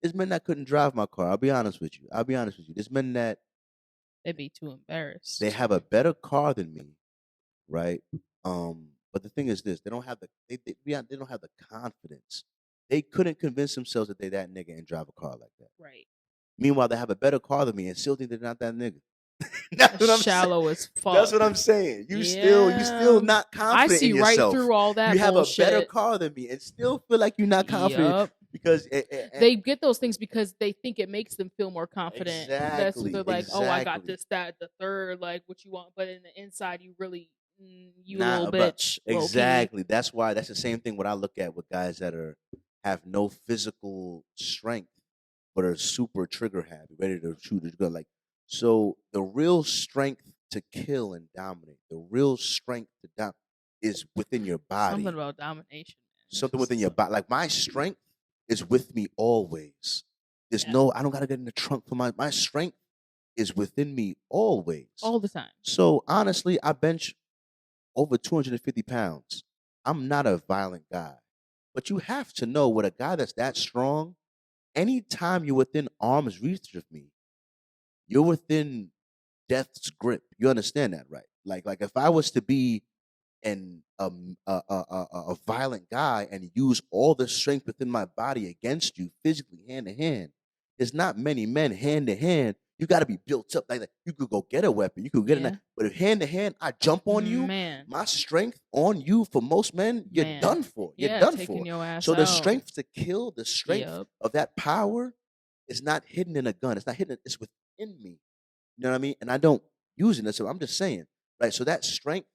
there's men that couldn't drive my car. I'll be honest with you. There's men that They'd be too embarrassed. they have a better car than me, right? But the thing is this: they don't have they don't have the confidence. They couldn't convince themselves that they that nigga and drive a car like that. Right. Meanwhile, they have a better car than me and still think they're not that nigga. That's what I'm Shallow saying. as fuck. That's what I'm saying. You still not confident. I see in yourself. right through all that. You have bullshit. a better car than me and still feel like you're not confident because they get those things because they think it makes them feel more confident. Exactly. That's what they're like, oh, I got this, that, the third, like what you want, but in the inside, you really, little bitch. Exactly. That's why that's the same thing. What I look at with guys that have no physical strength but are super trigger happy, ready to shoot a gun. Like so, the real strength to kill and dominate, the real strength to dominate is within your body. Something about domination. Something within your body. Like my strength is with me always. There's I don't gotta get in the trunk for my strength is within me always. All the time. So honestly, I bench over 250 pounds. I'm not a violent guy. But you have to know with a guy that's that strong, anytime you're within arm's reach of me, you're within death's grip. You understand that, right? Like if I was to be a violent guy and use all the strength within my body against you physically hand to hand, there's not many men hand to hand You got to be built up like that. You could go get a weapon. You could get Yeah. but if hand to hand, I jump on you. Man. My strength on you for most men, you're Man. done for. You're Yeah, done taking for. your ass So the out. strength to kill, the strength Yep. of that power is not hidden in a gun. It's not hidden. It's within me. You know what I mean? And I don't use it. So I'm just saying, right? So that strength,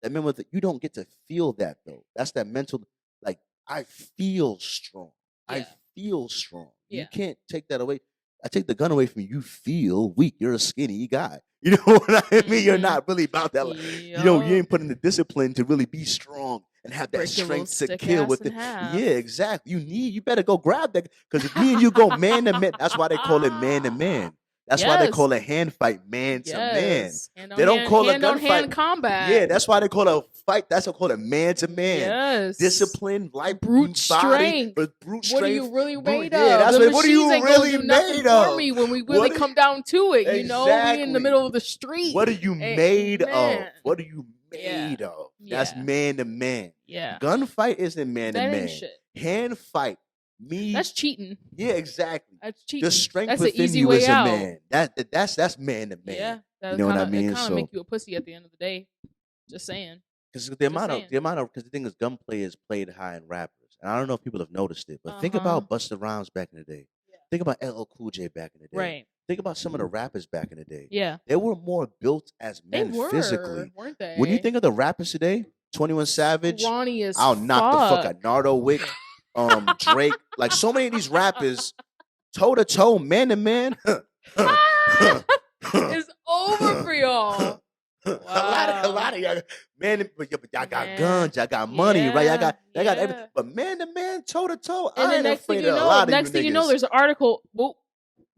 that remember that you don't get to feel that though. That's that mental. Like I feel strong. I Yeah. feel strong. You Yeah. can't take that away. I take the gun away from you. You feel weak. You're a skinny guy. You know what I mean? You're Mhm. not really about that. Like, you ain't putting the discipline to really be strong and have that Break your little strength to stick kill ass with in it. half. Yeah, exactly. You better go grab that because if me and you go man to man, that's why they call it man to man. That's why they Yes. call it hand fight, man to man. Yes. Hand They don't call it hand on gunfight. hand combat. Yeah, that's why they call it a fight. That's what they call it man to man. Yes. Discipline, like Brute body, strength. but brute What are strength. you really made yeah, of? that's The what are you machines ain't gonna really do nothing made for of? me when we really What are come down to it. You know, we in the Exactly. middle of the street. What are you made of? man. What are you Yeah. made of? That's Yeah. man to man. Yeah. Gunfight isn't man to That man. ain't shit. Hand fight. Me. That's cheating. Yeah, exactly. That's cheating. The strength That's an within easy you way is a out. man. That's man to man. Yeah. That You know what I kinda- mean? It kind of So- make you a pussy at the end of the day. Just saying. Because saying. because the thing is, gunplay is played high in rappers, and I don't know if people have noticed it, but think about Busta Rhymes back in the day. Yeah. Think about LL Cool J back in the day. Right. Think about some of the rappers back in the day. Yeah. They were more built as They men were, physically. weren't they? When you think of the rappers today, 21 Savage, Scrawny as I'll knock the fuck fuck. out Nardo Wick, Drake, like so many of these rappers, toe to toe, man to man. It's over for y'all. A lot of y'all, man, but y'all got guns, y'all got money, right? Y'all got everything. But man to man, toe to toe, And I the ain't next thing afraid you of a know, lot of next thing you know, niggas. there's an article. Whoop,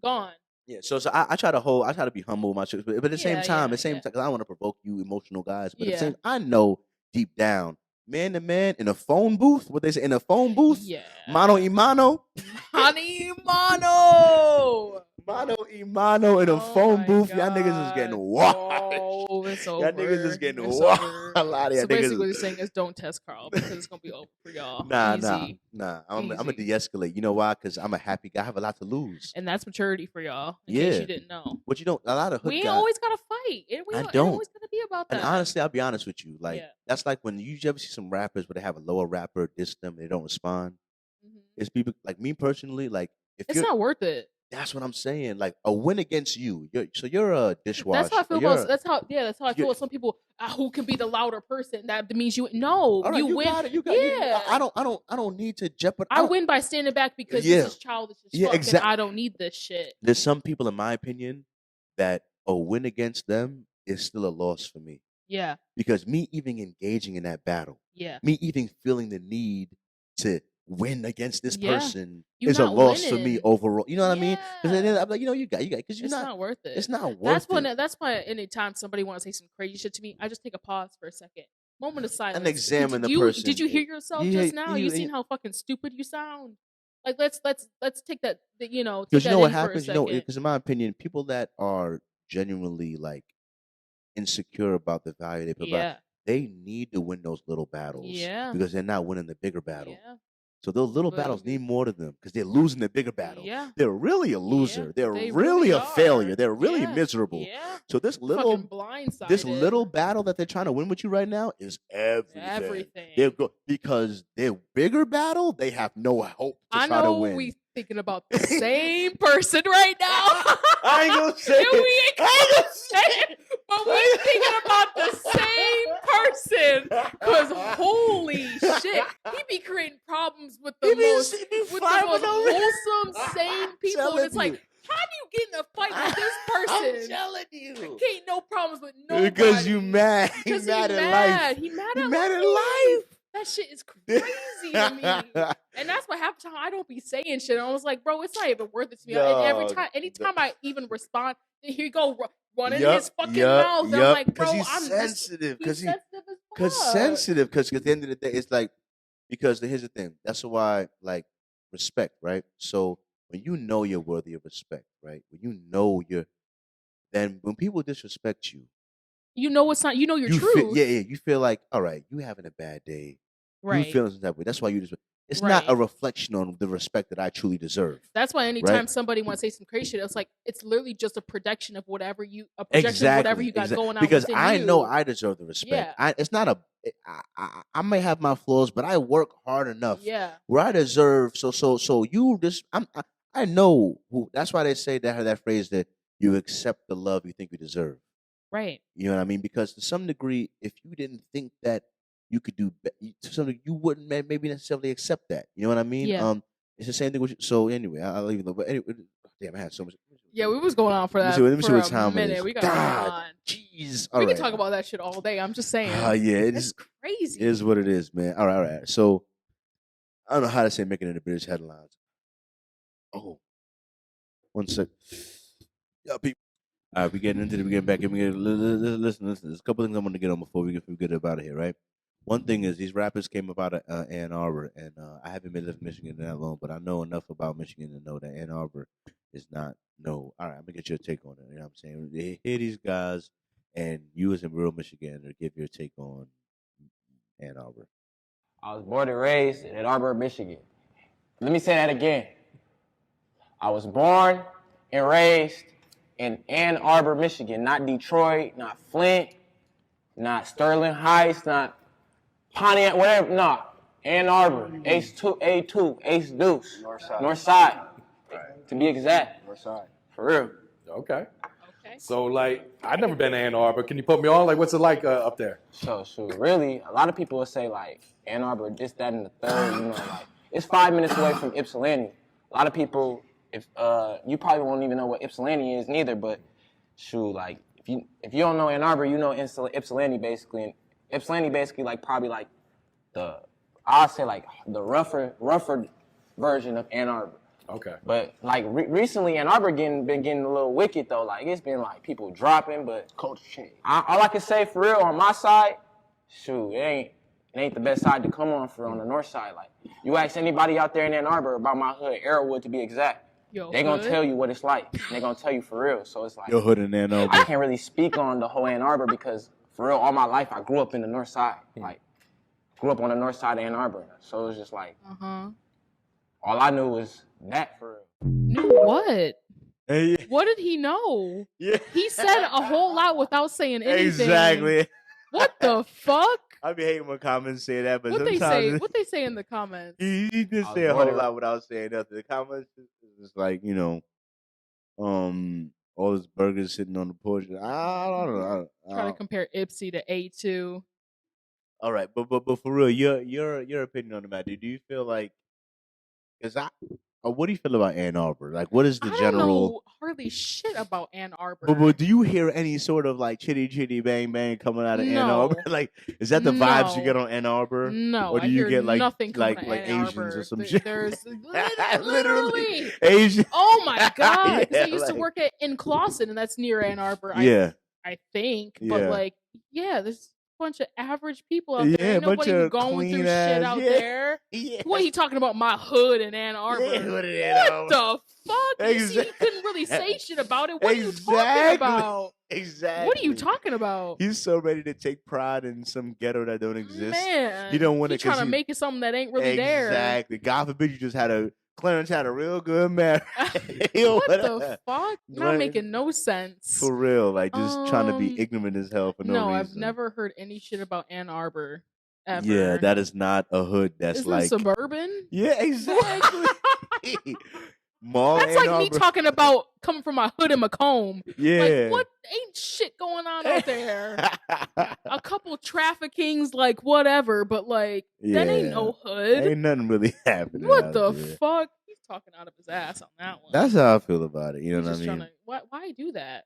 gone. Yeah, so I try to be humble with my shit, but at the same Yeah, time, yeah, because I don't want to provoke you emotional guys, but at the Yeah. same, I know deep down, man to man in a phone booth, what they say in a phone booth, Yeah. mano y mano, Honey Mono. mano y mano in a Oh phone my booth, y'all niggas is getting God. washed. Oh, it's over. Y'all niggas is getting It's washed. over. A lot of y'all So basically, niggas. what he's saying is don't test Carl because it's gonna be over for y'all. Nah. I'm gonna Easy. de-escalate. You know why? Because I'm a happy guy. I have a lot to lose. And that's maturity for y'all. In Yeah. case you didn't know. But you don't. A lot of hood We ain't guys. always gotta fight. It I ain't don't. always gotta be about that. And honestly, I'll be honest with you. Like Yeah. that's like when you ever see some rappers where they have a lower rapper diss them, they don't respond. Mhm. It's people like me personally. Like if It's you're, not worth it. that's what I'm saying. Like a win against you. You're a dishwasher. That's how I feel or you're about. That's how I feel you're- about some people. Who can be the louder person? That means you. No, all right, you win. Got it. You got it. Yeah. I don't need to jeopardize. I win by standing back because Yeah. this is childish as Yeah, fuck, and exact- I don't need this shit. There's some people, in my opinion, that a win against them is still a loss for me. Yeah, Because me even engaging in that battle, yeah. me even feeling the need to win against this Yeah. person You're is a not loss for me winning. overall. You know what I mean? Because Yeah. I'm like, you got, because you're It's not, not worth it. it's not worth That's it. when. That's why. Anytime somebody wants to say some crazy shit to me, I just take a pause for a second, moment of silence, examine the Did person. Did you hear yourself Yeah, just now? You you- seen how fucking stupid you sound? Like let's take that. Take Because that you know what in for a happens? You know, second. because in my opinion, people that are genuinely like insecure about the value they provide, Yeah, they need to win those little battles. Yeah. Because they're not winning the bigger battle. yeah, So those little But- battles need more to them because they're losing the bigger battle. yeah. They're really a loser. Yeah, They're they really a are. failure. They're really Yeah, miserable. Yeah, So this fucking little blindsided. battle that they're trying to win with you right now is everything. Everything. Because their bigger battle, they have no hope to I try to know win. we thinking about the same person right now. I ain't gonna say And we it. ain't gonna say it, but we thinking about the same person. Cause holy shit, he be creating problems with the most wholesome, sane people. And it's like, how do you get in a fight with this I'm person? telling you. Can't no problems with nobody. Because you mad. He Because mad he at mad. life. He mad He at mad at life. life. That shit is crazy to me. And that's why half the time I don't be saying shit. I was like, bro, it's not even worth it to me. And anytime I even respond, then here you go running in his fucking mouth. And I'm like, bro, Because he's I'm sensitive. He's sensitive as fuck. Because sensitive. Because at the end of the day, it's like, because here's the thing. That's why, like, respect, right? So when you know you're worthy of respect, right? When you know then when people disrespect you, You know it's not. You know your you truth. feel, you feel like, all right, you having a bad day. Right. You feeling some type of way. That's why you just. it's not a Right. reflection on the respect that I truly deserve. That's why anytime Right? somebody wants to say some crazy shit, it's like it's literally just a projection of whatever you got going on Because within I know you. I deserve the respect. Yeah. It's not a. I may have my flaws, but I work hard enough Yeah. where I deserve. So you just I know who. That's why they say that phrase that you accept the love you think you deserve. Right. You know what I mean? Because to some degree, if you didn't think that you could do, to some degree, you wouldn't maybe necessarily accept that. You know what I mean? Yeah. It's the same thing with. So anyway, I'll leave it alone. But anyway, damn, I had so much. Yeah, we was going on for that Let me see for what a time it minute. is. We got to move God, on. jeez. We can talk about that shit all day. I'm just saying. Yeah, it It's is. crazy. It is what it is, man. All right. So I don't know how to say making it the British headlines. Oh, one sec. Yeah, people. All right, we getting back in. Listen. There's a couple things I'm going to get on before we get up out of here, right? One thing is these rappers came up out of Ann Arbor, and I haven't been living in Michigan that long, but I know enough about Michigan to know that Ann Arbor is not no. All right, I'm gonna get your take on it. You know what I'm saying? They hear these guys, and you as a real Michigander, give your take on Ann Arbor. I was born and raised in Ann Arbor, Michigan. Let me say that again. I was born and raised in Ann Arbor, Michigan, not Detroit, not Flint, not Sterling Heights, not Pontiac, whatever. No, Ann Arbor, A2, Ace Deuce, North Side, to be exact. North Side. For real. Okay. Okay. So, like, I've never been to Ann Arbor. Can you put me on? Like, what's it like up there? So really, a lot of people will say, like, Ann Arbor, this, that, and the third, you know, like, it's 5 minutes away from Ypsilanti. A lot of people, if you probably won't even know what Ypsilanti is neither, but shoot, like, if you don't know Ann Arbor, you know Ypsilanti basically. And Ypsilanti basically, like, probably like I'll say like the rougher version of Ann Arbor. Okay. But like recently, Ann Arbor been getting a little wicked though. Like it's been like people dropping, but Culture change. all I can say for real on my side, shoot, it ain't the best side to come on for on the north side. Like you ask anybody out there in Ann Arbor about my hood, Arrowwood to be exact, they gonna tell you what it's like. They gonna tell you for real. So it's like Your hood in Ann Arbor. I can't really speak on the whole Ann Arbor because for real, all my life I grew up in the north side. Like grew up on the north side of Ann Arbor. So it was just like all I knew was that for real. Knew what? Hey, What did he know? yeah. He said a whole lot without saying anything. Exactly. What the fuck? I be hating when comments say that, but What they sometimes say? What they say in the comments? he just say a whole lot without saying nothing. The comments is just like, you know, all his burgers sitting on the porch. I don't know. Trying to compare Ipsy to A2. All right, but for real, your opinion on the matter. Do you feel like, what do you feel about Ann Arbor? Like, what is the I general? don't know hardly shit about Ann Arbor. But do you hear any sort of like chitty bang bang coming out of Ann No. Arbor? Like, is that the vibes you No. get on Ann Arbor? No, Or do I you hear get like nothing coming out of Ann Asians Arbor. or some shit? There's literally literally. Asian. Oh my god! 'Cause Yeah, I used to work in Clawson, and that's near Ann Arbor. Yeah, I think. Yeah. But like, yeah, there's a bunch of average people out there. Yeah, Ain't bunch nobody of going clean through ass- shit out yeah. there. yeah. What are you talking about? My hood in Ann Arbor. Yeah, hood in Ann Arbor. What the fuck? You see, he Exactly. couldn't really say shit about it. What are you Exactly. talking about? Exactly. What are you talking about? He's so ready to take pride in some ghetto that don't exist. Man, You don't want he it 'cause trying to he- make it something that ain't really there. Exactly. God forbid you just Clarence had a real good marriage. What the fuck? Not Right. making no sense. For real, like just trying to be Um, ignorant as hell for no No, reason. I've never heard any shit about Ann Arbor ever. Yeah, that is not a hood. That's Isn't like it suburban? yeah, exactly. Mall That's Ann like me Arbor. talking about coming from my hood in Macomb. Yeah. Like, what ain't shit going on out there? A couple traffickings, like whatever, but like that ain't Yeah. no hood. Ain't nothing really happening. What out the there. fuck? He's talking out of his ass on that one. That's how I feel about it. You know He's what I just mean? trying to. Why do that?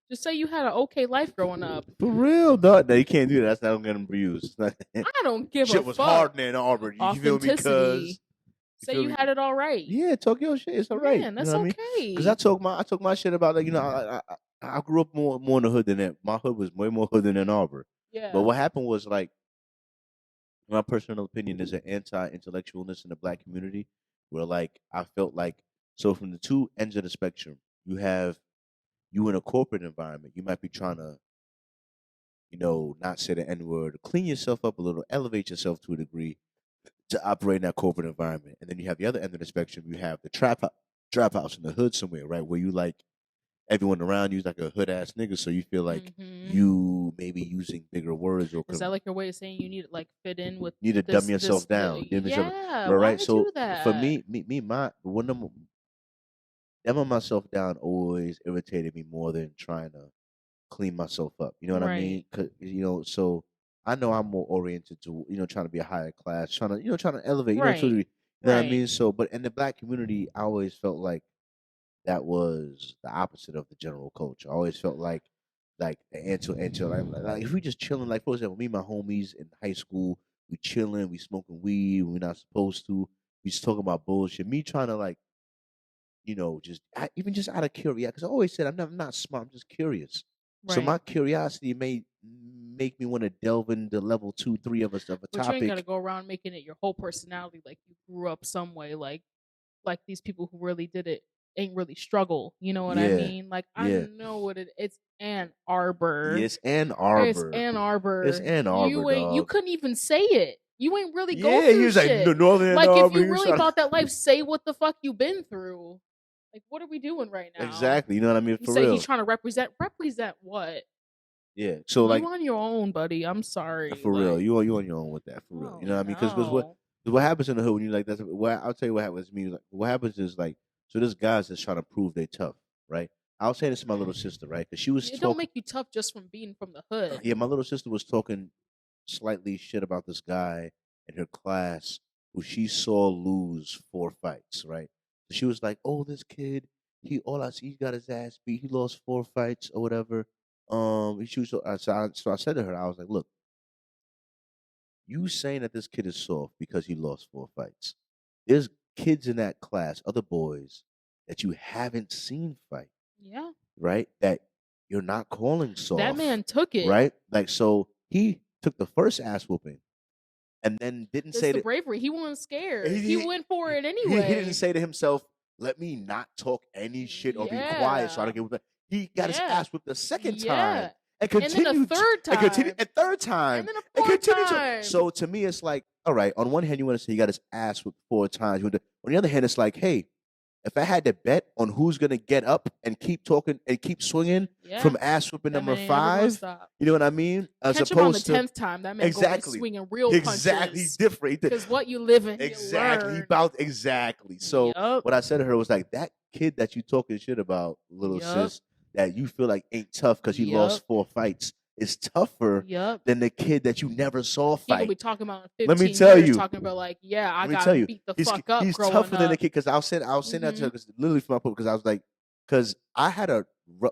Just say you had an okay life growing up. For real, dog. No, you can't do that. That's not gonna be used. I don't give Shit a was fuck. hard in Ann Arbor. You feel me? Authenticity. Say feel you me? had it all right. Yeah, talk your shit. It's all right. Man, that's you know what I mean? okay. Because I talk my shit about like I grew up more in the hood than that. My hood was way more hood than Ann Arbor. Yeah. But what happened was like, my personal opinion is an anti-intellectualness in the black community, where like I felt like so from the two ends of the spectrum, you have you in a corporate environment, you might be trying to, not say the N word, clean yourself up a little, elevate yourself to a degree. to operate in that corporate environment. And then you have the other end of the spectrum. You have the trap house in the hood somewhere, right, where you like everyone around you is like a hood ass nigga, so you feel like you may be using bigger words or Is that like your way of saying you need to like fit in with? you need to dumb yourself down. Yeah, right? why would So you do that? for me, my one of them dumbing myself down always irritated me more than trying to clean myself up. You know what I mean? Right. 'Cause, so I know I'm more oriented to trying to be a higher class, trying to elevate. To Right. you know what I mean? Right. So, but in the black community, I always felt like that was the opposite of the general culture. I always felt like the until like if we just chilling, like for example, me and my homies in high school, we chilling, we smoking weed, we're not supposed to, we just talking about bullshit. Me trying to like, even just out of curiosity, because I always said I'm not smart, I'm just curious. So Right. my curiosity may make me want to delve into level 2, 3 of a But you ain't topic. gotta go around making it your whole personality, like you grew up some way, like these people who really did it ain't really struggle. You know what I Yeah, mean? Like I yeah. know what it's Ann Arbor. Yes, Ann It's Arbor. Ann Arbor. It's Ann Arbor, You ain't. You dog. couldn't even say it. You ain't really go Yeah, through he was like shit. Northern Ann Like Arbor. if you he was really trying to- about that life, say what the fuck you been through. Like what are we doing right now? Exactly, you know what I mean? You For say real. he's trying to represent what? Yeah. So like you on your own, buddy. I'm sorry. for real, you on your own with that. For real, you know what I mean? Because what happens in the hood when you like that's what I'll tell you what happens to me. Like, what happens is like so this guy's just trying to prove they tough, right? I'll say this to my little sister, right? Because she was It don't make you tough just from being from the hood. Yeah, my little sister was talking slightly shit about this guy in her class who she saw lose 4 fights, right? So she was like, "Oh, this kid, he got his ass beat. He lost 4 fights or whatever." She was so I said to her, I was like, "Look, you saying that this kid is soft because he lost 4 fights? There's kids in that class, other boys that you haven't seen fight, Yeah. right? That you're not calling soft. That man took it. right? Like so, he took the first ass whooping, and then didn't It's say the that bravery. He wasn't scared. He- He he- went for it he anyway. didn't say to himself, "Let me not talk any shit or be quiet so I don't get whipped." He got his Yeah. ass whipped the second Yeah. time. And And then continued a third And continued time. a third time. And then a And fourth continued time. So to me, it's like, all right, on one hand, you want to say he got his ass whipped 4 times. On the other hand, it's like, hey, if I had to bet on who's gonna get up and keep talking and keep swinging Yeah. from ass whipping That number man ain't never gonna 5, stop. you know what I mean? As Catch him on the opposed to 10th time. That man Exactly. go swinging real exactly, he's punches. different. Because what you live in, Exactly. you He learn. bounced exactly. So Yup. what I said to her was like, that kid that you talking shit about, little Yup. sis, that you feel like ain't tough because he lost Yup. 4 fights is tougher Yup. than the kid that you never saw People fight. be talking about in Let 15 me tell years, you. talking about like, yeah, I Let me got tell you, beat the he's, fuck up he's growing tougher than the up. kid because I'll send that to her Mhm. because literally for my point because I was like, because I had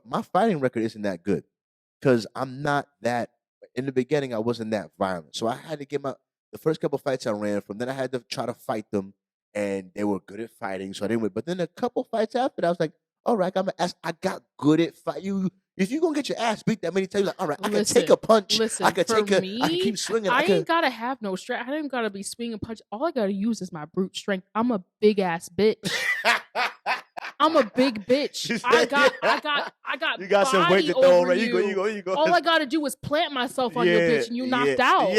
my fighting record isn't that good because I'm not that. In the beginning, I wasn't that violent, so I had to get the first couple fights I ran from. Then I had to try to fight them, and they were good at fighting, so I didn't win. But then a couple fights after that, I was like, all right, I got good at fight. If you gonna get your ass beat that many times, like, all right, I can take a punch. Listen, I can for take me, I can keep swinging. I I can. ain't gotta have no strength. I ain't gotta be swinging punch. All I gotta use is my brute strength. I'm a big ass bitch. I'm a big bitch. I got. You got some weight body to throw, over right? you. You go. All I gotta do is plant myself on your bitch, and you knocked out.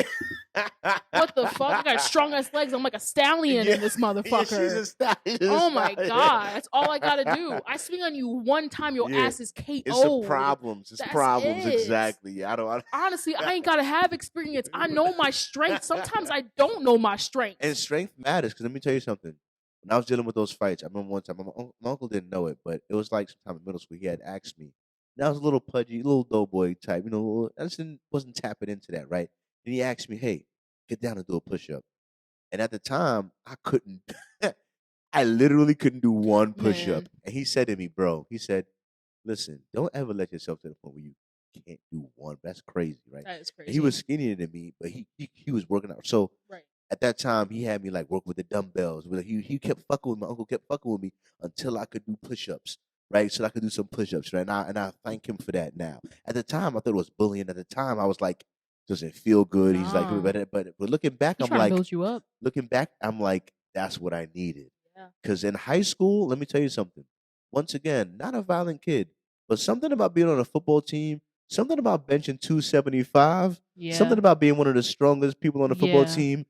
Yeah. What the fuck? I got strong ass legs. I'm like a stallion in this Yeah, motherfucker. she's a stallion. Oh my god, that's all I gotta do. I swing on you one time, your Yeah. ass is KO. It's some problems. It's That's problems. it. Exactly. Yeah, I don't. Honestly, I ain't gotta have experience. I know my strength. Sometimes I don't know my strength. And strength matters because let me tell you something. When I was dealing with those fights, I remember one time my uncle didn't know it, but it was like sometime in middle school. He had asked me. And I was a little pudgy, little doughboy type, I just wasn't tapping into that, right? And he asked me, "Hey, get down and do a push-up." And at the time, I couldn't. I literally couldn't do one push-up. Man. And he said to me, "Bro," he said, "Listen, don't ever let yourself to the point where you can't do one. That's crazy, right?" That is crazy. And he was skinnier than me, but he was working out. So right. at that time, he had me like work with the dumbbells. He kept fucking with my uncle, kept fucking with me until I could do push-ups, right? So I could do some push-ups, right? And I thank him for that now. At the time, I thought it was bullying. At the time, I was like, doesn't feel good. He's like, Nah. but looking back, He's I'm trying to like, build you up. looking back, I'm like, that's what I needed. Yeah. Because in high school, let me tell you something. Once again, not a violent kid, but something about being on a football team, something about benching 275, Yeah. something about being one of the strongest people on the football Yeah. team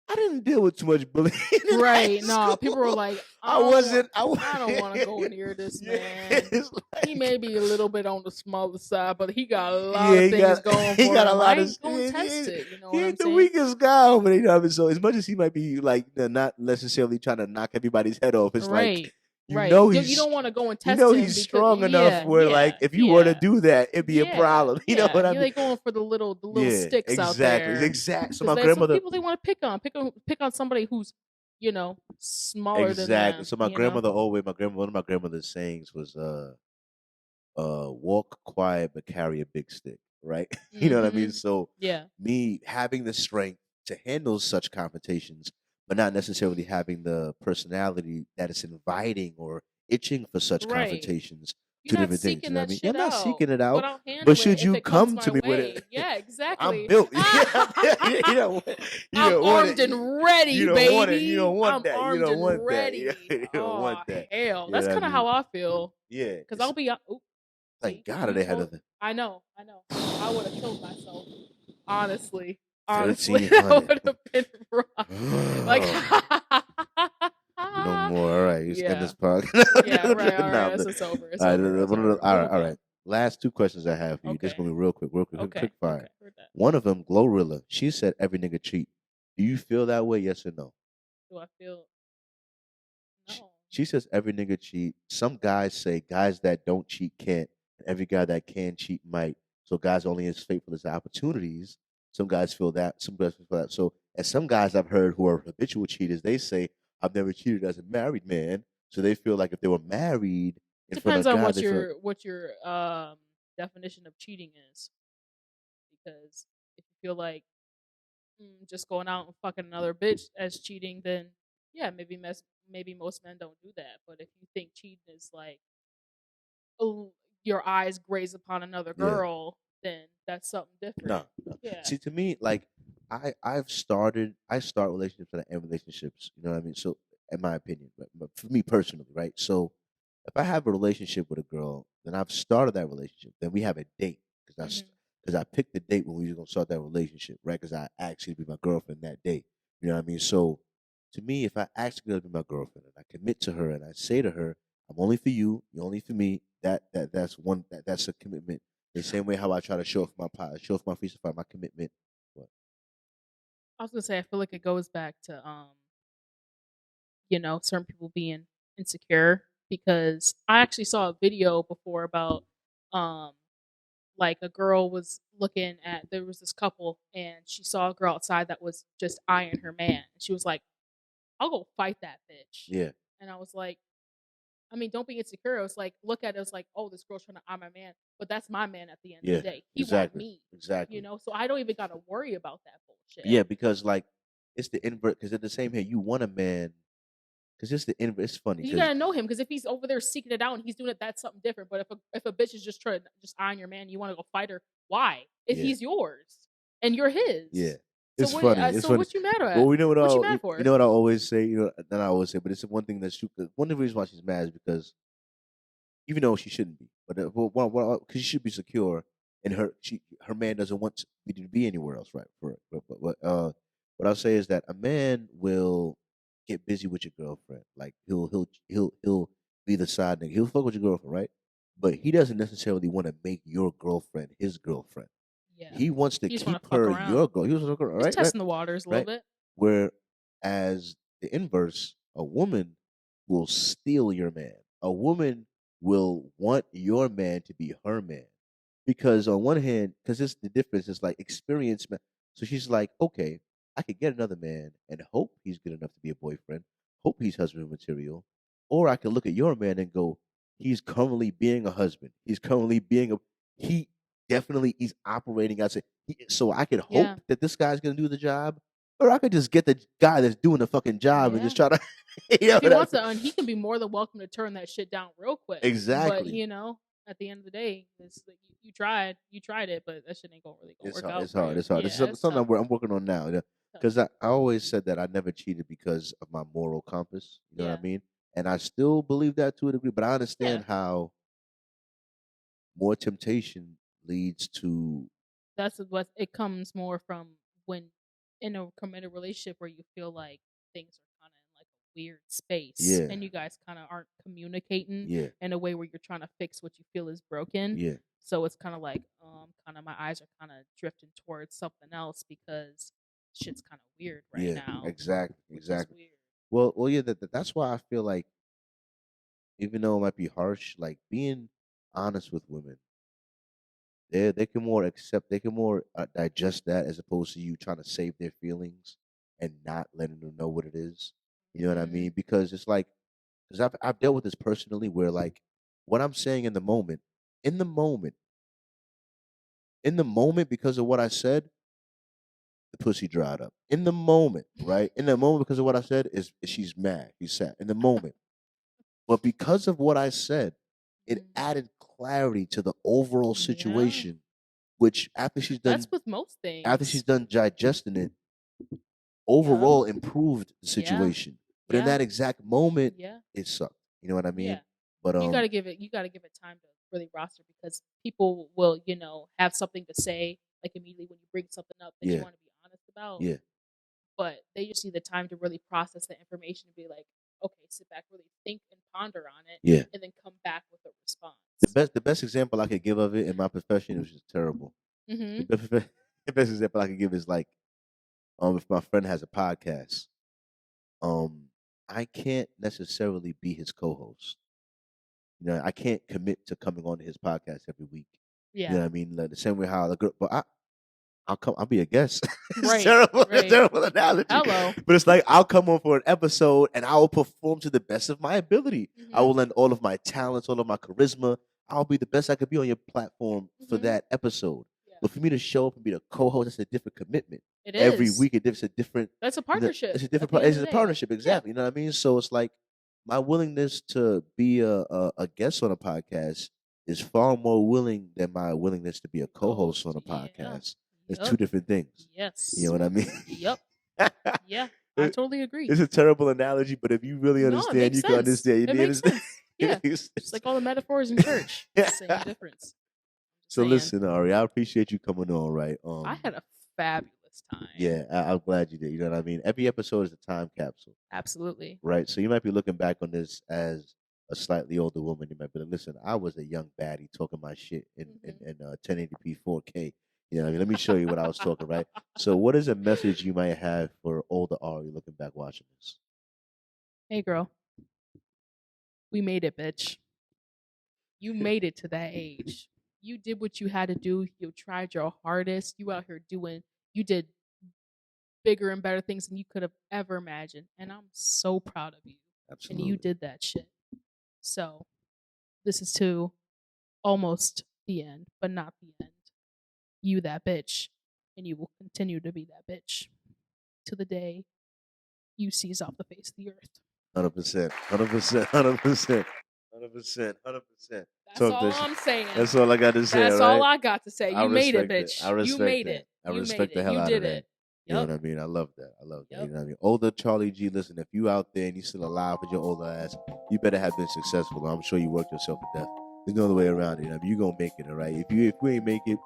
I didn't deal with too much bullying. In Right? high No, people were school. like, I wasn't. I don't want to go near this Yeah, man. it's He may be a little bit on the smaller side, but he got a lot yeah, of he things got going he for got a him. lot I of. ain't gonna test it. You know He what I'm ain't the saying? weakest guy, but you know what I mean. So as much as he might be like not necessarily trying to knock everybody's head off, it's like Right. you Right. know You he's don't want to go and you test know him he's because strong enough where like if you were to do that, it'd be a problem. You know what I He mean? like going for the little Yeah, sticks out exactly, there. exactly. So Because my there's some grandmother, people they want to pick on somebody who's, smaller than exactly. them. So my grandmother always, one of my grandmother's sayings was, walk quiet but carry a big stick, right? You know what I mean? Mm-hmm. So Yeah. me having the strength to handle such confrontations, but not necessarily having the personality that is inviting or itching for such Right. confrontations, You're two not different things. You seeking know what I that mean? Yeah, shit I'm not out, seeking it but out, I'll handle but it should if you it comes come my to me with way. it, Yeah, I'm exactly. built. You don't, you I'm don't want armed it. and ready, You don't want it. You baby. don't want I'm that. You armed don't and want that. ready. You don't Oh want that. hell, You that's know what kind I of mean? how I feel. Yeah. Cause I'll be, Thank see, God they had a I know. I would have killed myself. Honestly, 1300. that would have been rough. Like, No more. All right, let's end yeah, this podcast. yeah, right. All right, No, it's over. It's all right, over. It's over. all Who right, we all got? right. Last two questions I have for you. This is Okay, gonna be real quick, okay, quick fire. okay. Heard that. One of them, Glorilla. She said every nigga cheat. Do you feel that way? Yes or no? Do I feel She, no? she says every nigga cheat. Some guys say guys that don't cheat can't, and every guy that can cheat might. So guys only as faithful as the opportunities. Some guys feel that. Some guys feel that. So, and some guys I've heard who are habitual cheaters, they say I've never cheated as a married man. So they feel like if they were married in front Depends of on God, they feel what your definition of cheating is. Because if you feel like just going out and fucking another bitch as cheating, then yeah, maybe most men don't do that. But if you think cheating is like, oh, your eyes graze upon another yeah. girl, then that's something different. No, no. Yeah. See, to me, like I start relationships and I end relationships. You know what I mean? So, in my opinion, but for me personally, right? So, if I have a relationship with a girl, then I've started that relationship. Then we have a date Mhm. because I picked the date when we were gonna start that relationship, right? Because I asked you to be my girlfriend that day. You know what I mean? So, to me, if I ask a girl to be my girlfriend and I commit to her and I say to her, "I'm only for you, you're only for me," that's a commitment. The same way how I try to show off show off my face, my commitment. But I was gonna say I feel like it goes back to certain people being insecure because I actually saw a video before about um like a girl was looking at there was this couple and she saw a girl outside that was just eyeing her man. And she was like, I'll go fight that bitch. yeah, And I was like, I mean, don't be insecure. It was like, look at it as like, oh, this girl's trying to eye my man, but that's my man at the end yeah, of the day. He exactly, want me, exactly. So I don't even gotta worry about that bullshit. Yeah, because like it's the invert. Because at the same here, you want a man. Because it's the invert. It's funny You because gotta know him because if he's over there seeking it out and he's doing it, that's something different. But if a bitch is just trying to just eyeing your man, you want to go fight her. Why? If yeah, he's yours and you're his. yeah, So it's funny. It's funny. what you mad at? Well, we know what What you I mad for? you know what I always say. You know, not I always say, but it's one thing that's true. 'Cause one of the reasons why she's mad is because even though she shouldn't be, but because she should be secure, and her man doesn't want me to be anywhere else, right? What I'll say is that a man will get busy with your girlfriend, like he'll be the side nigga, he'll fuck with your girlfriend, right? But he doesn't necessarily want to make your girlfriend his girlfriend. Yeah. He wants to You just want keep to fuck her around. your girl. He wants to fuck her, Just right? testing the waters a little bit. Whereas the inverse, a woman will steal your man. A woman will want your man to be her man. Because on one hand, because it's the difference, it's like experience. So she's like, okay, I could get another man and hope he's good enough to be a boyfriend, hope he's husband material, or I can look at your man and go, he's currently being a husband. He's currently being he definitely he's operating as so I could hope Yeah. that this guy's gonna do the job, or I could just get the guy that's doing the fucking job and just try to, If he wants to, and he can be more than welcome to turn that shit down real quick. Exactly. But at the end of the day, it's like you tried it, but that shit ain't gonna really work out. It's hard. It's hard. Yeah, This is something I'm working on now. Tough. Because I always said that I never cheated because of my moral compass. You know what I mean? And I still believe that to a degree, but I understand how more temptation leads to. That's what it comes more from when in a committed relationship where you feel like things are kind of in like a weird space, Yeah. and you guys kind of aren't communicating Yeah. in a way where you're trying to fix what you feel is broken. Yeah. So it's kind of like, kind of my eyes are kind of drifting towards something else because shit's kind of weird right now. Exactly. Which is Exactly. weird. Well, yeah. That's why I feel like, even though it might be harsh, like being honest with women, they can more accept, they can more digest that as opposed to you trying to save their feelings and not letting them know what it is. You know what I Mhm. mean? Because it's like, because I've dealt with this personally, where like what I'm saying in the moment, in the moment, in the moment, because of what I said, the pussy dried up. In the moment, right? In the moment, because of what I said, is she's mad, she's sad. In the moment, but because of what I said, it Mhm. added clarity to the overall Yeah. situation. Which after she's done, That's with most things. after she's done digesting it, overall improved the situation. But in Yeah. that exact moment, Yeah. it sucked. You know what I mean? Yeah. But You gotta give it time to really roster, because people will, have something to say like immediately when you bring something up that you yeah, want to be honest about. yeah, But they just need the time to really process the information and be like, okay, sit back, really think and ponder on it, yeah. and then come back with a response. The best example I could give of it in my profession, which is terrible. Mm-hmm. The best example I could give is like, if my friend has a podcast, I can't necessarily be his co-host. You know, I can't commit to coming on to his podcast every week. You know Yeah. what I mean? Like the same way how the girl, but I'll come. I'll be a guest. It's Right, terrible. right. It's terrible analogy. Hello. But it's like I'll come on for an episode and I will perform to the best of my ability. I Mhm. will lend all of my talents, all of my charisma. I'll be the best I could be on your platform for Mhm. that episode. Yeah. But for me to show up and be the co-host, that's a different commitment. It Every is. week, it's a different. That's a you know, partnership. It's a at different. the end It's of a the day. partnership, exactly. You know what I mean? So it's like my willingness to be a guest on a podcast is far more willing than my willingness to be a co-host on a Yeah. podcast. It's Yup. two different things. Yes. You know what I mean? Yep. Yeah. I totally agree. It's a terrible analogy, but if you really No, it understand, makes you can sense. understand. You It makes understand? sense. Yeah. Just like all the metaphors in church. Same difference. So Saying. listen, Ari, I appreciate you coming on, right? I had a fabulous time. Yeah, I'm glad you did. You know what I mean? Every episode is a time capsule, Absolutely. right? So you might be looking back on this as a slightly older woman. You might be like, listen, I was a young baddie talking my shit in 1080p 4K. You know what I mean? Let me show you what I was talking, right? So what is a message you might have for older Ari looking back watching this? Hey, girl. We made it, bitch. You made it to that age. You did what you had to do. You tried your hardest. You out here you did bigger and better things than you could have ever imagined. And I'm so proud of you. Absolutely. And you did that shit. So this is to almost the end, but not the end. You that bitch. And you will continue to be that bitch to the day you seize off the face of the earth. 100%. 100%. 100%. 100%. 100%. That's all I'm saying. That's all I got to say. That's right? all I got to say. You made it, bitch. I respect You made that. it. I You respect made the it. hell You out did of that. it. You know Yep. what I mean? I love that. I love that. Yep. You know what I mean? Older Charlie G, listen, if you out there and you still alive with your older ass, you better have been successful. I'm sure you worked yourself to death. There's no other way around it. You know, you're gonna make it, all right? If you ain't make it,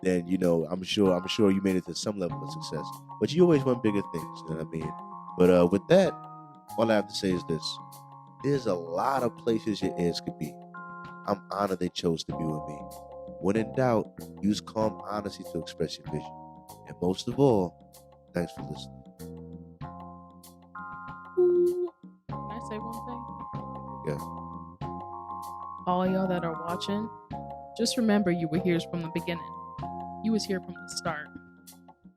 then I'm sure you made it to some level of success. But you always want bigger things, you know what I mean? But with that, all I have to say is this. There's a lot of places your ears could be. I'm honored they chose to be with me. When in doubt, use calm honesty to express your vision. And most of all, thanks for listening. Ooh. Can I say one thing? Yeah. All y'all that are watching, just remember you were here from the beginning. You was here from the start.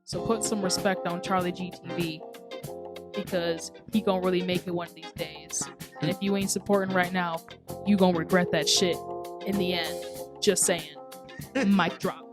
So put some respect on CharlieGtv, because he gonna really make it one of these days. And if you ain't supporting right now, you gonna regret that shit in the end. Just saying. Mic drop.